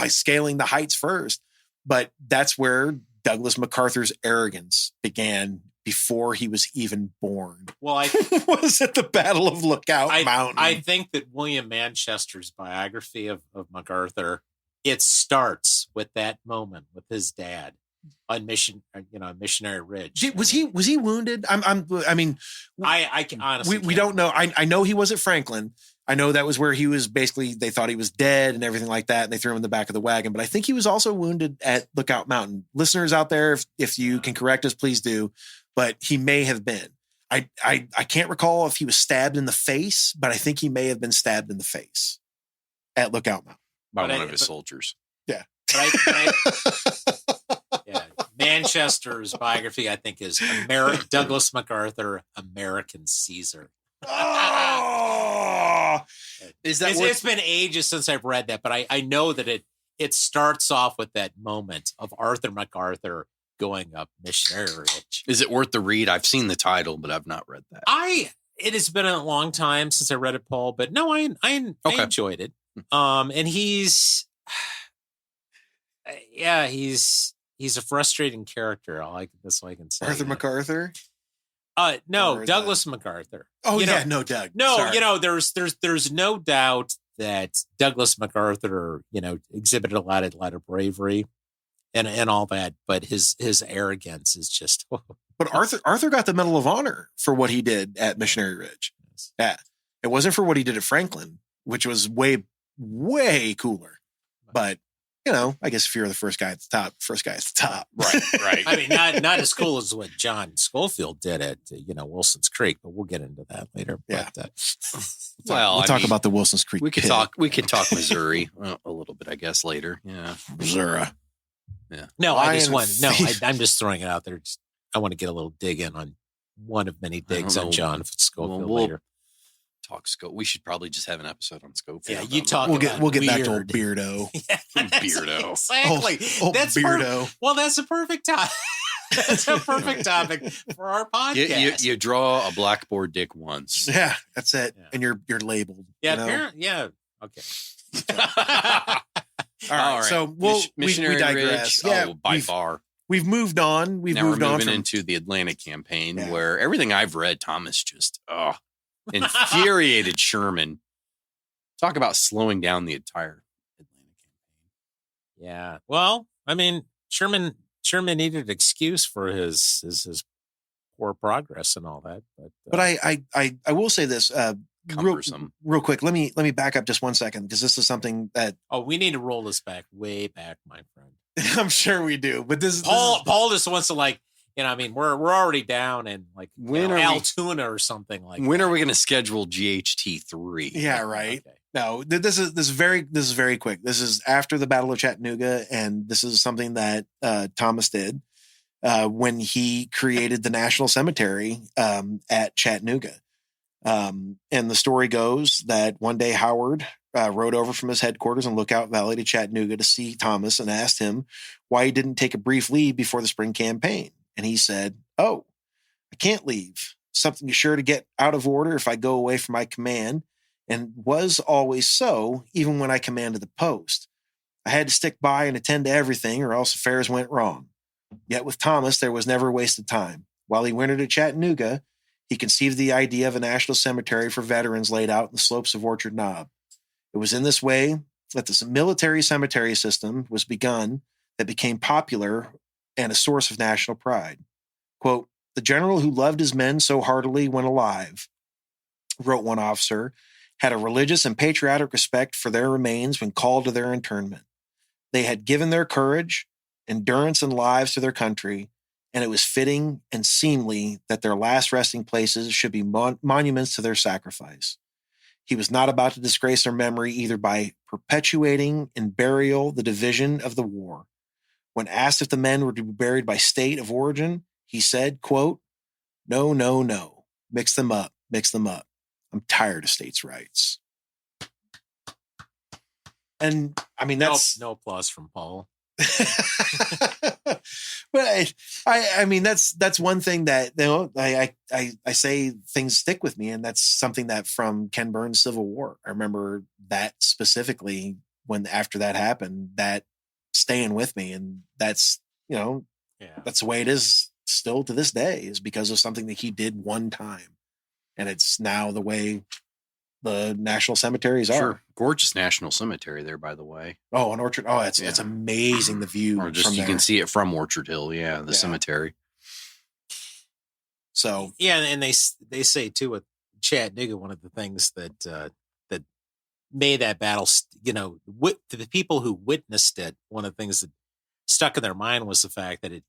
Speaker 2: scaling the heights first. But that's where Douglas MacArthur's arrogance began before he was even born.
Speaker 1: Well, I
Speaker 2: was at the Battle of Lookout Mountain.
Speaker 1: I think that William Manchester's biography of MacArthur, it starts with that moment with his dad on Missionary Ridge.
Speaker 2: Was he wounded?
Speaker 1: I can honestly
Speaker 2: we don't know. I know he was at Franklin. I know that was where he was basically, they thought he was dead and everything like that. And they threw him in the back of the wagon, but I think he was also wounded at Lookout Mountain. Listeners out there, if you can correct us, please do. But he may have been. I can't recall if he was stabbed in the face, but I think he may have been stabbed in the face at Lookout Mountain.
Speaker 3: By one of his soldiers.
Speaker 2: Yeah.
Speaker 1: Yeah. Manchester's biography, I think, is Douglas MacArthur, American Caesar.
Speaker 2: Oh,
Speaker 1: It's been ages since I've read that, but I know that it starts off with that moment of Arthur MacArthur going up Missionary Ridge.
Speaker 3: Is it worth the read? I've seen the title, but I've not read that.
Speaker 1: It has been a long time since I read it, Paul, but no, I enjoyed it. And he's a frustrating character. That's all I can say.
Speaker 2: Arthur MacArthur?
Speaker 1: No, Douglas MacArthur.
Speaker 2: Oh, no, Doug.
Speaker 1: No,
Speaker 2: Sorry.
Speaker 1: there's no doubt that Douglas MacArthur, exhibited a lot of bravery and all that, but his arrogance is just.
Speaker 2: But Arthur got the Medal of Honor for what he did at Missionary Ridge. Yeah, it wasn't for what he did at Franklin, which was way, way cooler. But I guess if you're the first guy at the top,
Speaker 3: Right.
Speaker 1: I mean, not as cool as what John Schofield did at Wilson's Creek, but we'll get into that later.
Speaker 2: Yeah.
Speaker 1: But,
Speaker 2: we'll talk about the Wilson's Creek.
Speaker 3: We could talk Missouri a little bit, I guess, later. Yeah,
Speaker 2: Missouri.
Speaker 3: Yeah.
Speaker 1: No, I'm just throwing it out there. I want to get a little dig in on one of many digs on John Schofield later.
Speaker 3: Talk Scope. We should probably just have an episode on Schofield.
Speaker 1: Yeah, you talk.
Speaker 2: We'll get back to old Beardo.
Speaker 1: Beardo, exactly.
Speaker 2: Old Beardo.
Speaker 1: Well, that's a perfect topic. That's a perfect topic for our podcast.
Speaker 3: You draw a blackboard dick once.
Speaker 2: Yeah, that's it, and you're labeled.
Speaker 1: Yeah, apparently. Yeah. Okay.
Speaker 2: All right. So we digress.
Speaker 3: Ridge, yeah, by far.
Speaker 2: We've moved on. We're moving
Speaker 3: into the Atlantic campaign, where everything I've read, Thomas just infuriated Sherman. Talk about slowing down the entire Atlantic campaign.
Speaker 1: Yeah. Well, I mean, Sherman needed an excuse for his poor progress and all that.
Speaker 2: But I will say this. Real quick. Let me back up just 1 second, because this is something that.
Speaker 1: Oh, we need to roll this way back, my friend.
Speaker 2: I'm sure we do, but this
Speaker 1: Paul just wants to we're already down in Altoona or something like.
Speaker 3: When are we going to schedule GHT 3?
Speaker 2: Yeah, right. Okay. No, this is very quick. This is after the Battle of Chattanooga, and this is something that Thomas did when he created the National Cemetery at Chattanooga. And the story goes that one day Howard rode over from his headquarters in Lookout Valley to Chattanooga to see Thomas and asked him why he didn't take a brief leave before the spring campaign. And he said, "Oh, I can't leave. Something is sure to get out of order if I go away from my command, and was always so, even when I commanded the post. I had to stick by and attend to everything, or else affairs went wrong. Yet with Thomas, there was never wasted time. While he wintered at Chattanooga, he conceived the idea of a national cemetery for veterans laid out in the slopes of Orchard Knob. It was in this way that this military cemetery system was begun that became popular and a source of national pride. Quote, the general who loved his men so heartily when alive, wrote one officer, had a religious and patriotic respect for their remains when called to their interment. They had given their courage endurance, and lives to their country, and it was fitting and seemly that their last resting places should be monuments to their sacrifice. He was not about to disgrace their memory either by perpetuating in burial the division of the war. When asked if the men were to be buried by state of origin, he said, quote, "No, no, no. Mix them up. Mix them up. I'm tired of states' rights." And I mean, that's
Speaker 1: no applause from Paul.
Speaker 2: But I mean, that's one thing that, you know, I say things stick with me, and that's something that from Ken Burns' Civil War, I remember that specifically when after that happened, that staying with me, and that's, you know, that's the way it is still to this day, is because of something that he did one time, and it's now the way the national cemeteries are.
Speaker 3: Gorgeous national cemetery there, by the way.
Speaker 2: Oh, on Orchard. Oh, it's amazing, the view.
Speaker 3: Or just
Speaker 2: from
Speaker 3: you
Speaker 2: there.
Speaker 3: can see it from Orchard Hill. Yeah, the cemetery.
Speaker 2: So
Speaker 1: and they say too with Chattanooga, one of the things that that made that battle, you know, to the people who witnessed it, one of the things that stuck in their mind was the fact that it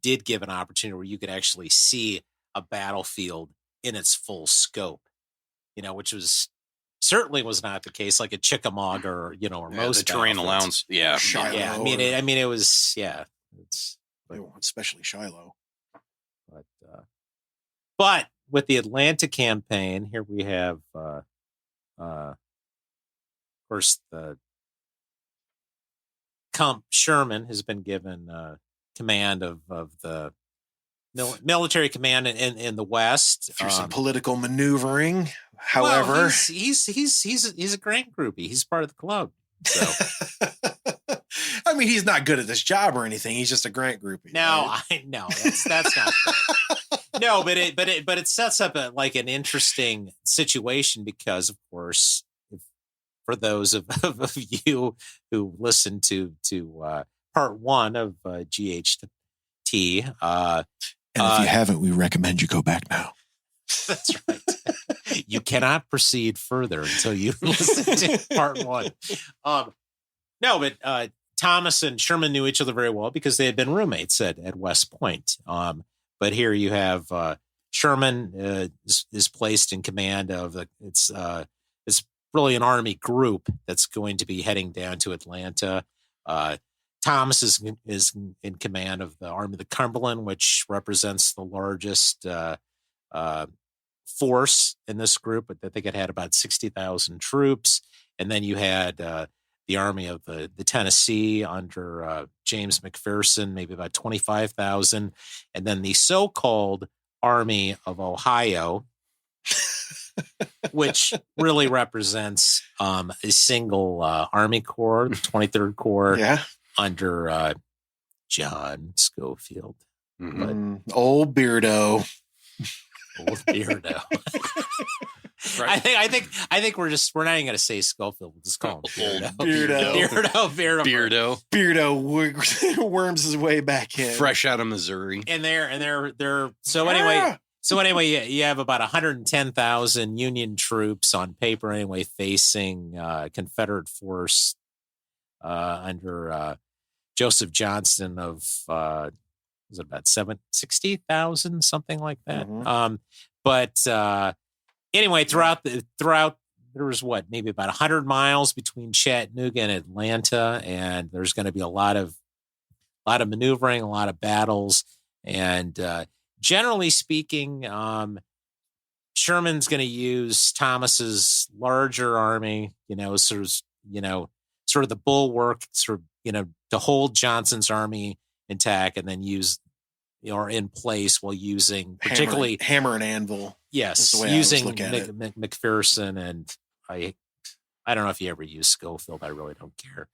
Speaker 1: did give an opportunity where you could actually see a battlefield in its full scope, which certainly was not the case like at Chickamauga or most
Speaker 3: the terrain allowance. Yeah.
Speaker 2: Shiloh.
Speaker 1: Yeah. I mean, it was, it's
Speaker 2: especially Shiloh.
Speaker 1: But with the Atlanta campaign, here we have, of course, Sherman has been given command of the military command in the West
Speaker 2: through some political maneuvering. However,
Speaker 1: he's a grant groupie. He's part of the club. So.
Speaker 2: I mean, he's not good at this job or anything. He's just a grant groupie.
Speaker 1: No,
Speaker 2: right?
Speaker 1: that's not fair. No, but it sets up an interesting situation because, of course, for those of you who listened to part one of GHT,
Speaker 2: and if you haven't, we recommend you go back now.
Speaker 1: That's right. You cannot proceed further until you listen to part one. No, but Thomas and Sherman knew each other very well because they had been roommates at West Point. But here you have Sherman is placed in command of it's really an Army group that's going to be heading down to Atlanta. Thomas is in command of the Army of the Cumberland, which represents the largest force in this group. But I think it had about 60,000 troops. And then you had the Army of the Tennessee under James McPherson, maybe about 25,000. And then the so-called Army of Ohio, which really represents a single Army Corps, the 23rd Corps, under John Schofield.
Speaker 2: Mm-hmm. Old Beardo.
Speaker 1: Old Beardo. Right. I think we're not even going to say Schofield. We'll just call him
Speaker 2: Beardo. Beardo worms his way back in,
Speaker 3: fresh out of Missouri,
Speaker 1: and they're so anyway. So anyway, you have about 110,000 Union troops on paper anyway, facing Confederate force under Joseph Johnston of was it about 60,000, something like that.
Speaker 2: Mm-hmm.
Speaker 1: But anyway, throughout there was maybe about 100 miles between Chattanooga and Atlanta, and there's going to be a lot of maneuvering, a lot of battles, and generally speaking, Sherman's going to use Thomas's larger army, sort of the bulwark, to hold Johnson's army intact, and then use or in place while using particularly
Speaker 2: hammer and anvil.
Speaker 1: Yes, using McPherson, and I don't know if you ever use Schofield. I really don't care.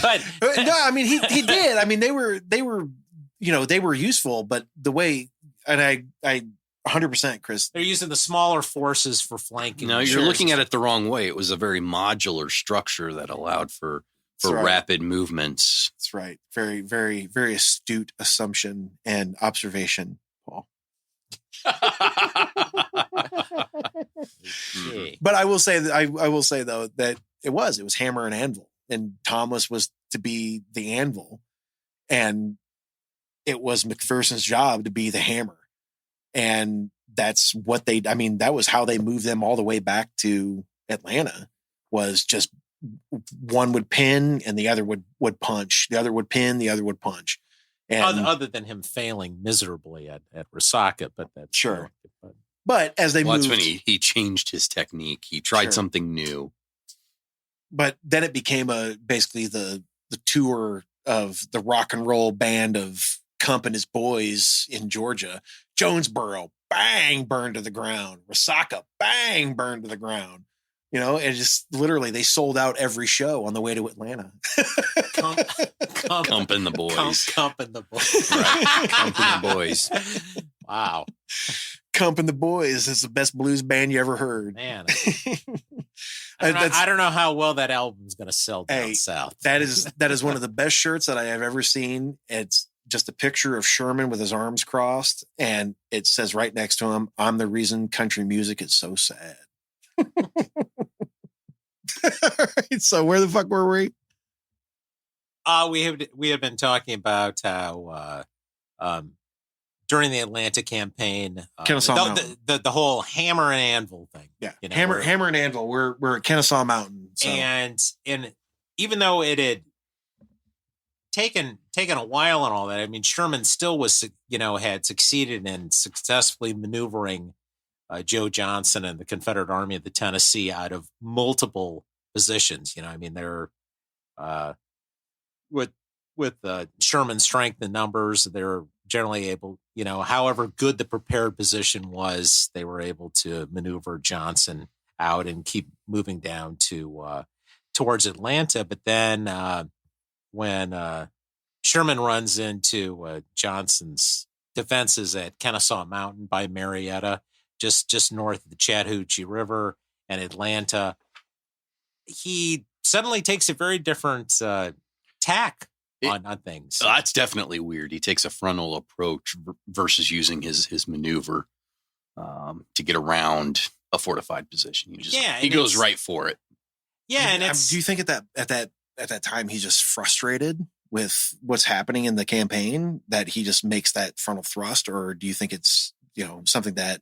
Speaker 1: But
Speaker 2: no, I mean he did. I mean they were they were useful, but the way, and I 100%, Chris,
Speaker 1: they're using the smaller forces for flanking.
Speaker 3: No, you're looking at it the wrong way. It was a very modular structure that allowed for rapid movements.
Speaker 2: That's right. Very, very, very astute assumption and observation, Paul.
Speaker 1: Okay.
Speaker 2: But I will say that I will say though that it was hammer and anvil. and Thomas was to be the anvil, and it was McPherson's job to be the hammer. And that's what that was how they moved them all the way back to Atlanta, was just one would pin and the other would punch. The other would pin, the other would punch. And
Speaker 1: other than him failing miserably at Resaca, but that's
Speaker 2: sure. But as they moved,
Speaker 3: that's when he changed his technique. He tried something new.
Speaker 2: But then it became basically the tour of the rock and roll band of Kump and his boys in Georgia. Jonesboro, bang, burned to the ground. Resaca, bang, burned to the ground. And just literally they sold out every show on the way to Atlanta.
Speaker 3: Kump and the boys.
Speaker 1: Kump and the boys.
Speaker 3: Right. Kump and the boys.
Speaker 1: Wow.
Speaker 2: Kump and the Boys is the best blues band you ever heard.
Speaker 1: Man. I don't know how well that album's going to sell down south.
Speaker 2: That is one of the best shirts that I have ever seen. It's just a picture of Sherman with his arms crossed, and it says right next to him, "I'm the reason country music is so sad." Right, so where the fuck were we?
Speaker 1: We have been talking about how during the Atlanta campaign, the whole hammer and anvil thing.
Speaker 2: Yeah, hammer and anvil. We're at Kennesaw Mountain, so.
Speaker 1: and even though it had taken a while and all that, I mean, Sherman still was had succeeded in successfully maneuvering Joe Johnson and the Confederate Army of the Tennessee out of multiple positions. I mean, they're with Sherman's strength in numbers, they're generally able, however good the prepared position was, they were able to maneuver Johnson out and keep moving down to towards Atlanta. But then when Sherman runs into Johnson's defenses at Kennesaw Mountain by Marietta, just north of the Chattahoochee River and Atlanta, he suddenly takes a very different tack on things.
Speaker 3: That's definitely weird. He takes a frontal approach versus using his maneuver to get around a fortified position. He goes right for it.
Speaker 1: Yeah, and
Speaker 2: do you think at that time he's just frustrated with what's happening in the campaign that he just makes that frontal thrust, or do you think it's something that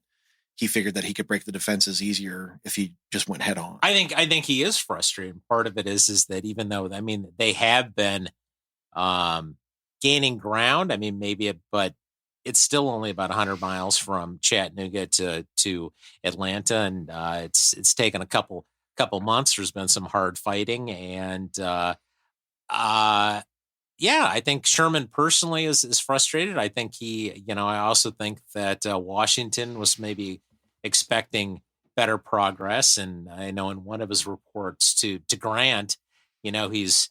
Speaker 2: he figured that he could break the defenses easier if he just went head on?
Speaker 1: I think he is frustrated. Part of it is that even though they have been gaining ground, but it's still only about 100 miles from Chattanooga to Atlanta, and it's taken a couple months. There's been some hard fighting, and I think Sherman personally is frustrated. I think I also think that Washington was maybe expecting better progress. And I know in one of his reports to Grant, he's,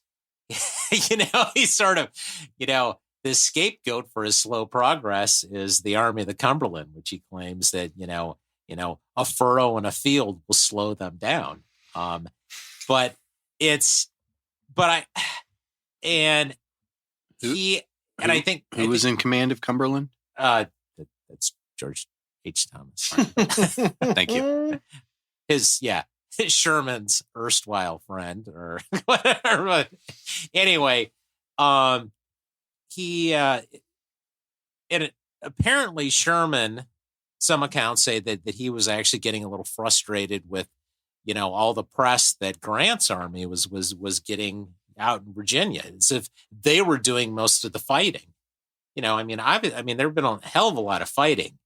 Speaker 1: he's sort of, the scapegoat for his slow progress is the Army of the Cumberland, which he claims that, a furrow in a field will slow them down. I think
Speaker 3: who was in command of Cumberland?
Speaker 1: That's George H. Thomas.
Speaker 3: Thank you.
Speaker 1: His Sherman's erstwhile friend or whatever. But anyway, apparently Sherman, some accounts say that he was actually getting a little frustrated with, all the press that Grant's army was getting out in Virginia, as if they were doing most of the fighting. There have been a hell of a lot of fighting,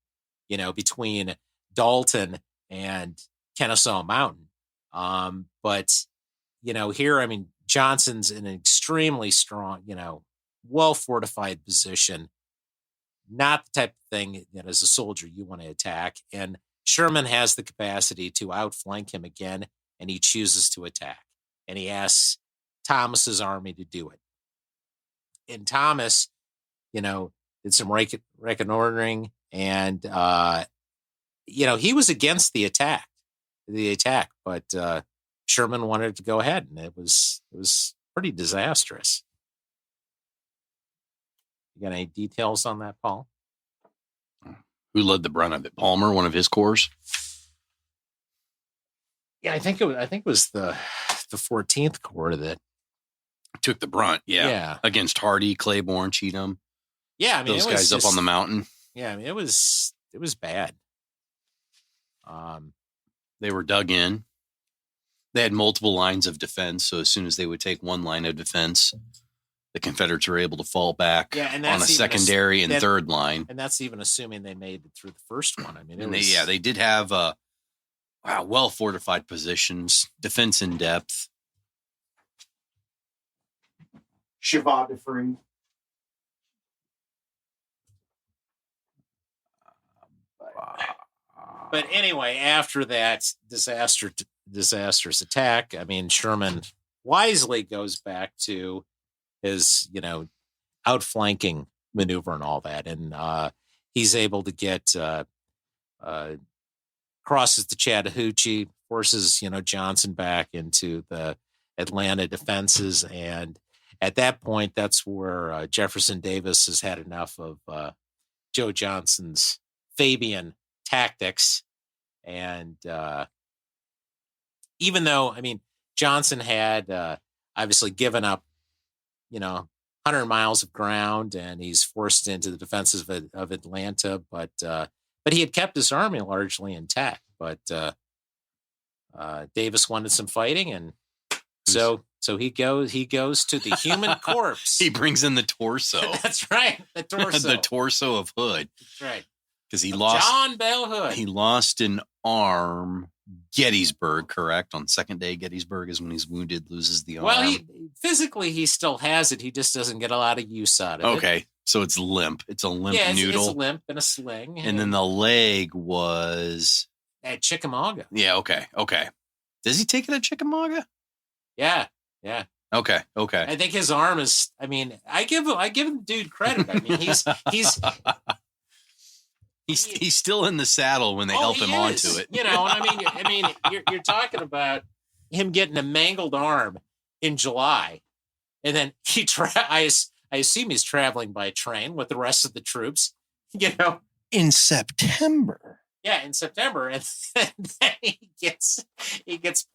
Speaker 1: between Dalton and Kennesaw Mountain. But here, Johnson's in an extremely strong, well fortified position, not the type of thing that as a soldier you want to attack. And Sherman has the capacity to outflank him again, and he chooses to attack. And he asks Thomas's army to do it. And Thomas, did some reconnoitering, and he was against the attack, but Sherman wanted to go ahead, and it was pretty disastrous. You got any details on that, Paul?
Speaker 3: Who led the brunt of it? Palmer, one of his corps?
Speaker 1: Yeah, I think it was the 14th Corps that
Speaker 3: took the brunt. Yeah.
Speaker 1: Yeah.
Speaker 3: Against Hardee, Claiborne, Cheatham.
Speaker 1: Yeah. I mean,
Speaker 3: Those
Speaker 1: it was
Speaker 3: guys up on the mountain.
Speaker 1: Yeah. I mean, it was bad.
Speaker 3: They were dug in. They had multiple lines of defense. So as soon as they would take one line of defense, the Confederates were able to fall back
Speaker 1: and
Speaker 3: on a secondary and third line.
Speaker 1: And that's even assuming they made it through the first one. I mean,
Speaker 3: they did have well fortified positions, defense in depth.
Speaker 2: Cheval de Free.
Speaker 1: But anyway, after that disastrous attack, I mean, Sherman wisely goes back to his, outflanking maneuver and all that. And he's able to get crosses the Chattahoochee, forces, Johnson back into the Atlanta defenses. And at that point, that's where Jefferson Davis has had enough of Joe Johnson's Fabian tactics. And even though, I mean, Johnson had obviously given up, 100 miles of ground, and he's forced into the defenses of Atlanta, but he had kept his army largely intact. But Davis wanted some fighting, and so he goes to the human corpse.
Speaker 3: He brings in the torso.
Speaker 1: That's right, the torso.
Speaker 3: The torso of Hood.
Speaker 1: That's right.
Speaker 3: Because he lost
Speaker 1: John Bell Hood.
Speaker 3: He lost an arm. Gettysburg, correct? On second day, Gettysburg is when he's wounded, loses the arm.
Speaker 1: Well, physically he still has it. He just doesn't get a lot of use out of it.
Speaker 3: Okay, so it's limp. It's a limp noodle.
Speaker 1: It's limp in a sling.
Speaker 3: And then the leg was
Speaker 1: at Chickamauga.
Speaker 3: Yeah. Okay. Does he take it at Chickamauga?
Speaker 1: Yeah.
Speaker 3: Okay.
Speaker 1: I think his arm is. I mean, I give the dude credit. I mean,
Speaker 3: He's still in the saddle when they help him onto it.
Speaker 1: And I mean, you're talking about him getting a mangled arm in July, and then I assume he's traveling by train with the rest of the troops.
Speaker 2: In September.
Speaker 1: Yeah, in September, and then he gets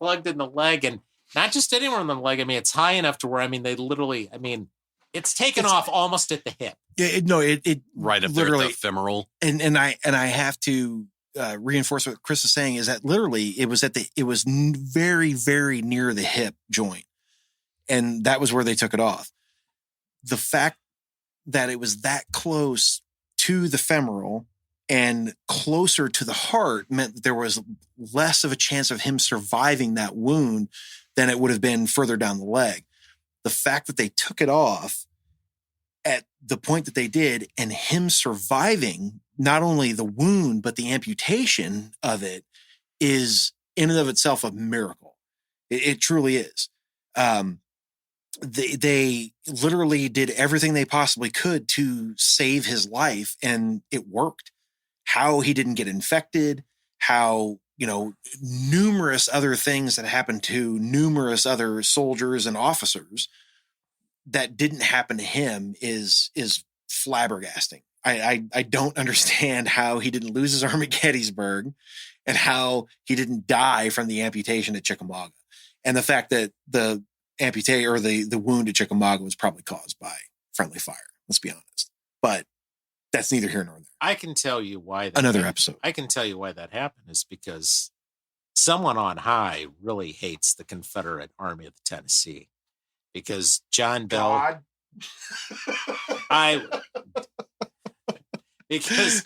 Speaker 1: plugged in the leg, and not just anywhere in the leg. I mean, it's high enough to where they literally. I mean, it's taken off almost at the hip.
Speaker 2: Yeah, it
Speaker 3: right up
Speaker 2: literally,
Speaker 3: there at the femoral.
Speaker 2: And I have to reinforce what Chris is saying is that literally it was very, very near the hip joint, and that was where they took it off. The fact that it was that close to the femoral and closer to the heart meant that there was less of a chance of him surviving that wound than it would have been further down the leg. The fact that they took it off at the point that they did, and him surviving not only the wound, but the amputation of it, is in and of itself a miracle. It truly is. They literally did everything they possibly could to save his life, and it worked. How he didn't get infected, how, numerous other things that happened to numerous other soldiers and officers that didn't happen to him is flabbergasting. I don't understand how he didn't lose his arm at Gettysburg and how he didn't die from the amputation at Chickamauga. And the fact that the amputee or the wound at Chickamauga was probably caused by friendly fire. Let's be honest. But that's neither here nor there.
Speaker 1: I can tell you why.
Speaker 2: Episode.
Speaker 1: I can tell you why that happened is because someone on high really hates the Confederate Army of the Tennessee. Because John Bell, because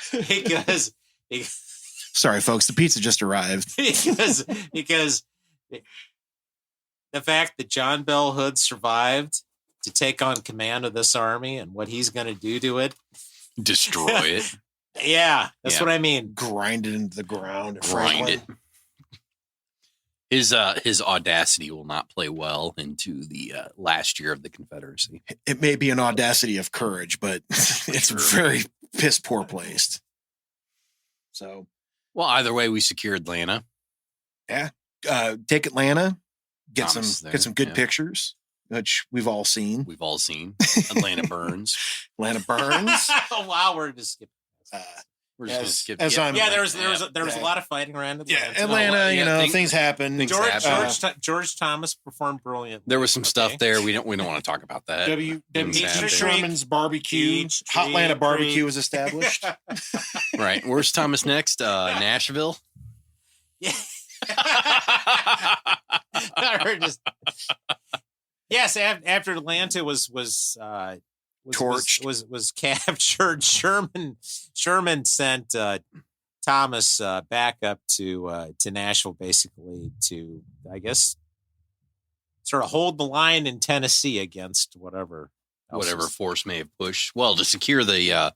Speaker 2: sorry, folks, the pizza just arrived.
Speaker 1: because the fact that John Bell Hood survived to take on command of this army and what he's going to do to it,
Speaker 3: destroy it.
Speaker 1: Yeah, that's what I mean.
Speaker 2: Grind it into the ground.
Speaker 3: Grind it. His audacity will not play well into the last year of the Confederacy.
Speaker 2: It may be an audacity of courage, but it's very piss poor placed. So,
Speaker 3: well, either way, we secure Atlanta.
Speaker 2: Yeah, take Atlanta. Get
Speaker 3: Thomas
Speaker 2: some good pictures, which we've all seen.
Speaker 3: Atlanta burns.
Speaker 2: Atlanta burns.
Speaker 1: Oh, wow, we're just skipping.
Speaker 3: We're just gonna skip.
Speaker 2: as I'm-
Speaker 1: Yeah, there was a lot of fighting around
Speaker 2: Atlanta, things happen.
Speaker 1: George Thomas performed brilliantly.
Speaker 3: There was some stuff there. We don't want to talk about that.
Speaker 2: W.
Speaker 3: Sad.
Speaker 2: Sherman's barbecue, Hotlanta barbecue was established.
Speaker 3: Right. Where's Thomas next? Nashville.
Speaker 1: Yeah. Yes, after Atlanta was captured, Sherman sent Thomas back up to Nashville, basically to, I guess, sort of hold the line in Tennessee against whatever
Speaker 3: force may have pushed. Well, to secure the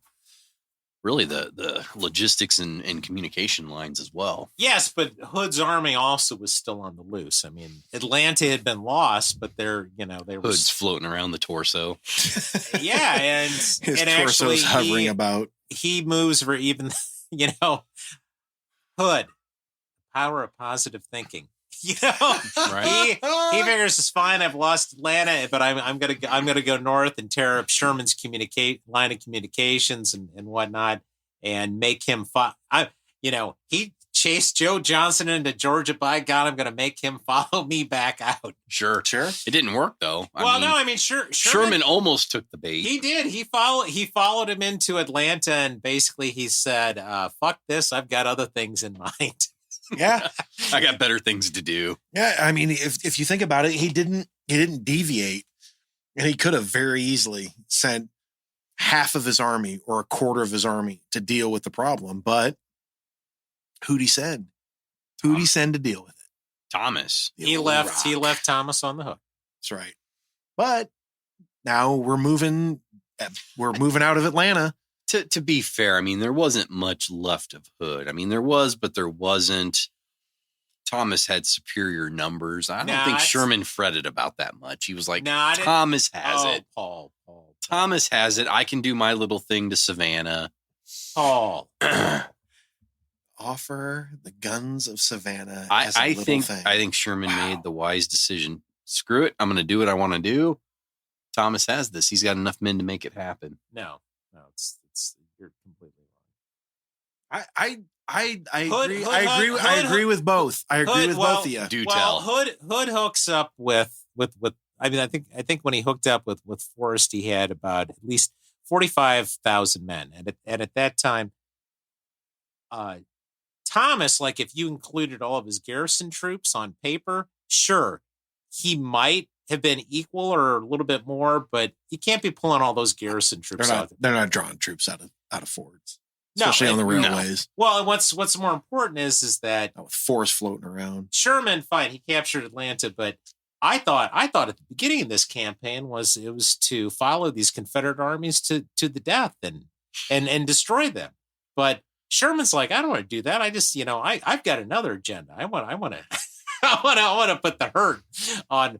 Speaker 3: really the logistics and communication lines as well.
Speaker 1: Yes, but Hood's army also was still on the loose. I mean, Atlanta had been lost, but they were
Speaker 3: Hood's floating around the torso.
Speaker 1: Yeah, and
Speaker 2: his
Speaker 1: and
Speaker 2: torso's
Speaker 1: actually
Speaker 2: hovering about.
Speaker 1: He moves for even Hood, power of positive thinking.
Speaker 3: Right.
Speaker 1: He figures it's fine. I've lost Atlanta, but I'm gonna go north and tear up Sherman's line of communications and whatnot, and make him he chased Joe Johnson into Georgia. By God, I'm gonna make him follow me back out.
Speaker 3: Sure. It didn't work though.
Speaker 1: Sherman
Speaker 3: almost took the bait.
Speaker 1: He did. He followed him into Atlanta, and basically he said, "Fuck this. I've got other things in mind."
Speaker 2: Yeah,
Speaker 3: I got better things to do.
Speaker 2: Yeah, I mean, if you think about it, he didn't deviate, and he could have very easily sent half of his army or a quarter of his army to deal with the problem. But who'd he send? Who'd he send to deal with it?
Speaker 3: Thomas.
Speaker 1: He left Thomas on the hook.
Speaker 2: That's right. But now we're moving out of Atlanta.
Speaker 3: To be fair, I mean, there wasn't much left of Hood. I mean, there was, but there wasn't. Thomas had superior numbers. I don't think Sherman fretted about that much. He was like, Thomas has it.
Speaker 1: Paul.
Speaker 3: Thomas has it. I can do my little thing to Savannah.
Speaker 1: Paul.
Speaker 2: Offer the guns of Savannah.
Speaker 3: I think Sherman made the wise decision. Screw it. I'm going to do what I want to do. Thomas has this. He's got enough men to make it happen.
Speaker 1: No, it's you're completely wrong.
Speaker 2: I agree with both. I agree with both of you.
Speaker 1: Hood hooks up with I mean, I think when he hooked up with Forrest, he had about at least 45,000 men, and at that time, Thomas, like if you included all of his garrison troops on paper, sure, he might have been equal or a little bit more, but you can't be pulling all those garrison troops out.
Speaker 2: They're not drawing troops out of forts, especially on the railways.
Speaker 1: No. Well, and what's more important is that
Speaker 2: with Forrest floating around. Sherman,
Speaker 1: fine, he captured Atlanta, but I thought at the beginning of this campaign was to follow these Confederate armies to the death and destroy them. But Sherman's like, I don't want to do that. I just, I've got another agenda. I want to I want to put the hurt on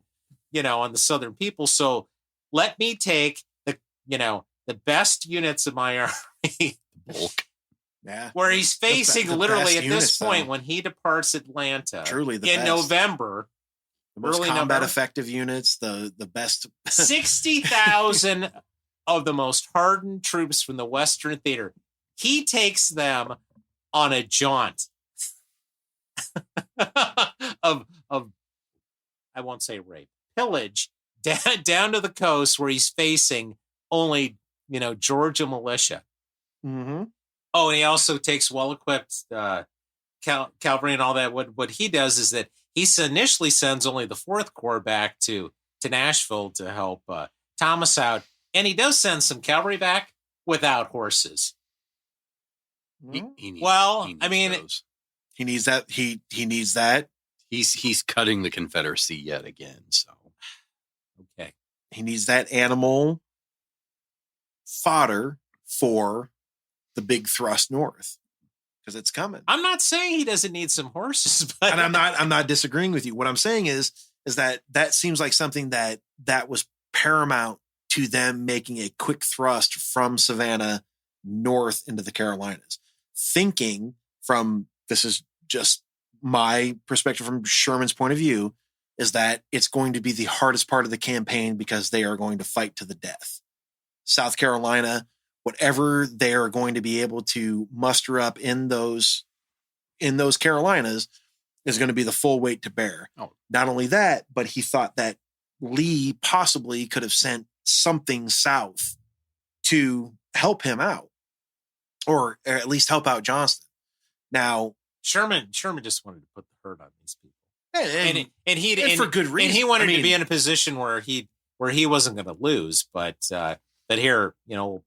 Speaker 1: the Southern people. So let me take the best units of my army,
Speaker 3: bulk.
Speaker 2: Yeah,
Speaker 1: where he's facing literally at this point when he departs Atlanta,
Speaker 2: truly
Speaker 1: in November,
Speaker 2: the most combat effective units, the best
Speaker 1: 60,000 of the most hardened troops from the Western Theater. He takes them on a jaunt of I won't say rape, pillage down to the coast where he's facing only Georgia militia.
Speaker 2: Mm-hmm.
Speaker 1: Oh, and he also takes well-equipped cavalry and all that. What he does is that he initially sends only the 4th Corps back to Nashville to help Thomas out, and he does send some cavalry back without horses.
Speaker 3: He needs
Speaker 2: those. He needs that. He needs that.
Speaker 3: He's cutting the Confederacy yet again. So,
Speaker 1: okay,
Speaker 2: he needs that animal fodder for the big thrust north because it's coming.
Speaker 1: I'm not saying he doesn't need some horses, but
Speaker 2: and I'm not disagreeing with you. What I'm saying is that seems like something that was paramount to them making a quick thrust from Savannah north into the Carolinas. Thinking from, this is just my perspective from Sherman's point of view, is that it's going to be the hardest part of the campaign because they are going to fight to the death. South Carolina whatever they are going to be able to muster up in those Carolinas is going to be the full weight to bear.
Speaker 3: Oh.
Speaker 2: Not only that, but he thought that Lee possibly could have sent something south to help him out, or at least help out Johnston. Now,
Speaker 1: Sherman just wanted to put the hurt on these people,
Speaker 2: and for good reason.
Speaker 1: And he wanted to be in a position where he wasn't going to lose. But here,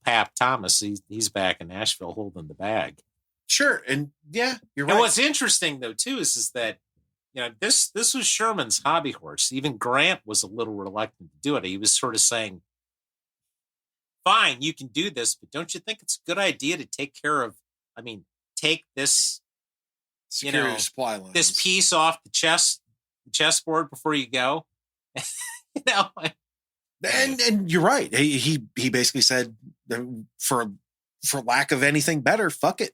Speaker 1: Pap Thomas, he's back in Nashville holding the bag.
Speaker 2: Sure, and yeah, you're right.
Speaker 1: And what's interesting though too is that this was Sherman's hobby horse. Even Grant was a little reluctant to do it. He was sort of saying, "Fine, you can do this, but don't you think it's a good idea to take this
Speaker 2: security supply lines,
Speaker 1: this piece off the chessboard before you go?"
Speaker 2: And you're right. He basically said, for lack of anything better, fuck it,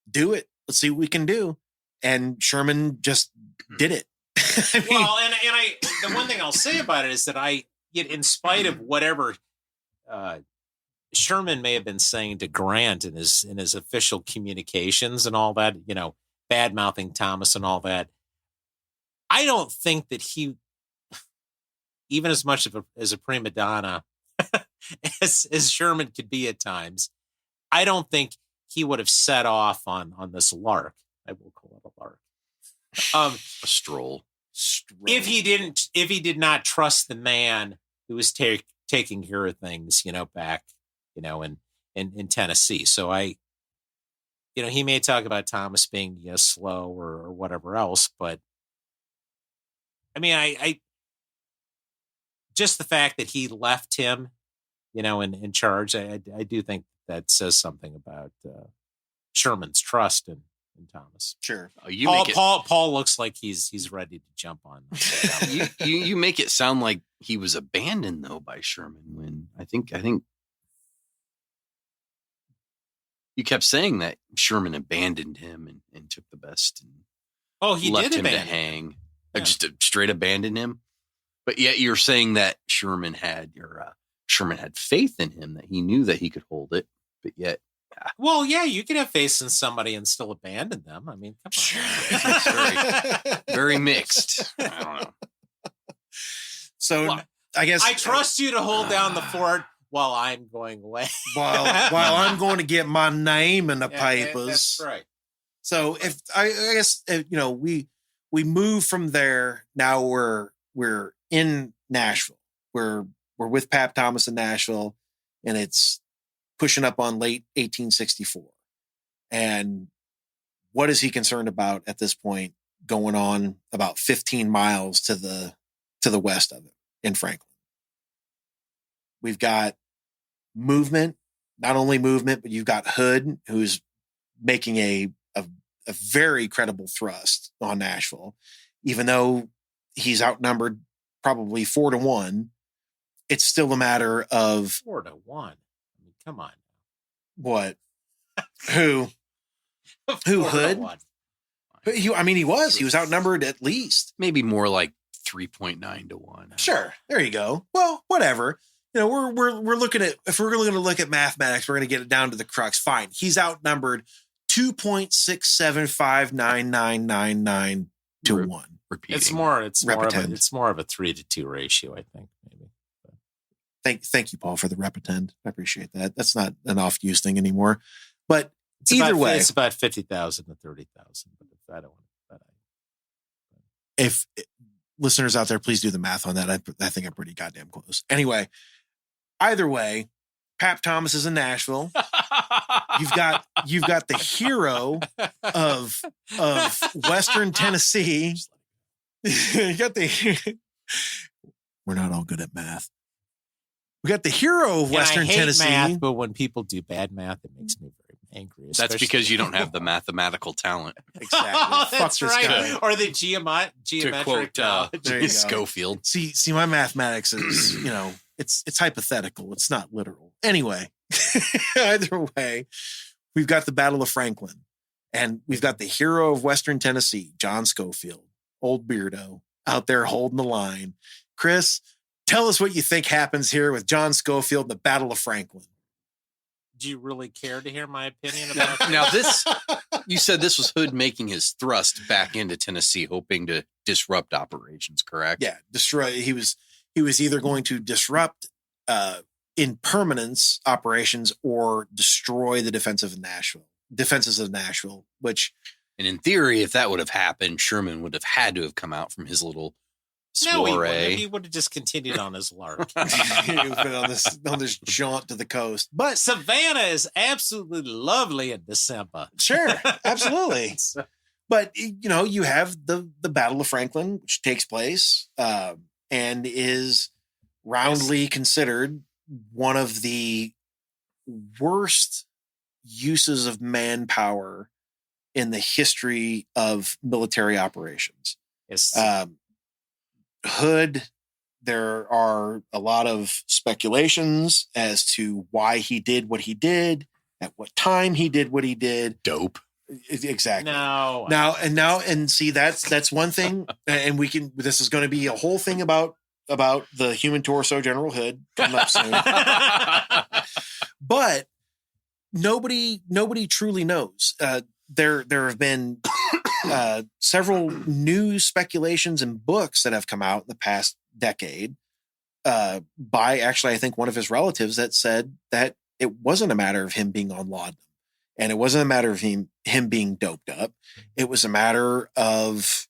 Speaker 2: do it. Let's see what we can do. And Sherman just did it.
Speaker 1: The one thing I'll say about it is that in spite of whatever Sherman may have been saying to Grant in his official communications and all that, bad mouthing Thomas and all that, I don't think that he, even as much as a prima donna as Sherman could be at times, I don't think he would have set off on this lark. I will call it a lark.
Speaker 3: A stroll.
Speaker 1: If he did not trust the man who was taking care of things, back, in Tennessee. So he may talk about Thomas being slow or whatever else, but I just the fact that he left him, in charge, I do think that says something about Sherman's trust in Thomas.
Speaker 2: Sure.
Speaker 1: Paul looks like he's ready to jump on.
Speaker 3: You make it sound like he was abandoned though by Sherman, when I think you kept saying that Sherman abandoned him and took the best and
Speaker 1: he
Speaker 3: left
Speaker 1: did
Speaker 3: him to
Speaker 1: abandon
Speaker 3: hang.
Speaker 1: Yeah.
Speaker 3: Just straight abandon him. But yet you're saying that Sherman had faith in him, that he knew that he could hold it, but yet.
Speaker 1: Well, yeah, you can have faith in somebody and still abandon them. I mean, come on.
Speaker 3: It's very mixed. I don't know.
Speaker 2: So I guess
Speaker 1: I trust you to hold down the fort while I'm going away.
Speaker 2: while I'm going to get my name in the papers.
Speaker 1: That's right.
Speaker 2: So if I guess we move from there. Now we're in Nashville. We're with Pap Thomas in Nashville, and it's pushing up on late 1864. And what is he concerned about at this point, going on about 15 miles to the west of it in Franklin? We've got movement, not only movement, but you've got Hood, who's making a very credible thrust on Nashville, even though he's outnumbered probably 4-1. It's still a matter of
Speaker 1: 4-1. I mean, come on.
Speaker 2: What? Who? Who? Hood? He was outnumbered at least.
Speaker 3: Maybe more like 3.9 to 1.
Speaker 2: Sure. There you go. Well, whatever. We're looking at, if we're going to look at mathematics, we're going to get it down to the crux. Fine. He's outnumbered 2.675999 to 1.
Speaker 3: Repeating.
Speaker 1: It's more of a 3-2 ratio, I think, maybe.
Speaker 2: Thank you, Paul, for the repetend. I appreciate that. That's not an off-use thing anymore. But either way,
Speaker 1: it's about 50,000 to 30,000. But if I don't want to,
Speaker 2: if listeners out there, please do the math on that. I think I'm pretty goddamn close. Anyway, either way, Pap Thomas is in Nashville. You've got the hero of Western Tennessee. You got we're not all good at math. We got the hero of Western Tennessee.
Speaker 1: Math, but when people do bad math, it makes me very angry.
Speaker 3: That's because you don't have the mathematical talent.
Speaker 2: Exactly.
Speaker 1: That's right. Or the geometric.
Speaker 3: To quote Schofield.
Speaker 2: See, my mathematics is, it's hypothetical. It's not literal. Anyway, either way, we've got the Battle of Franklin, and we've got the hero of Western Tennessee, John Schofield, old beardo, out there holding the line. Chris, tell us what you think happens here with John Schofield and the Battle of Franklin.
Speaker 1: Do you really care to hear my opinion about that?
Speaker 3: Now this, you said this was Hood making his thrust back into Tennessee, hoping to disrupt operations, correct?
Speaker 2: Yeah, destroy. He was either going to disrupt in permanence operations or destroy the defenses of Nashville, which.
Speaker 3: And in theory, if that would have happened, Sherman would have had to have come out from his little
Speaker 1: No,
Speaker 3: soiree.
Speaker 1: he would have just continued on his lark.
Speaker 2: You've been on this jaunt to the coast. But
Speaker 1: Savannah is absolutely lovely in December.
Speaker 2: sure, absolutely. But you have the Battle of Franklin, which takes place and is roundly considered one of the worst uses of manpower in the history of military operations.
Speaker 1: Yes.
Speaker 2: Hood, there are a lot of speculations as to why he did what he did, at what time he did what he did.
Speaker 3: Dope.
Speaker 2: Exactly.
Speaker 1: And
Speaker 2: see, that's one thing. And this is going to be a whole thing about the human torso, General Hood, coming up soon. But nobody truly knows. There have been several new speculations and books that have come out in the past decade by actually, I think, one of his relatives that said that it wasn't a matter of him being on laudanum, and it wasn't a matter of him being doped up. It was a matter of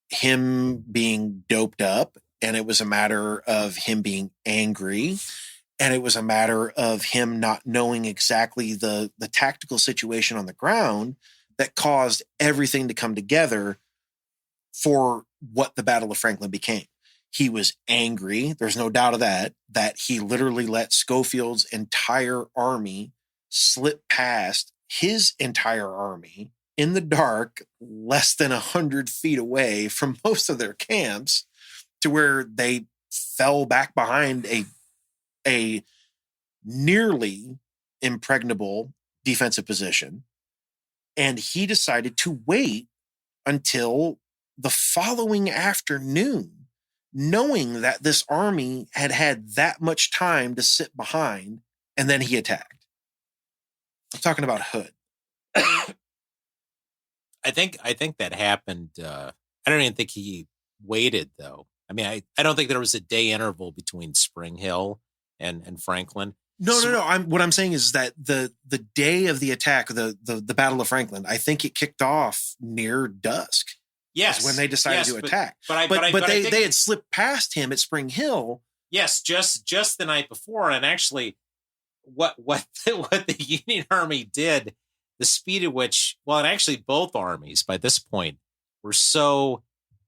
Speaker 2: him being doped up, and it was a matter of him being angry, and it was a matter of him not knowing exactly the tactical situation on the ground that caused everything to come together for what the Battle of Franklin became. He was angry. There's no doubt of that he literally let Schofield's entire army slip past his entire army in the dark, less than 100 feet away from most of their camps, to where they fell back behind a nearly impregnable defensive position. And he decided to wait until the following afternoon, knowing that this army had that much time to sit behind, and then he attacked. I'm talking about Hood.
Speaker 1: I think that happened. I don't even think he waited, though. I mean, I don't think there was a day interval between Spring Hill and Franklin.
Speaker 2: No. What I'm saying is that the day of the attack, the Battle of Franklin, I think it kicked off near dusk.
Speaker 1: Yes,
Speaker 2: when they decided to attack.
Speaker 1: But
Speaker 2: they had slipped past him at Spring Hill.
Speaker 1: Yes, just the night before, and actually, what the Union Army did, the speed at which, and actually both armies by this point were so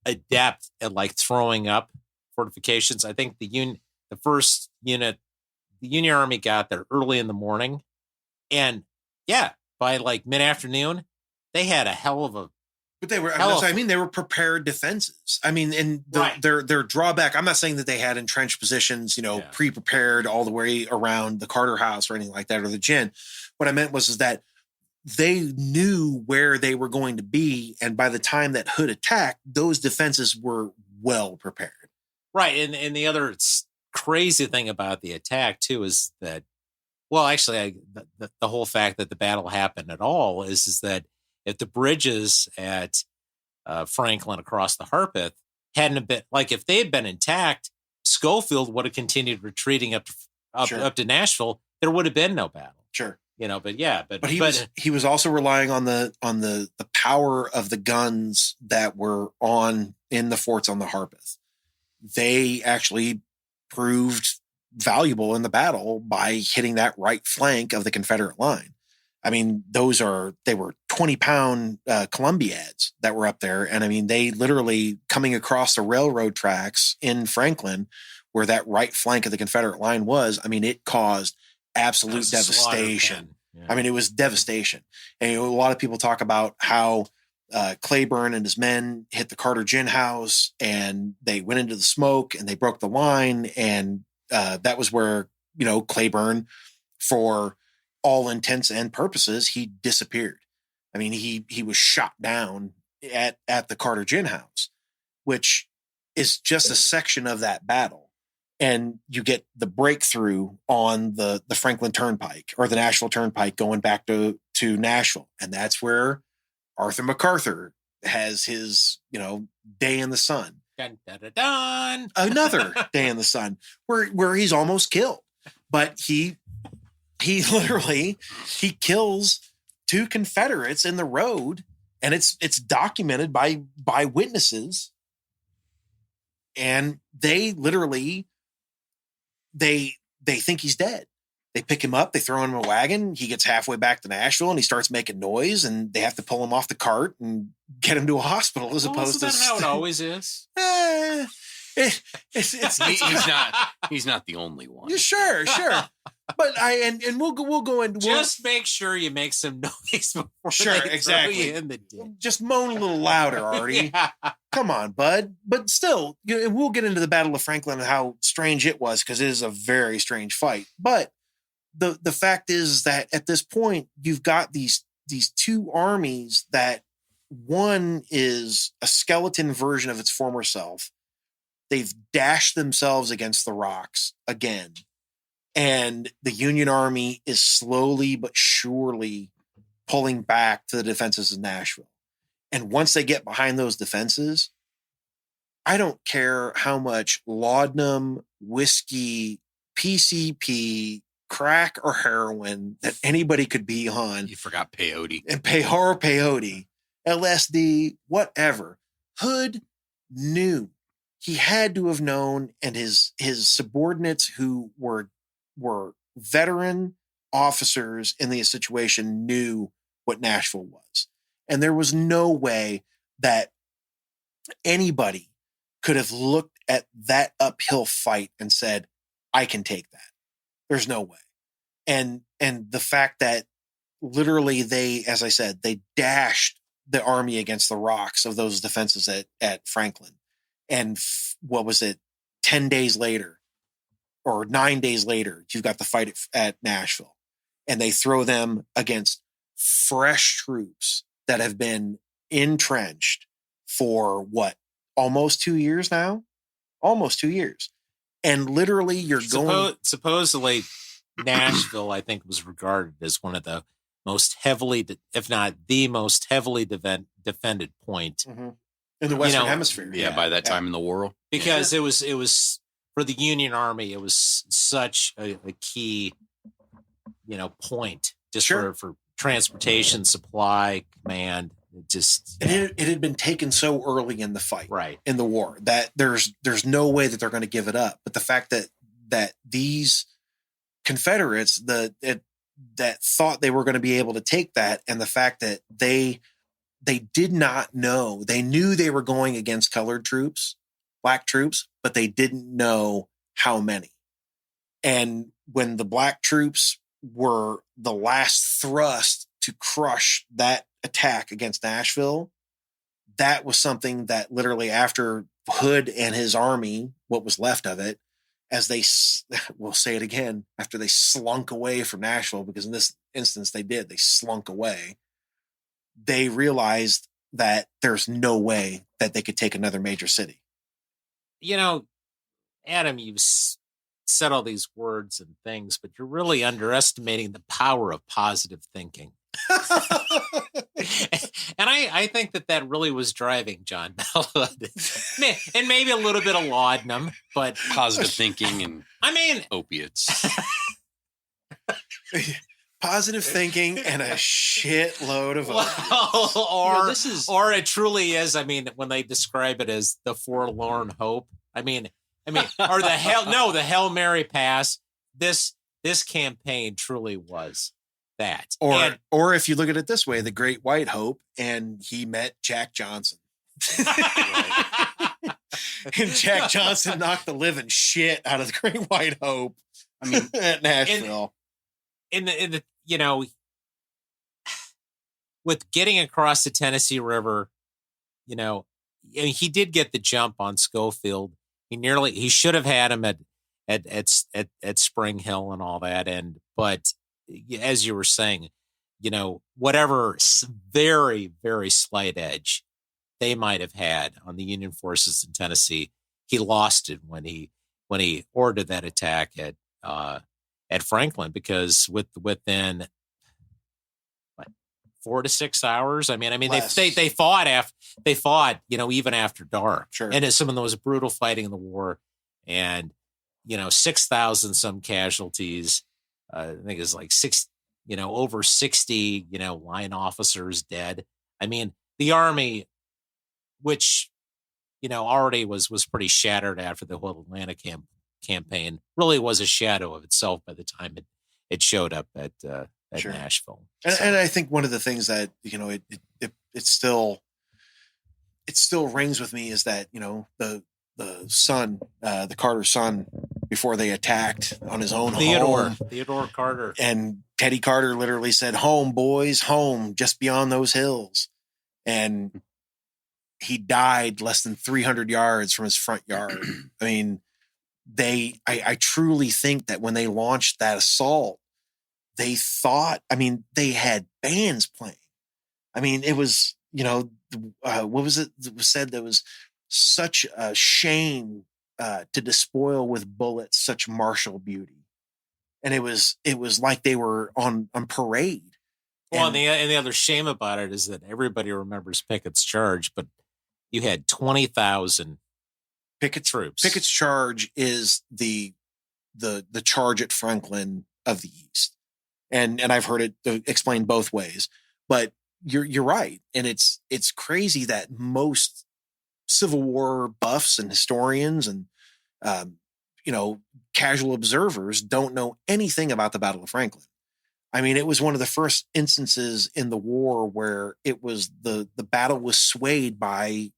Speaker 1: adept at like throwing up fortifications. I think the first unit. The Union Army got there early in the morning, and by like mid-afternoon, they had a hell of a.
Speaker 2: But they were. They were prepared defenses. I mean, and
Speaker 1: right.
Speaker 2: their drawback. I'm not saying that they had entrenched positions, pre-prepared all the way around the Carter House or anything like that, or the Gin. What I meant was that they knew where they were going to be, and by the time that Hood attacked, those defenses were well prepared.
Speaker 1: Right, and the other crazy thing about the attack too is that, the whole fact that the battle happened at all is that if the bridges at Franklin across the Harpeth hadn't been, like, if they had been intact, Schofield would have continued retreating up to Nashville. There would have been no battle.
Speaker 2: Sure.
Speaker 1: But
Speaker 2: he was also relying on the power of the guns that were in the forts on the Harpeth. They actually proved valuable in the battle by hitting that right flank of the Confederate line. I mean, they were 20-pound Columbiads that were up there. And I mean, they literally coming across the railroad tracks in Franklin, where that right flank of the Confederate line was, I mean, it caused absolute devastation. Yeah. I mean, it was devastation. And a lot of people talk about how Claiborne and his men hit the Carter Gin House, and they went into the smoke and they broke the line. And that was where, Claiborne, for all intents and purposes, he disappeared. I mean, he was shot down at the Carter Gin House, which is just a section of that battle. and you get the breakthrough on the Franklin Turnpike or the Nashville Turnpike going back to Nashville. And that's where Arthur MacArthur has his, day in the sun.
Speaker 1: Dun, dun, dun, dun.
Speaker 2: Another day in the sun where he's almost killed. But he literally kills 2 Confederates in the road, and it's documented by witnesses. And they literally they think he's dead. They pick him up, they throw him in a wagon. He gets halfway back to Nashville and he starts making noise, and they have to pull him off the cart and get him to a hospital as opposed to
Speaker 1: how it always is.
Speaker 3: He's not the only one.
Speaker 2: Yeah, sure. But we'll go into
Speaker 1: just make sure you make some noise before
Speaker 2: sure,
Speaker 1: they
Speaker 2: exactly.
Speaker 1: throw you in the ditch.
Speaker 2: Just moan a little louder, Artie.
Speaker 1: Yeah.
Speaker 2: Come on, bud. But still, we'll get into the Battle of Franklin and how strange it was, because it is a very strange fight. But the fact is that at this point, you've got these 2 armies that one is a skeleton version of its former self. They've dashed themselves against the rocks again. And the Union Army is slowly but surely pulling back to the defenses of Nashville. And once they get behind those defenses, I don't care how much laudanum, whiskey, PCP, crack, or heroin that anybody could be on.
Speaker 3: You forgot peyote.
Speaker 2: And peyote, LSD, whatever. Hood knew. He had to have known, and his subordinates who were veteran officers in the situation knew what Nashville was. And there was no way that anybody could have looked at that uphill fight and said, I can take that. There's no way. And the fact that literally they, as I said, they dashed the army against the rocks of those defenses at Franklin. And what was it? 10 days later or 9 days later, you've got the fight at Nashville, and they throw them against fresh troops that have been entrenched for almost 2 years now? Almost 2 years. And literally
Speaker 1: supposedly Nashville, I think, was regarded as one of the most heavily, if not the most heavily defended point
Speaker 2: in the Western Hemisphere.
Speaker 3: Yeah, by that time in the war.
Speaker 1: Because it was for the Union Army, it was such a key, point just for transportation, supply, command.
Speaker 2: It had been taken so early in the fight,
Speaker 1: right,
Speaker 2: in the war, that there's no way that they're going to give it up. But the fact that these Confederates that thought they were going to be able to take that, and the fact that they did not know, they knew they were going against colored troops, black troops, but they didn't know how many. And when the black troops were the last thrust to crush that attack against Nashville, that was something that literally after Hood and his army, what was left of it, we'll say it again, after they slunk away from Nashville, because in this instance they slunk away, they realized that there's no way that they could take another major city.
Speaker 1: Adam, you've said all these words and things, but you're really underestimating the power of positive thinking. And I think that really was driving John Bell, and maybe a little bit of laudanum, but
Speaker 3: positive thinking and opiates.
Speaker 2: Positive thinking and a shitload of opiates.
Speaker 1: Or it truly is. When they describe it as the forlorn hope. Or the Hail Mary pass. This campaign truly was that.
Speaker 2: Or if you look at it this way, the Great White Hope, and he met Jack Johnson. And Jack Johnson knocked the living shit out of the Great White Hope. At Nashville.
Speaker 1: With getting across the Tennessee River, he did get the jump on Schofield. He should have had him at Spring Hill and all that. But as you were saying, whatever very, very slight edge they might have had on the Union forces in Tennessee, he lost it when when he ordered that attack at Franklin, because within 4 to 6 hours. I mean, they fought, even after dark.
Speaker 2: Sure.
Speaker 1: And it's some of the most brutal fighting in the war, and 6,000 some casualties. I think it's like over 60, line officers dead. I mean, the Army, which, already was pretty shattered after the whole Atlanta campaign, really was a shadow of itself by the time it showed up at
Speaker 2: Sure.
Speaker 1: Nashville.
Speaker 2: And I think one of the things that, it still rings with me is that, the son, the Carter son, before they attacked on his own home.
Speaker 1: Theodore Carter.
Speaker 2: And Teddy Carter literally said, "Home, boys, home, just beyond those hills." And he died less than 300 yards from his front yard. I mean, I truly think that when they launched that assault, they thought, they had bands playing. It was, what was it that was said? There was such a shame to despoil with bullets such martial beauty. And it was like they were on parade.
Speaker 1: Well, and the other shame about it is that everybody remembers Pickett's charge, but you had 20,000 troops.
Speaker 2: Pickett's charge is the charge at Franklin of the East. And I've heard it explained both ways, but you're right. And it's crazy that most Civil War buffs and historians and, casual observers don't know anything about the Battle of Franklin. It was one of the first instances in the war where it was the battle was swayed by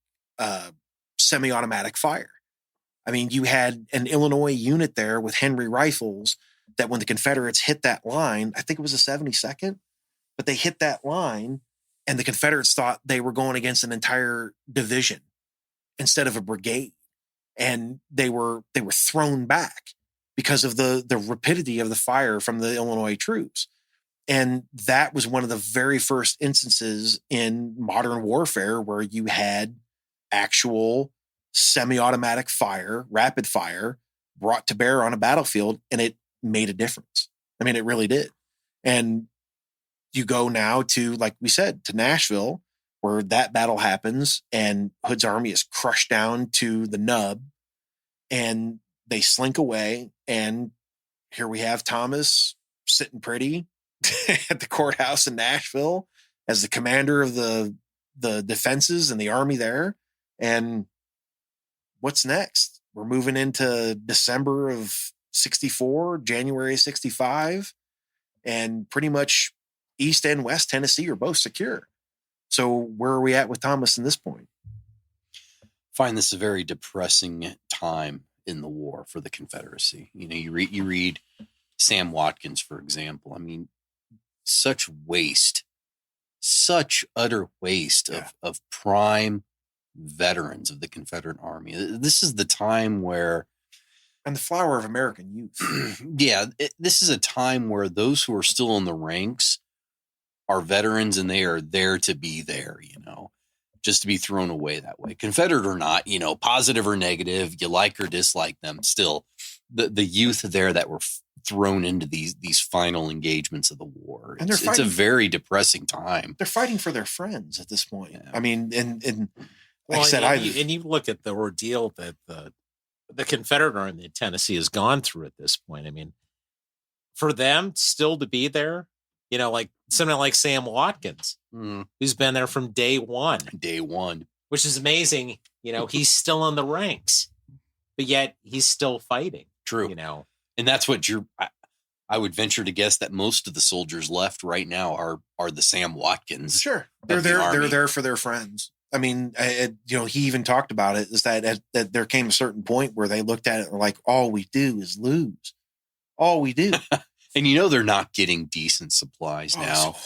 Speaker 2: semi-automatic fire. You had an Illinois unit there with Henry rifles that when the Confederates hit that line, I think it was the 72nd, but they hit that line and the Confederates thought they were going against an entire division instead of a brigade. And they were thrown back because of the rapidity of the fire from the Illinois troops. And that was one of the very first instances in modern warfare where you had actual semi-automatic fire, rapid fire brought to bear on a battlefield, and it made a difference. It really did. And you go now to, like we said, to Nashville, where that battle happens and Hood's army is crushed down to the nub and they slink away. And here we have Thomas sitting pretty at the courthouse in Nashville as the commander of the defenses and the army there. And what's next? We're moving into December of 64, January 65, and pretty much East and West Tennessee are both secure. So where are we at with Thomas in this point?
Speaker 3: Find this a very depressing time in the war for the Confederacy. You read Sam Watkins, for example. Such waste, such utter waste of prime veterans of the Confederate Army. This is the time where,
Speaker 2: and the flower of American youth.
Speaker 3: This is a time where those who are still in the ranks are veterans and they are there to be there, just to be thrown away that way. Confederate or not, positive or negative, you like or dislike them, still the youth there that were thrown into these final engagements of the war.
Speaker 2: And
Speaker 3: it's a very depressing time.
Speaker 2: They're fighting for their friends at this point.
Speaker 3: Yeah.
Speaker 2: And like
Speaker 1: I
Speaker 2: said,
Speaker 1: and you look at the ordeal that the Confederate Army in Tennessee has gone through at this point. For them still to be there, like somebody like Sam Watkins, who's been there from day one, which is amazing. He's still in the ranks, but yet he's still fighting.
Speaker 3: True. And that's what I would venture to guess that most of the soldiers left right now are the Sam Watkins.
Speaker 2: Sure. They're there for their friends. He even talked about it, is that there came a certain point where they looked at it and were like, all we do is lose. All we do.
Speaker 3: And they're not getting decent supplies now.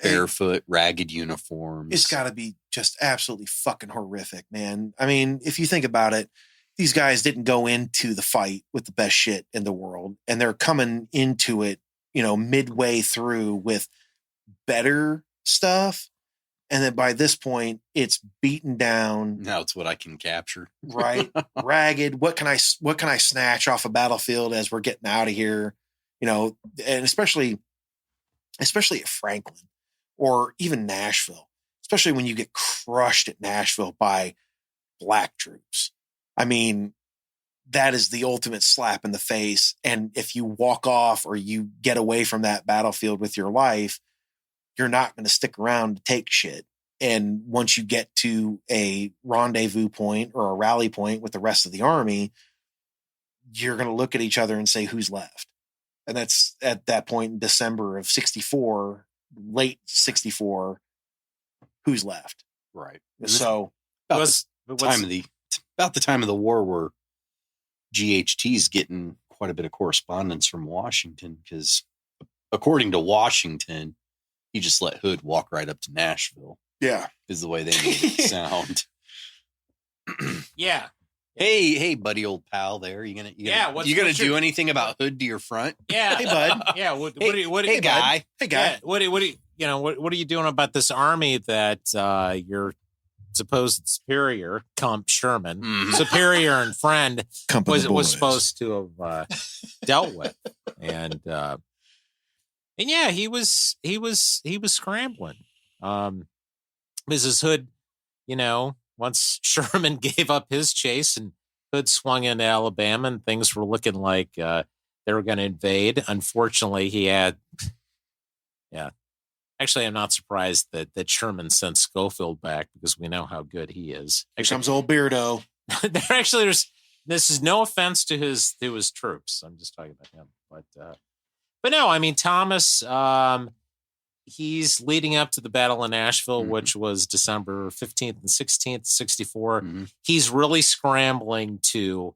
Speaker 3: Barefoot, ragged uniforms.
Speaker 2: It's got to be just absolutely fucking horrific, man. If you think about it, these guys didn't go into the fight with the best shit in the world, and they're coming into it, midway through with better stuff. And then by this point, it's beaten down.
Speaker 3: Now it's what I can capture.
Speaker 2: Right. Ragged. What can I snatch off a battlefield as we're getting out of here? And especially at Franklin or even Nashville, especially when you get crushed at Nashville by black troops. I mean, that is the ultimate slap in the face. And if you walk off or you get away from that battlefield with your life, you're not going to stick around to take shit. And once you get to a rendezvous point or a rally point with the rest of the army, you're going to look at each other and say, who's left? And that's at that point in December of 64, late 64, who's left?
Speaker 3: Right.
Speaker 2: So
Speaker 3: about the time of the war where GHT's getting quite a bit of correspondence from Washington, because according to Washington, he just let Hood walk right up to Nashville.
Speaker 2: Yeah.
Speaker 3: Is the way they made it sound.
Speaker 1: Yeah.
Speaker 3: Hey, buddy, old pal. There, you gonna do anything about Hood to your front?
Speaker 1: Yeah.
Speaker 2: Hey, bud.
Speaker 1: Yeah.
Speaker 2: Hey, guy.
Speaker 1: Yeah, what are you doing about this army that your supposed superior, Comp Sherman, superior and friend, was supposed to have dealt with, and yeah, he was scrambling. Mrs. Hood, once Sherman gave up his chase and Hood swung into Alabama and things were looking like they were going to invade. Unfortunately, he had, yeah. Actually, I'm not surprised that Sherman sent Schofield back because we know how good he is.
Speaker 2: Actually, comes old Beardo.
Speaker 1: This is no offense to his troops. I'm just talking about him, but no, I mean Thomas. He's leading up to the Battle of Nashville, which was December 15th and 16th, 64. Mm-hmm. He's really scrambling to,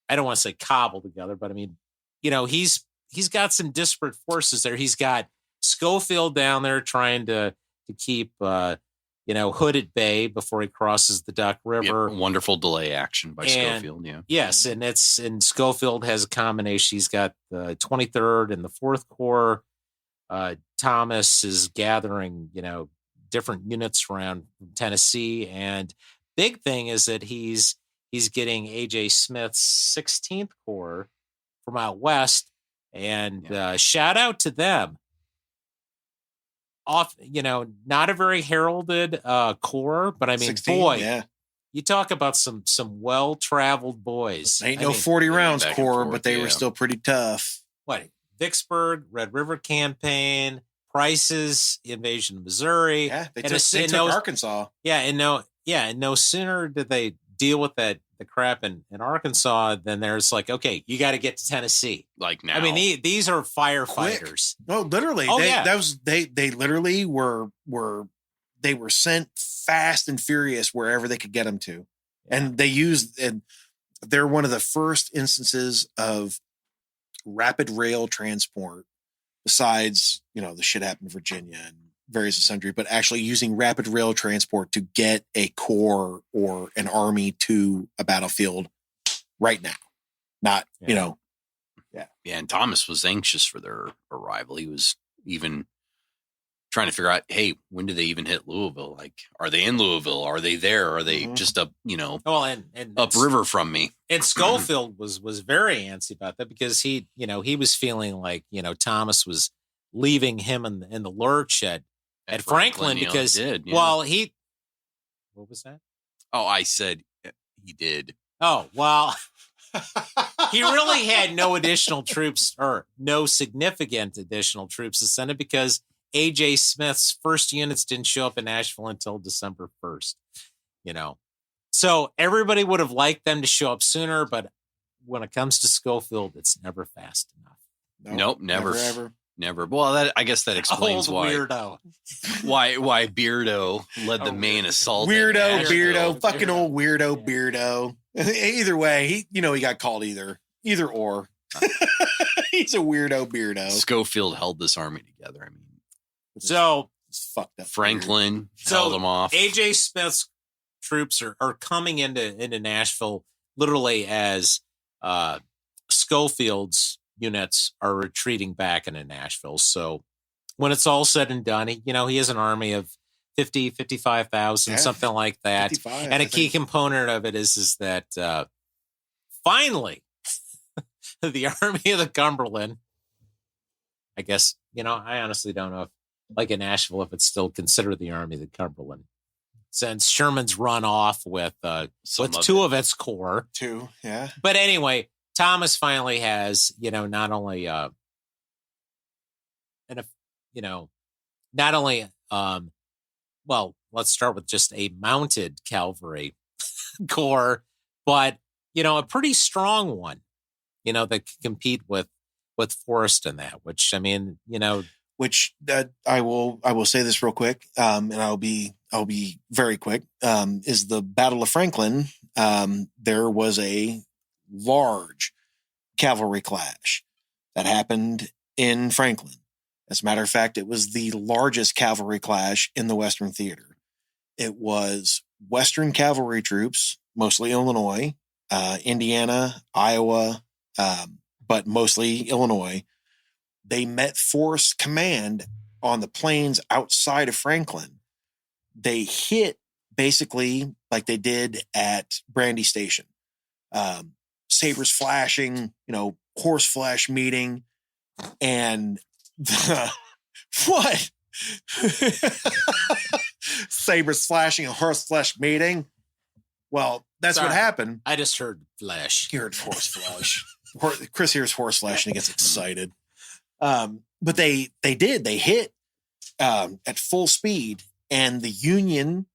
Speaker 1: I don't want to say cobble together, but I mean, he's got some disparate forces there. He's got Schofield down there trying to keep, Hood at bay before he crosses the Duck River.
Speaker 3: Yep, wonderful delay action by Schofield. Yeah.
Speaker 1: Yes. And Schofield has a combination. He's got the 23rd and the 4th Corps. Thomas is gathering, different units around Tennessee. And big thing is that he's getting A.J. Smith's 16th Corps from out west. And shout out to them. Not a very heralded corps, but I mean, 16, boy, yeah. You talk about some well-traveled boys.
Speaker 2: Ain't no 40 rounds corps, but they were still pretty tough.
Speaker 1: What? Vicksburg, Red River Campaign, Price's invasion of Missouri.
Speaker 2: Yeah, they took Arkansas.
Speaker 1: Yeah, and no sooner did they deal with the crap in Arkansas than there's like, okay, you got to get to Tennessee.
Speaker 3: Like now.
Speaker 1: I mean, these are firefighters.
Speaker 2: Quick. No, literally. They literally were sent fast and furious wherever they could get them to. Yeah. And they're one of the first instances of rapid rail transport besides, the shit happened in Virginia and various sundry, but actually using rapid rail transport to get a corps or an army to a battlefield right now. Not,
Speaker 3: Yeah, and Thomas was anxious for their arrival. He was even trying to figure out, hey, when do they even hit Louisville? Like, are they in Louisville? Are they there? Are they just up,
Speaker 1: and
Speaker 3: upriver from me?
Speaker 1: And Schofield was very antsy about that because he was feeling like, Thomas was leaving him in the lurch at Franklin because, what was that?
Speaker 3: Oh, I said he did.
Speaker 1: Oh, well, he really had no additional troops or no significant additional troops to send it because A.J. Smith's first units didn't show up in Nashville until December 1st, So everybody would have liked them to show up sooner, but when it comes to Schofield, it's never fast enough.
Speaker 3: Nope, never. Never. Well, I guess that explains
Speaker 1: why
Speaker 3: Beardo led the main assault.
Speaker 2: Beardo, fucking old weirdo Beardo. Either way, he got called either or. He's a weirdo Beardo.
Speaker 3: Schofield held this army together. I mean,
Speaker 1: so
Speaker 2: it's fucked up.
Speaker 3: Franklin held them off.
Speaker 1: A.J. Smith's troops are coming into Nashville literally as Schofield's units are retreating back into Nashville. So when it's all said and done, he has an army of 55,000,
Speaker 2: Yeah,
Speaker 1: something like that.
Speaker 2: 55,
Speaker 1: And
Speaker 2: I
Speaker 1: a key
Speaker 2: think.
Speaker 1: component of it is that finally the Army of the Cumberland, I guess, I honestly don't know if, like in Nashville, if it's still considered the Army of the Cumberland, since Sherman's run off with two of its corps.
Speaker 2: Two, yeah.
Speaker 1: But anyway, Thomas finally has, not only well, let's start with just a mounted cavalry corps, but a pretty strong one, that can compete with Forrest in that. Which I mean,
Speaker 2: Which I will say this real quick, and I'll be very quick. Is the Battle of Franklin? There was a large cavalry clash that happened in Franklin. As a matter of fact, it was the largest cavalry clash in the Western Theater. It was Western cavalry troops, mostly Illinois, Indiana, Iowa, but mostly Illinois. They met Forrest's command on the plains outside of Franklin. They hit basically like they did at Brandy Station. Sabers flashing, horse flesh meeting, and what? Sabers flashing, a horse flesh meeting. Well, that's what happened.
Speaker 1: I just heard flesh.
Speaker 2: You heard horse flesh. Chris hears horse flesh and he gets excited. But they hit at full speed, and the Union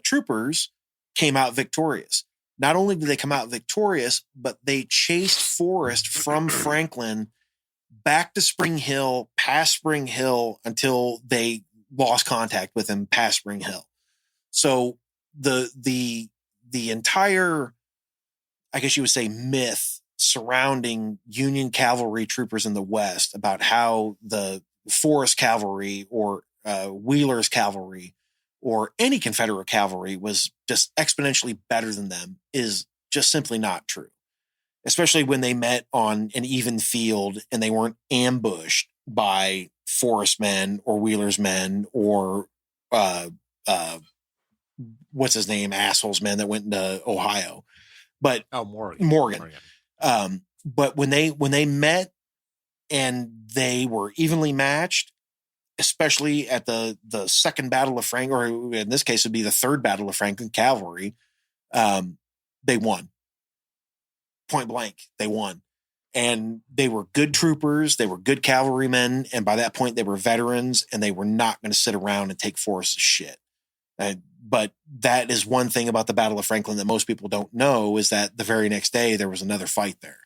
Speaker 2: troopers came out victorious. Not only did they come out victorious, but they chased Forrest from Franklin back to Spring Hill, past Spring Hill, until they lost contact with him past Spring Hill. So the entire, I guess you would say, myth surrounding Union cavalry troopers in the West about how the Forrest cavalry or Wheeler's cavalry or any Confederate cavalry was just exponentially better than them is just simply not true. Especially when they met on an even field and they weren't ambushed by Forrest men or Wheeler's men or what's his name, assholes men that went into Ohio. But Morgan. But when they met and they were evenly matched, especially at the second battle of Franklin, or in this case would be the third battle of Franklin cavalry, they won. Point blank, they won. And they were good troopers, they were good cavalrymen, and by that point they were veterans, and they were not going to sit around and take Forrest's shit. But that is one thing about the Battle of Franklin that most people don't know, is that the very next day there was another fight there,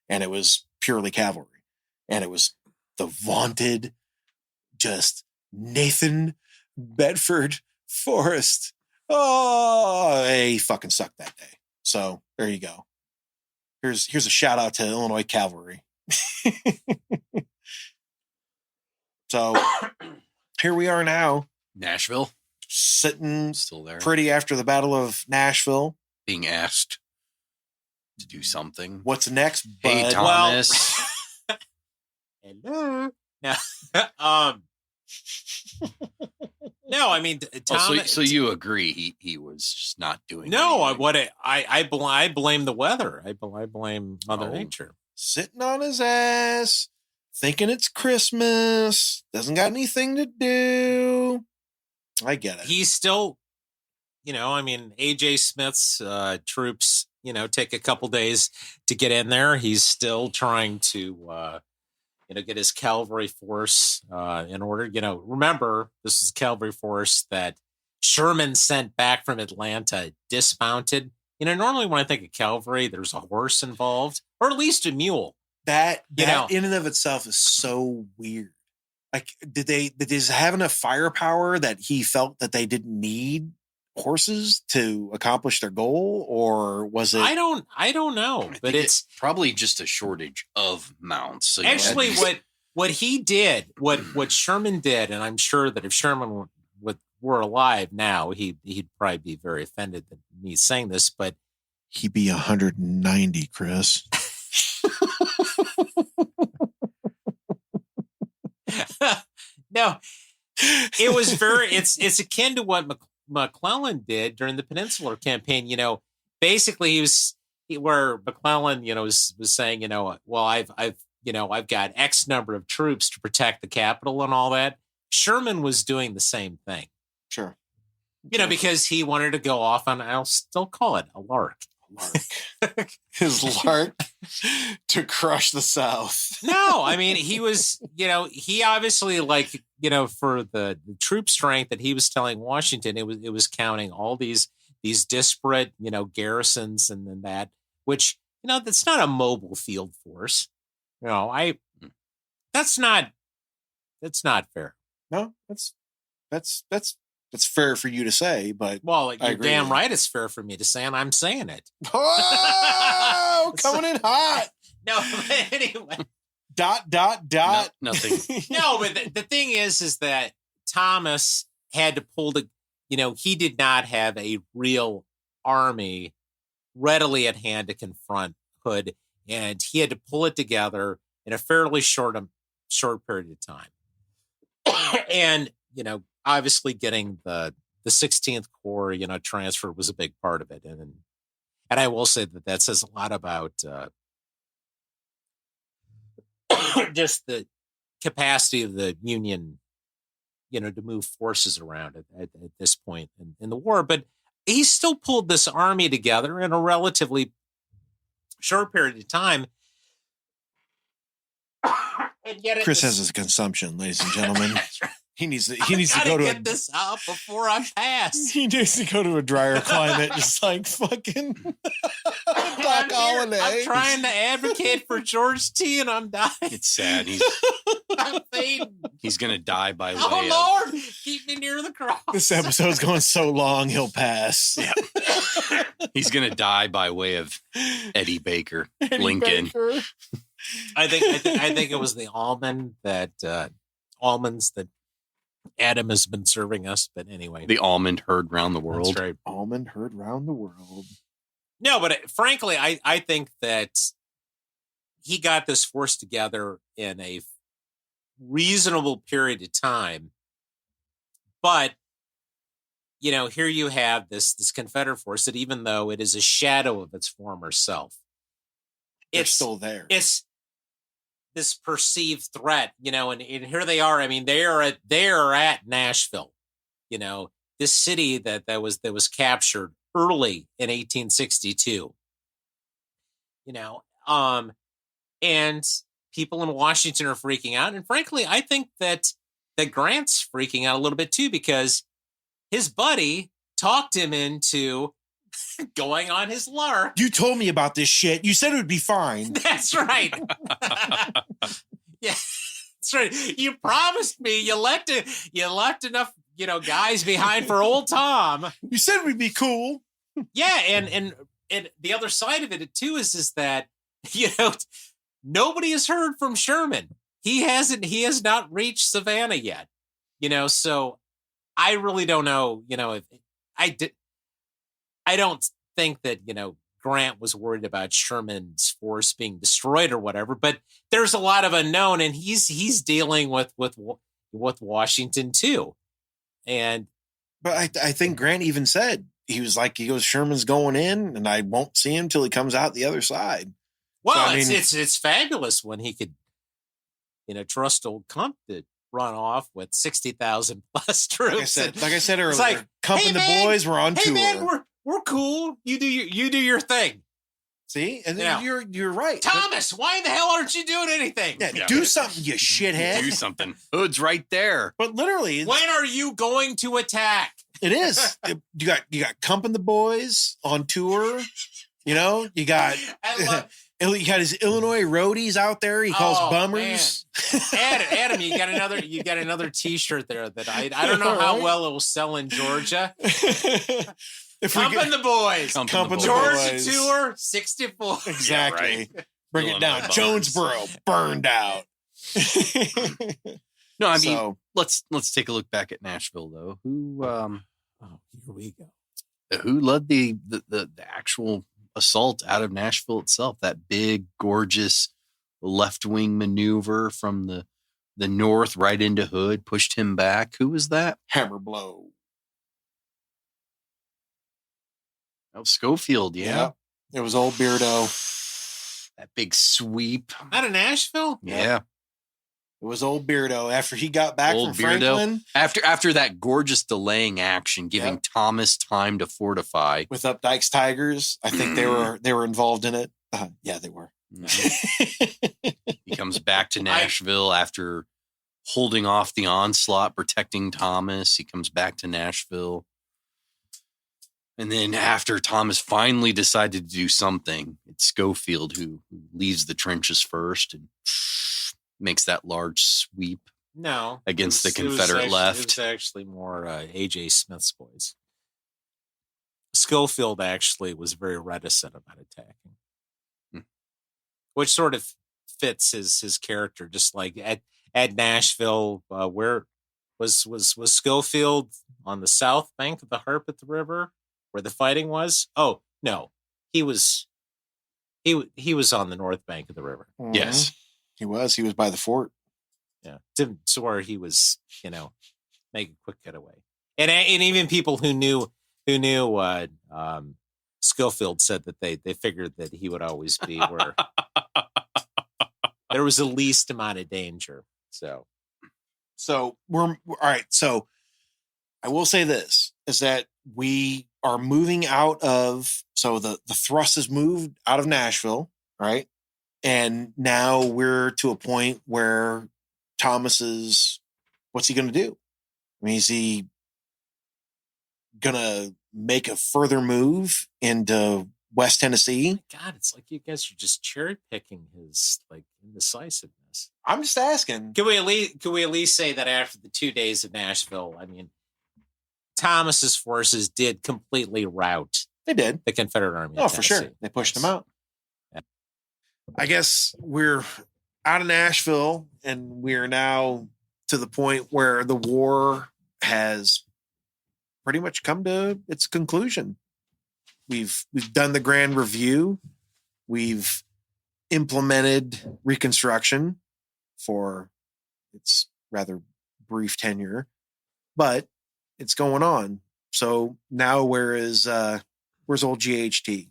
Speaker 2: and it was purely cavalry, and it was the vaunted, just Nathan Bedford Forrest. Oh, he fucking sucked that day. So there you go. Here's a shout out to Illinois cavalry. So here we are now.
Speaker 3: Nashville.
Speaker 2: Sitting
Speaker 3: still there.
Speaker 2: Pretty after the Battle of Nashville.
Speaker 3: Being asked to do something.
Speaker 2: What's next, bud?
Speaker 3: Hey, Thomas.
Speaker 1: Well, hello. No, I mean, Thomas.
Speaker 3: So you agree he was just not doing
Speaker 1: No,
Speaker 3: anything.
Speaker 1: I blame the weather. I blame Mother Nature.
Speaker 2: Sitting on his ass, thinking it's Christmas, doesn't got anything to do. I get it.
Speaker 1: He's still, AJ Smith's troops, take a couple days to get in there. He's still trying to, get his cavalry force in order. Remember, this is a cavalry force that Sherman sent back from Atlanta dismounted. Normally when I think of cavalry, there's a horse involved, or at least a mule.
Speaker 2: That in and of itself is so weird. Like, did they have enough firepower that he felt that they didn't need horses to accomplish their goal, or was it?
Speaker 1: I don't know, but it's
Speaker 3: probably just a shortage of mounts. So
Speaker 1: actually what he did, what Sherman did, and I'm sure that if Sherman were alive now, he'd probably be very offended that me saying this, but
Speaker 2: he'd be 190, Chris.
Speaker 1: No, it was it's akin to what McClellan did during the Peninsular Campaign. Basically where McClellan, was saying, well, I've got X number of troops to protect the capital and all that. Sherman was doing the same thing.
Speaker 2: Sure.
Speaker 1: Because he wanted to go off on, I'll still call it a lark.
Speaker 2: His lark to crush the South.
Speaker 1: No, I mean, he was, he obviously for the troop strength that he was telling Washington, it was counting all these disparate, garrisons and then that, which, that's not a mobile field force. That's not fair.
Speaker 2: No, that's fair for you to say, but
Speaker 1: you're damn right it's fair for me to say, and I'm saying it.
Speaker 2: Oh, coming in hot.
Speaker 1: No, but anyway. ...
Speaker 3: No, nothing.
Speaker 1: No, but the thing is that Thomas had to pull he did not have a real army readily at hand to confront Hood, and he had to pull it together in a fairly short period of time. And, obviously getting the 16th Corps, transfer was a big part of it. And I will say that says a lot about just the capacity of the Union, to move forces around at this point in the war. But he still pulled this army together in a relatively short period of time. And yet
Speaker 2: Chris has his consumption, ladies and gentlemen. He needs to go to
Speaker 1: get this out before I pass.
Speaker 2: He needs to go to a drier climate, just like fucking Doc Holliday.
Speaker 1: I'm trying to advocate for George T, and I'm dying.
Speaker 3: It's sad.
Speaker 1: I'm fading.
Speaker 3: He's gonna die by way
Speaker 1: Oh Lord, keep me near the cross.
Speaker 2: This episode's going so long, he'll pass.
Speaker 3: Yeah. He's gonna die by way of Eddie Baker, Lincoln.
Speaker 2: Baker.
Speaker 1: I think it was the almonds that Adam has been serving us, but anyway,
Speaker 3: the almond heard round the world.
Speaker 1: That's right.
Speaker 2: Almond heard round the world.
Speaker 1: No, but frankly, I think that he got this force together in a reasonable period of time. But here you have this Confederate force that, even though it is a shadow of its former self,
Speaker 2: it's still there.
Speaker 1: It's this perceived threat, and here they are. I mean, they are at Nashville, this city that was captured early in 1862, and people in Washington are freaking out. And frankly, I think that Grant's freaking out a little bit too, because his buddy talked him into going on his lark.
Speaker 2: You told me about this shit. You said it would be fine.
Speaker 1: That's right. Yeah, that's right. You promised me. You left enough, guys behind for old Tom.
Speaker 2: You said we'd be cool.
Speaker 1: Yeah, and the other side of it too is that nobody has heard from Sherman. He has not reached Savannah yet. So I really don't know. If I don't think that, Grant was worried about Sherman's force being destroyed or whatever, but there's a lot of unknown, and he's dealing with Washington too.
Speaker 2: But I think Grant even said, he goes, Sherman's going in and I won't see him till he comes out the other side.
Speaker 1: Well, so, it's fabulous when he could, trust old Kump to run off with 60,000 plus troops.
Speaker 2: Like I said earlier, Kump and the boys were on tour.
Speaker 1: Man, we're cool. You do your thing.
Speaker 2: See, and then you're right,
Speaker 1: Thomas. Why the hell aren't you doing anything?
Speaker 2: Yeah, do something, you shithead.
Speaker 3: Do something. Hood's right there.
Speaker 2: But literally,
Speaker 1: when are you going to attack?
Speaker 2: It is. You got Kump and the boys on tour. You got. You got his Illinois roadies out there. He calls bummers.
Speaker 1: Adam, you got another T-shirt there that I don't know how well it will sell in Georgia. Kump and the boys.
Speaker 2: Kump and the
Speaker 1: Georgia
Speaker 2: boys.
Speaker 1: Tour 64.
Speaker 2: Exactly.
Speaker 3: Yeah, right.
Speaker 2: Bring it down. Jonesboro burned out.
Speaker 3: No, I mean, let's take a look back at Nashville though. Who
Speaker 1: here we go.
Speaker 3: Who led the actual assault out of Nashville itself? That big, gorgeous left-wing maneuver from the the North right into Hood, pushed him back. Who was that?
Speaker 2: Hammer blow.
Speaker 3: Oh, Schofield, yeah.
Speaker 2: It was old Beardo.
Speaker 3: That big sweep.
Speaker 1: Out of Nashville?
Speaker 3: Yeah.
Speaker 2: It was old Beardo after he got back
Speaker 3: Old
Speaker 2: from
Speaker 3: Beardo.
Speaker 2: Franklin.
Speaker 3: After that gorgeous delaying action, giving Thomas time to fortify.
Speaker 2: With Updike's Tigers. I think they were involved in it. Yeah, they were.
Speaker 3: He comes back to Nashville after holding off the onslaught, protecting Thomas. He comes back to Nashville. And then after Thomas finally decided to do something, it's Schofield who leaves the trenches first and makes that large sweep.
Speaker 1: No.
Speaker 3: Against the Confederate left.
Speaker 1: It was actually more A.J. Smith's boys. Schofield actually was very reticent about attacking. Which sort of fits his character, just like at Nashville, where was Schofield on the south bank of the Harpeth River where the fighting was? Oh no, he was on the north bank of the river.
Speaker 2: Mm-hmm.
Speaker 3: Yes,
Speaker 2: he was by the fort.
Speaker 1: Yeah, to where he was, make a quick getaway, and even people who knew Schofield said that they figured that he would always be where there was the least amount of danger. So
Speaker 2: we're all right. So I will say this is that we are moving out of, so the thrust has moved out of Nashville, right? And now we're to a point where Thomas is, what's he going to do? I mean, is he going to make a further move into West Tennessee?
Speaker 1: God, it's like you guys are just cherry picking his indecisiveness.
Speaker 2: I'm just asking.
Speaker 1: Can we at least say that after the 2 days of Nashville, I mean, Thomas's forces did completely rout.
Speaker 2: They did.
Speaker 1: The Confederate Army.
Speaker 2: Oh, for sure. They pushed them out. Yeah. I guess we're out of Nashville and we're now to the point where the war has pretty much come to its conclusion. We've done the grand review. We've implemented Reconstruction for its rather brief tenure, but it's going on. So now where's old GHT?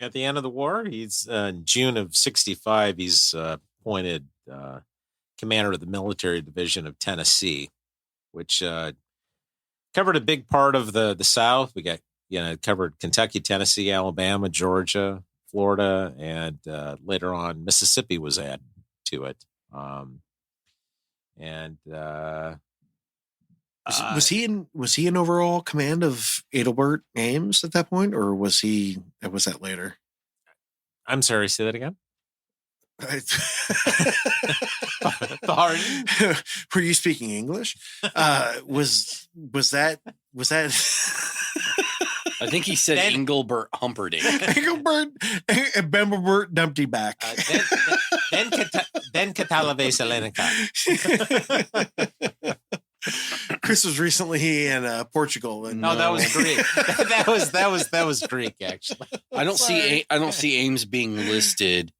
Speaker 1: At the end of the war, he's in June of 1965. He's appointed commander of the military division of Tennessee, which covered a big part of the South. We got covered Kentucky, Tennessee, Alabama, Georgia, Florida, and later on Mississippi was added to it.
Speaker 2: Was he in overall command of Adelbert Ames at that point, or was that later?
Speaker 1: I'm sorry, say that again.
Speaker 2: Pardon? Were you speaking English? Was that?
Speaker 3: I think he said Engelbert Humperdinck.
Speaker 2: Engelbert Dumptyback.
Speaker 1: Then Catalave Salenica.
Speaker 2: Chris was recently in Portugal, and
Speaker 1: that was Greek. that was Greek, actually.
Speaker 3: I don't see Ames being listed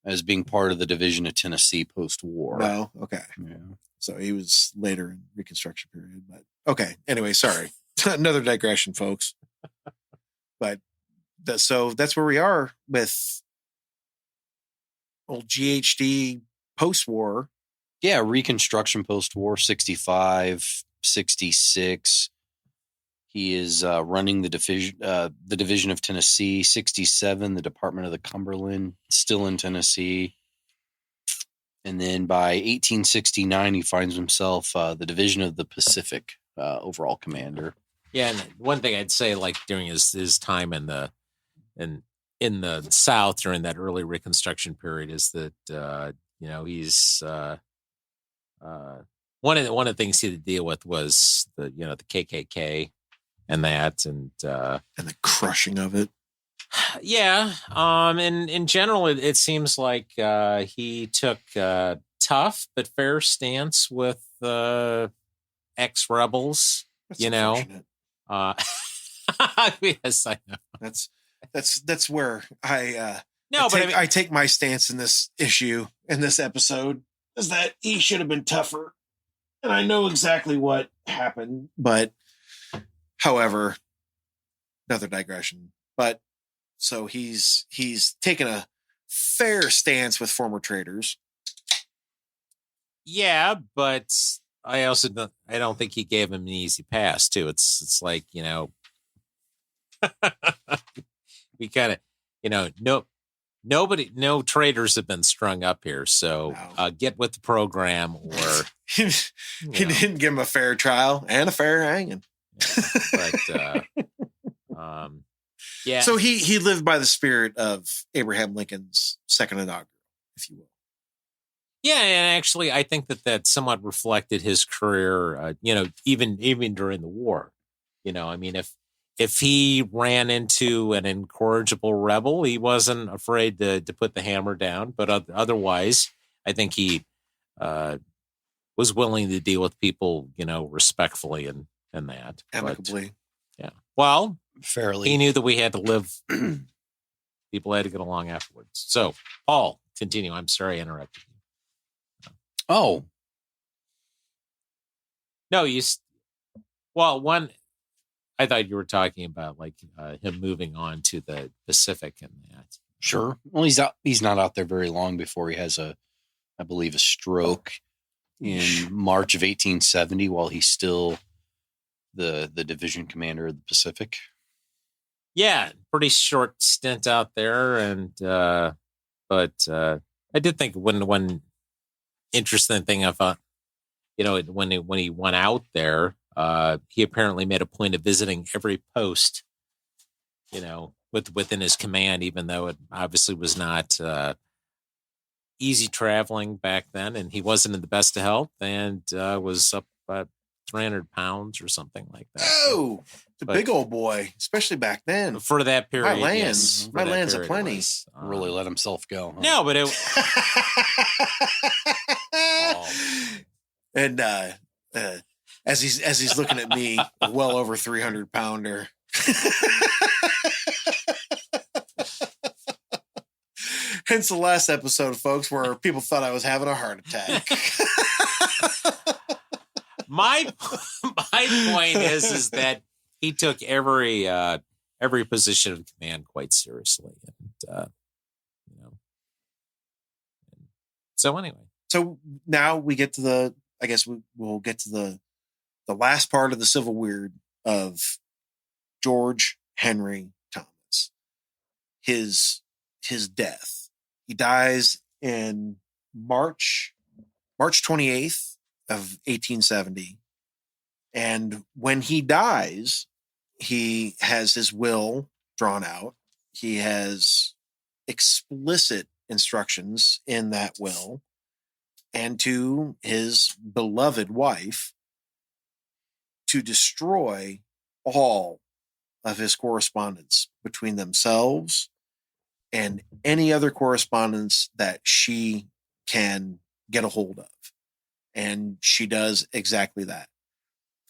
Speaker 3: as being part of the division of Tennessee post-war.
Speaker 2: No, okay.
Speaker 3: Yeah.
Speaker 2: So he was later in Reconstruction period, but okay. Anyway, sorry. Another digression, folks. But so that's where we are with old GHD post-war.
Speaker 3: Yeah, Reconstruction post-war, 65, 66. He is running the division of Tennessee. 67, the Department of the Cumberland, still in Tennessee. And then by 1869, he finds himself the Division of the Pacific overall commander.
Speaker 1: Yeah, and one thing I'd say, like during his time in the South during that early Reconstruction period, is that he's one of the things he had to deal with was the KKK and the
Speaker 2: crushing of it.
Speaker 1: Yeah, and in general, it seems like he took a tough but fair stance with ex-rebels.
Speaker 2: That's
Speaker 1: yes, I know.
Speaker 2: That's where I
Speaker 1: No, but
Speaker 2: I take my stance in this issue, in this episode, is that he should have been tougher. And I know exactly what happened. But, however, another digression. But, so he's taken a fair stance with former traders.
Speaker 1: yeah, but I also don't think he gave him an easy pass too. It's like, we kind of, no traders have been strung up here. So get with the program, or
Speaker 2: he didn't give him a fair trial and a fair hanging.
Speaker 1: Yeah, yeah.
Speaker 2: So he lived by the spirit of Abraham Lincoln's second inaugural, if you will.
Speaker 1: Yeah, and actually, I think that somewhat reflected his career. Even during the war. I mean, if he ran into an incorrigible rebel, he wasn't afraid to put the hammer down. But otherwise, I think he was willing to deal with people, respectfully and that
Speaker 2: Amicably.
Speaker 1: But, yeah. Well,
Speaker 3: fairly.
Speaker 1: He knew that we had to live. People had to get along afterwards. So, Paul, continue. I'm sorry I interrupted you.
Speaker 3: Oh.
Speaker 1: No, I thought you were talking about like him moving on to the Pacific and that.
Speaker 3: Sure. Well, he's not out there very long before he has I believe a stroke in March of 1870 while he's still the division commander of the Pacific.
Speaker 1: Yeah, pretty short stint out there, and but I did think one interesting thing I thought, when he went out there, he apparently made a point of visiting every post, within his command, even though it obviously was not easy traveling back then, and he wasn't in the best of health, and was up 300 pounds or something like that.
Speaker 2: Oh, the big old boy, especially back then.
Speaker 1: For that period,
Speaker 2: my lands are plenty.
Speaker 3: Really let himself go. Huh?
Speaker 1: No, but it.
Speaker 2: And as he's looking at me, a well over 300 pounder. Hence the last episode, folks, where people thought I was having a heart attack.
Speaker 1: My point is that he took every position of command quite seriously, and So anyway,
Speaker 2: so now we get to I guess we'll get to the last part of the civil weird of George Henry Thomas. His death. He dies in March 28th of 1870. And when he dies, he has his will drawn out. He has explicit instructions in that will, and to his beloved wife, to destroy all of his correspondence between themselves and any other correspondence that she can get a hold of. And she does exactly that.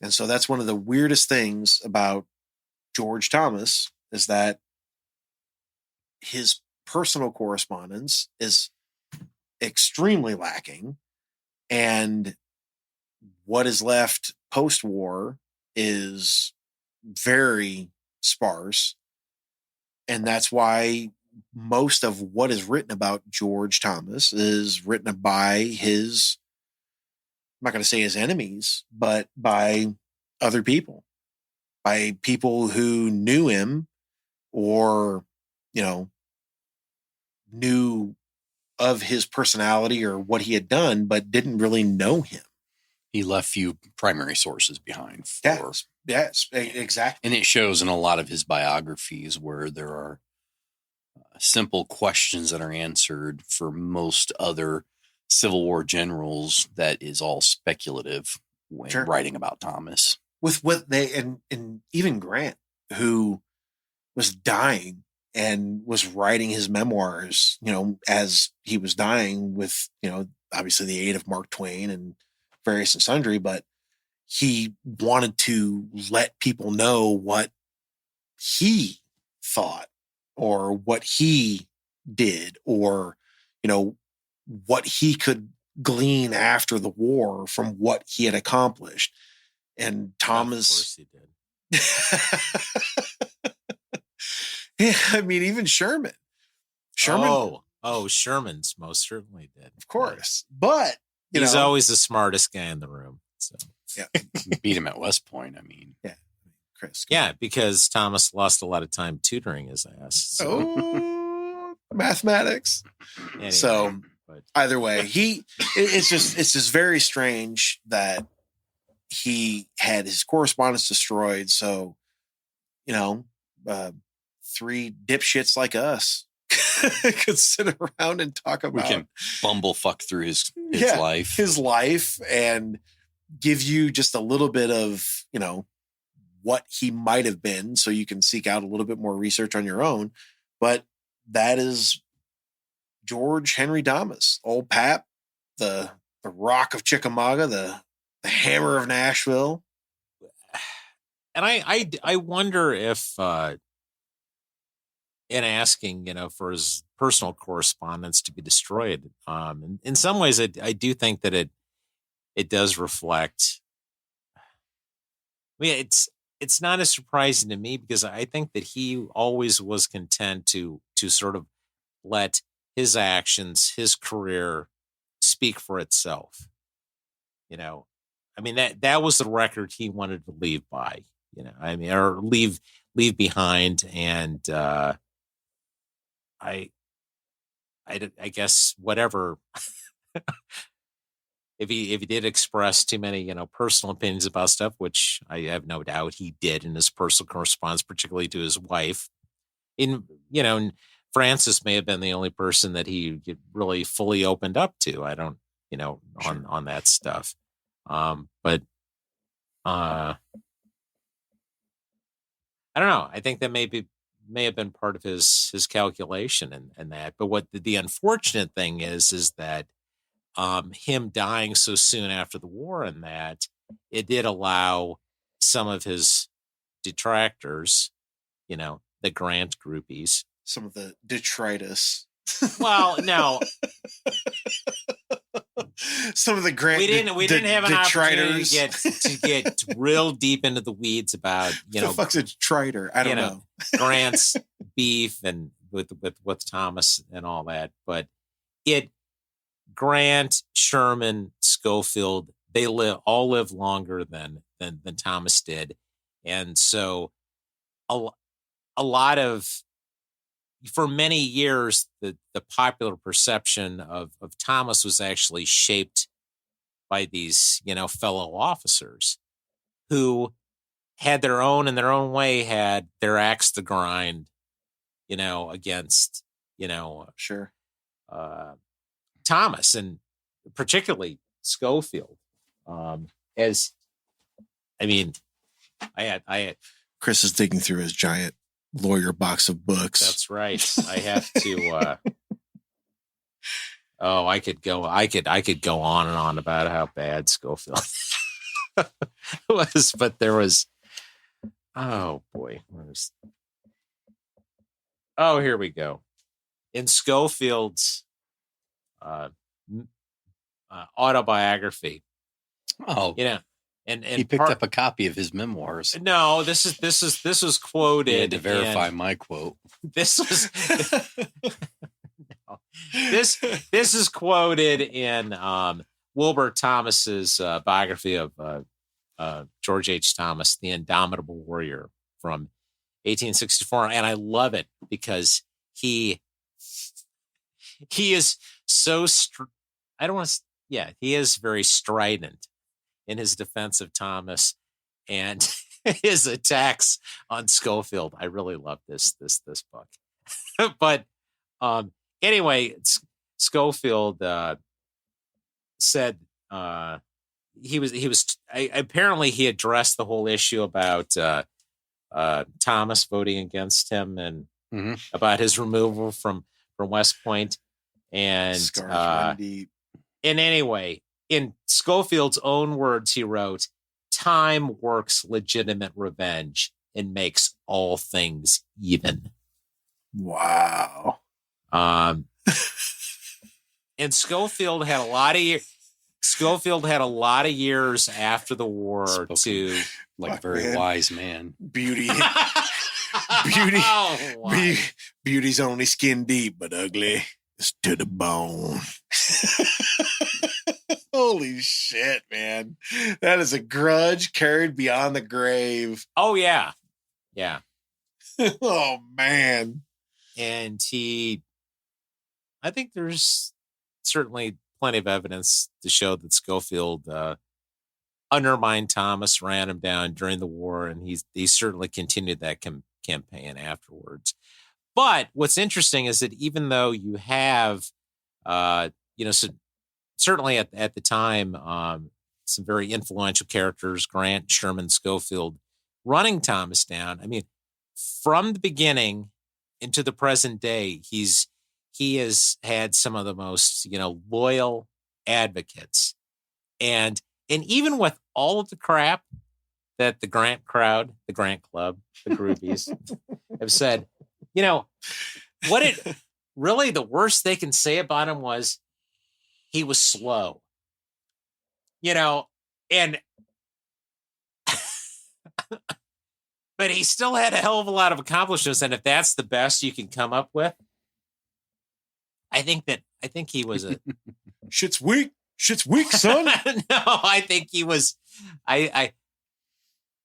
Speaker 2: And so that's one of the weirdest things about George Thomas, is that his personal correspondence is extremely lacking, and what is left post-war is very sparse. And that's why most of what is written about George Thomas is written by his, I'm not going to say his enemies, but by other people, by people who knew him or, knew of his personality or what he had done, but didn't really know him.
Speaker 3: He left few primary sources behind.
Speaker 2: Yes, exactly.
Speaker 3: And it shows in a lot of his biographies where there are simple questions that are answered for most other Civil War generals that is all speculative when writing about Thomas.
Speaker 2: With what they, and even Grant, who was dying and was writing his memoirs, as he was dying with, obviously the aid of Mark Twain and various and sundry, but he wanted to let people know what he thought or what he did, or, what he could glean after the war from what he had accomplished. And Thomas,
Speaker 1: Of course he did.
Speaker 2: yeah, I mean, even Sherman.
Speaker 1: Sherman's most certainly did.
Speaker 2: Of course. But
Speaker 1: he's always the smartest guy in the room. So
Speaker 2: yeah.
Speaker 3: Beat him at West Point. I mean,
Speaker 2: yeah, Chris.
Speaker 1: Yeah, because Thomas lost a lot of time tutoring his ass. So.
Speaker 2: Mathematics.
Speaker 1: Anyway,
Speaker 2: so either way, it's just very strange that he had his correspondence destroyed. So, 3 dipshits like us could sit around and talk about.
Speaker 3: We can bumblefuck through his
Speaker 2: life, and give you just a little bit of, what he might have been, so you can seek out a little bit more research on your own. But that is George Henry Thomas, old Pap, the Rock of Chickamauga, the Hammer of Nashville.
Speaker 1: And I wonder if in asking, for his personal correspondence to be destroyed, in some ways, I do think that it does reflect. I mean, it's not as surprising to me, because I think that he always was content to sort of let his actions, his career, speak for itself. I mean, that was the record he wanted to leave by. Or leave behind, and I guess whatever. If he did express too many, personal opinions about stuff, which I have no doubt he did in his personal correspondence, particularly to his wife. Francis may have been the only person that he really fully opened up to. I don't, on that stuff. But I don't know. I think that may have been part of his calculation and that. But what the unfortunate thing is that him dying so soon after the war, and that it did allow some of his detractors, the Grant groupies,
Speaker 2: some of the detritus.
Speaker 1: Well, no.
Speaker 2: Some of the Grant.
Speaker 1: We didn't have an opportunity to get real deep into the weeds about
Speaker 2: the fuck's a detritor? I don't know.
Speaker 1: Grant's beef and with Thomas and all that, but Grant, Sherman, Schofield, they all lived longer than Thomas did, and so a lot of, for many years, the popular perception of Thomas was actually shaped by these, fellow officers who had in their own way, had their axe to grind, against,
Speaker 2: sure.
Speaker 1: Thomas, and particularly Schofield. I had
Speaker 2: Chris is digging through his giant lawyer box of books.
Speaker 1: That's right. I have to. I could go on and on about how bad Schofield was, but there was. Oh boy, here we go. In Schofield's autobiography.
Speaker 3: Oh,
Speaker 1: and
Speaker 3: he picked up a copy of his memoirs.
Speaker 1: No, this was quoted.
Speaker 3: You had to verify my quote.
Speaker 1: This was no, this is quoted in Wilbur Thomas's biography of George H. Thomas, the Indomitable Warrior, from 1864, and I love it because he is so he is very strident in his defense of Thomas and his attacks on Schofield. I really love this book. But anyway, Schofield said apparently he addressed the whole issue about Thomas voting against him and about his removal from West Point. And anyway, in Schofield's own words, he wrote, "Time works legitimate revenge and makes all things even."
Speaker 2: Wow.
Speaker 1: And Schofield had a lot of years. Schofield had a lot of years after the war
Speaker 3: Spoken
Speaker 1: to
Speaker 3: like a very wise man.
Speaker 2: Beauty.
Speaker 1: Oh, wow.
Speaker 2: Beauty's only skin deep, but ugly is to the bone. Holy shit, man. That is a grudge carried beyond the grave.
Speaker 1: Oh, yeah. Yeah.
Speaker 2: Oh, man.
Speaker 1: And I think there's certainly plenty of evidence to show that Schofield undermined Thomas, ran him down during the war, and he certainly continued that campaign afterwards. But what's interesting is that even though you have, so certainly at the time, some very influential characters, Grant, Sherman, Schofield, running Thomas down. I mean, from the beginning into the present day, he has had some of the most, loyal advocates. And even with all of the crap that the Grant crowd, the Grant Club, the groupies have said, really the worst they can say about him was he was slow, and but he still had a hell of a lot of accomplishments. And if that's the best you can come up with, I think he was a
Speaker 2: shit's weak, son.
Speaker 1: No, I think he was, I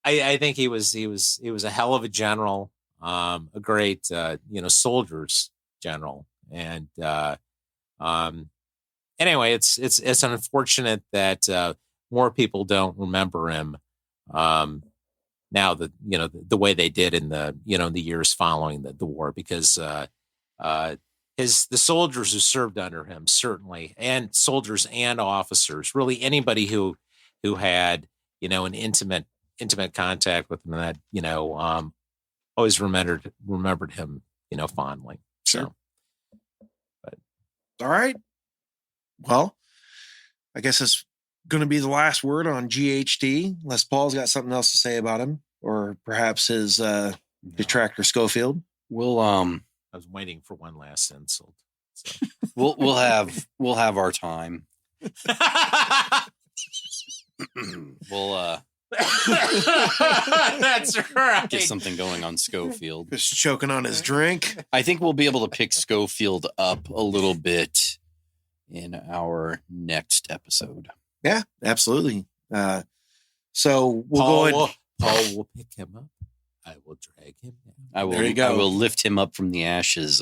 Speaker 1: think he was a hell of a general, a great, soldiers general. And, anyway, it's unfortunate that, more people don't remember him, now that, the way they did in the, in the years following the war, because, the soldiers who served under him, certainly, and soldiers and officers, really anybody who had, an intimate contact with him, that, always remembered him, fondly.
Speaker 2: Sure.
Speaker 1: So, but
Speaker 2: all right. Well, I guess it's going to be the last word on GHD, unless Paul's got something else to say about him, or perhaps his detractor Schofield.
Speaker 3: We'll
Speaker 1: I was waiting for one last insult. So.
Speaker 3: we'll have our time. We'll
Speaker 1: that's right.
Speaker 3: Get something going on Schofield.
Speaker 2: Just choking on his drink.
Speaker 3: I think we'll be able to pick Schofield up a little bit in our next episode.
Speaker 2: Yeah, absolutely. So we'll
Speaker 1: Paul
Speaker 2: go ahead.
Speaker 1: Paul will pick him up. I will drag him down.
Speaker 2: There you go.
Speaker 3: I will lift him up from the ashes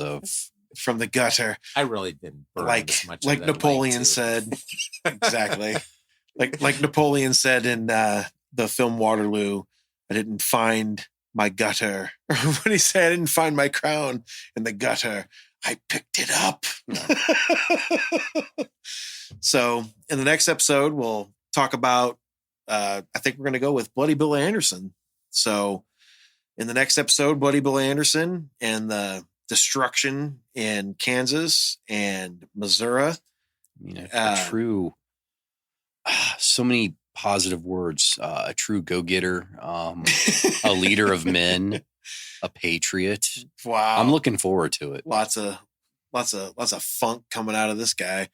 Speaker 2: from the gutter.
Speaker 1: I really didn't burn as much
Speaker 2: like
Speaker 1: as I'd
Speaker 2: Napoleon
Speaker 1: like to.
Speaker 2: said. Exactly. like Napoleon said in the film Waterloo, I didn't find my gutter. When he said, I didn't find my crown in the gutter, I picked it up. So in the next episode, we'll talk about, I think we're going to go with Bloody Bill Anderson. So in the next episode, Bloody Bill Anderson and the destruction in Kansas and Missouri.
Speaker 3: I mean, a true, so many positive words, a true go-getter, a leader of men, a patriot.
Speaker 2: Wow.
Speaker 3: I'm looking forward to it.
Speaker 2: Lots of funk coming out of this guy.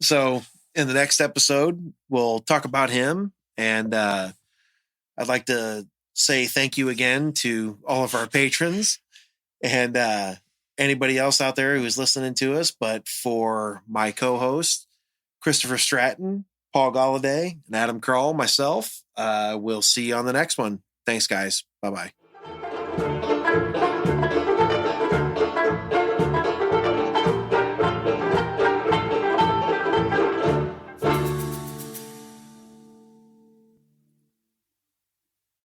Speaker 2: So in the next episode, we'll talk about him. And I'd like to say thank you again to all of our patrons and anybody else out there who's listening to us. But for my co-host, Christopher Stratton, Paul Galladay, and Adam Kroll, myself, we'll see you on the next one. Thanks, guys. Bye-bye.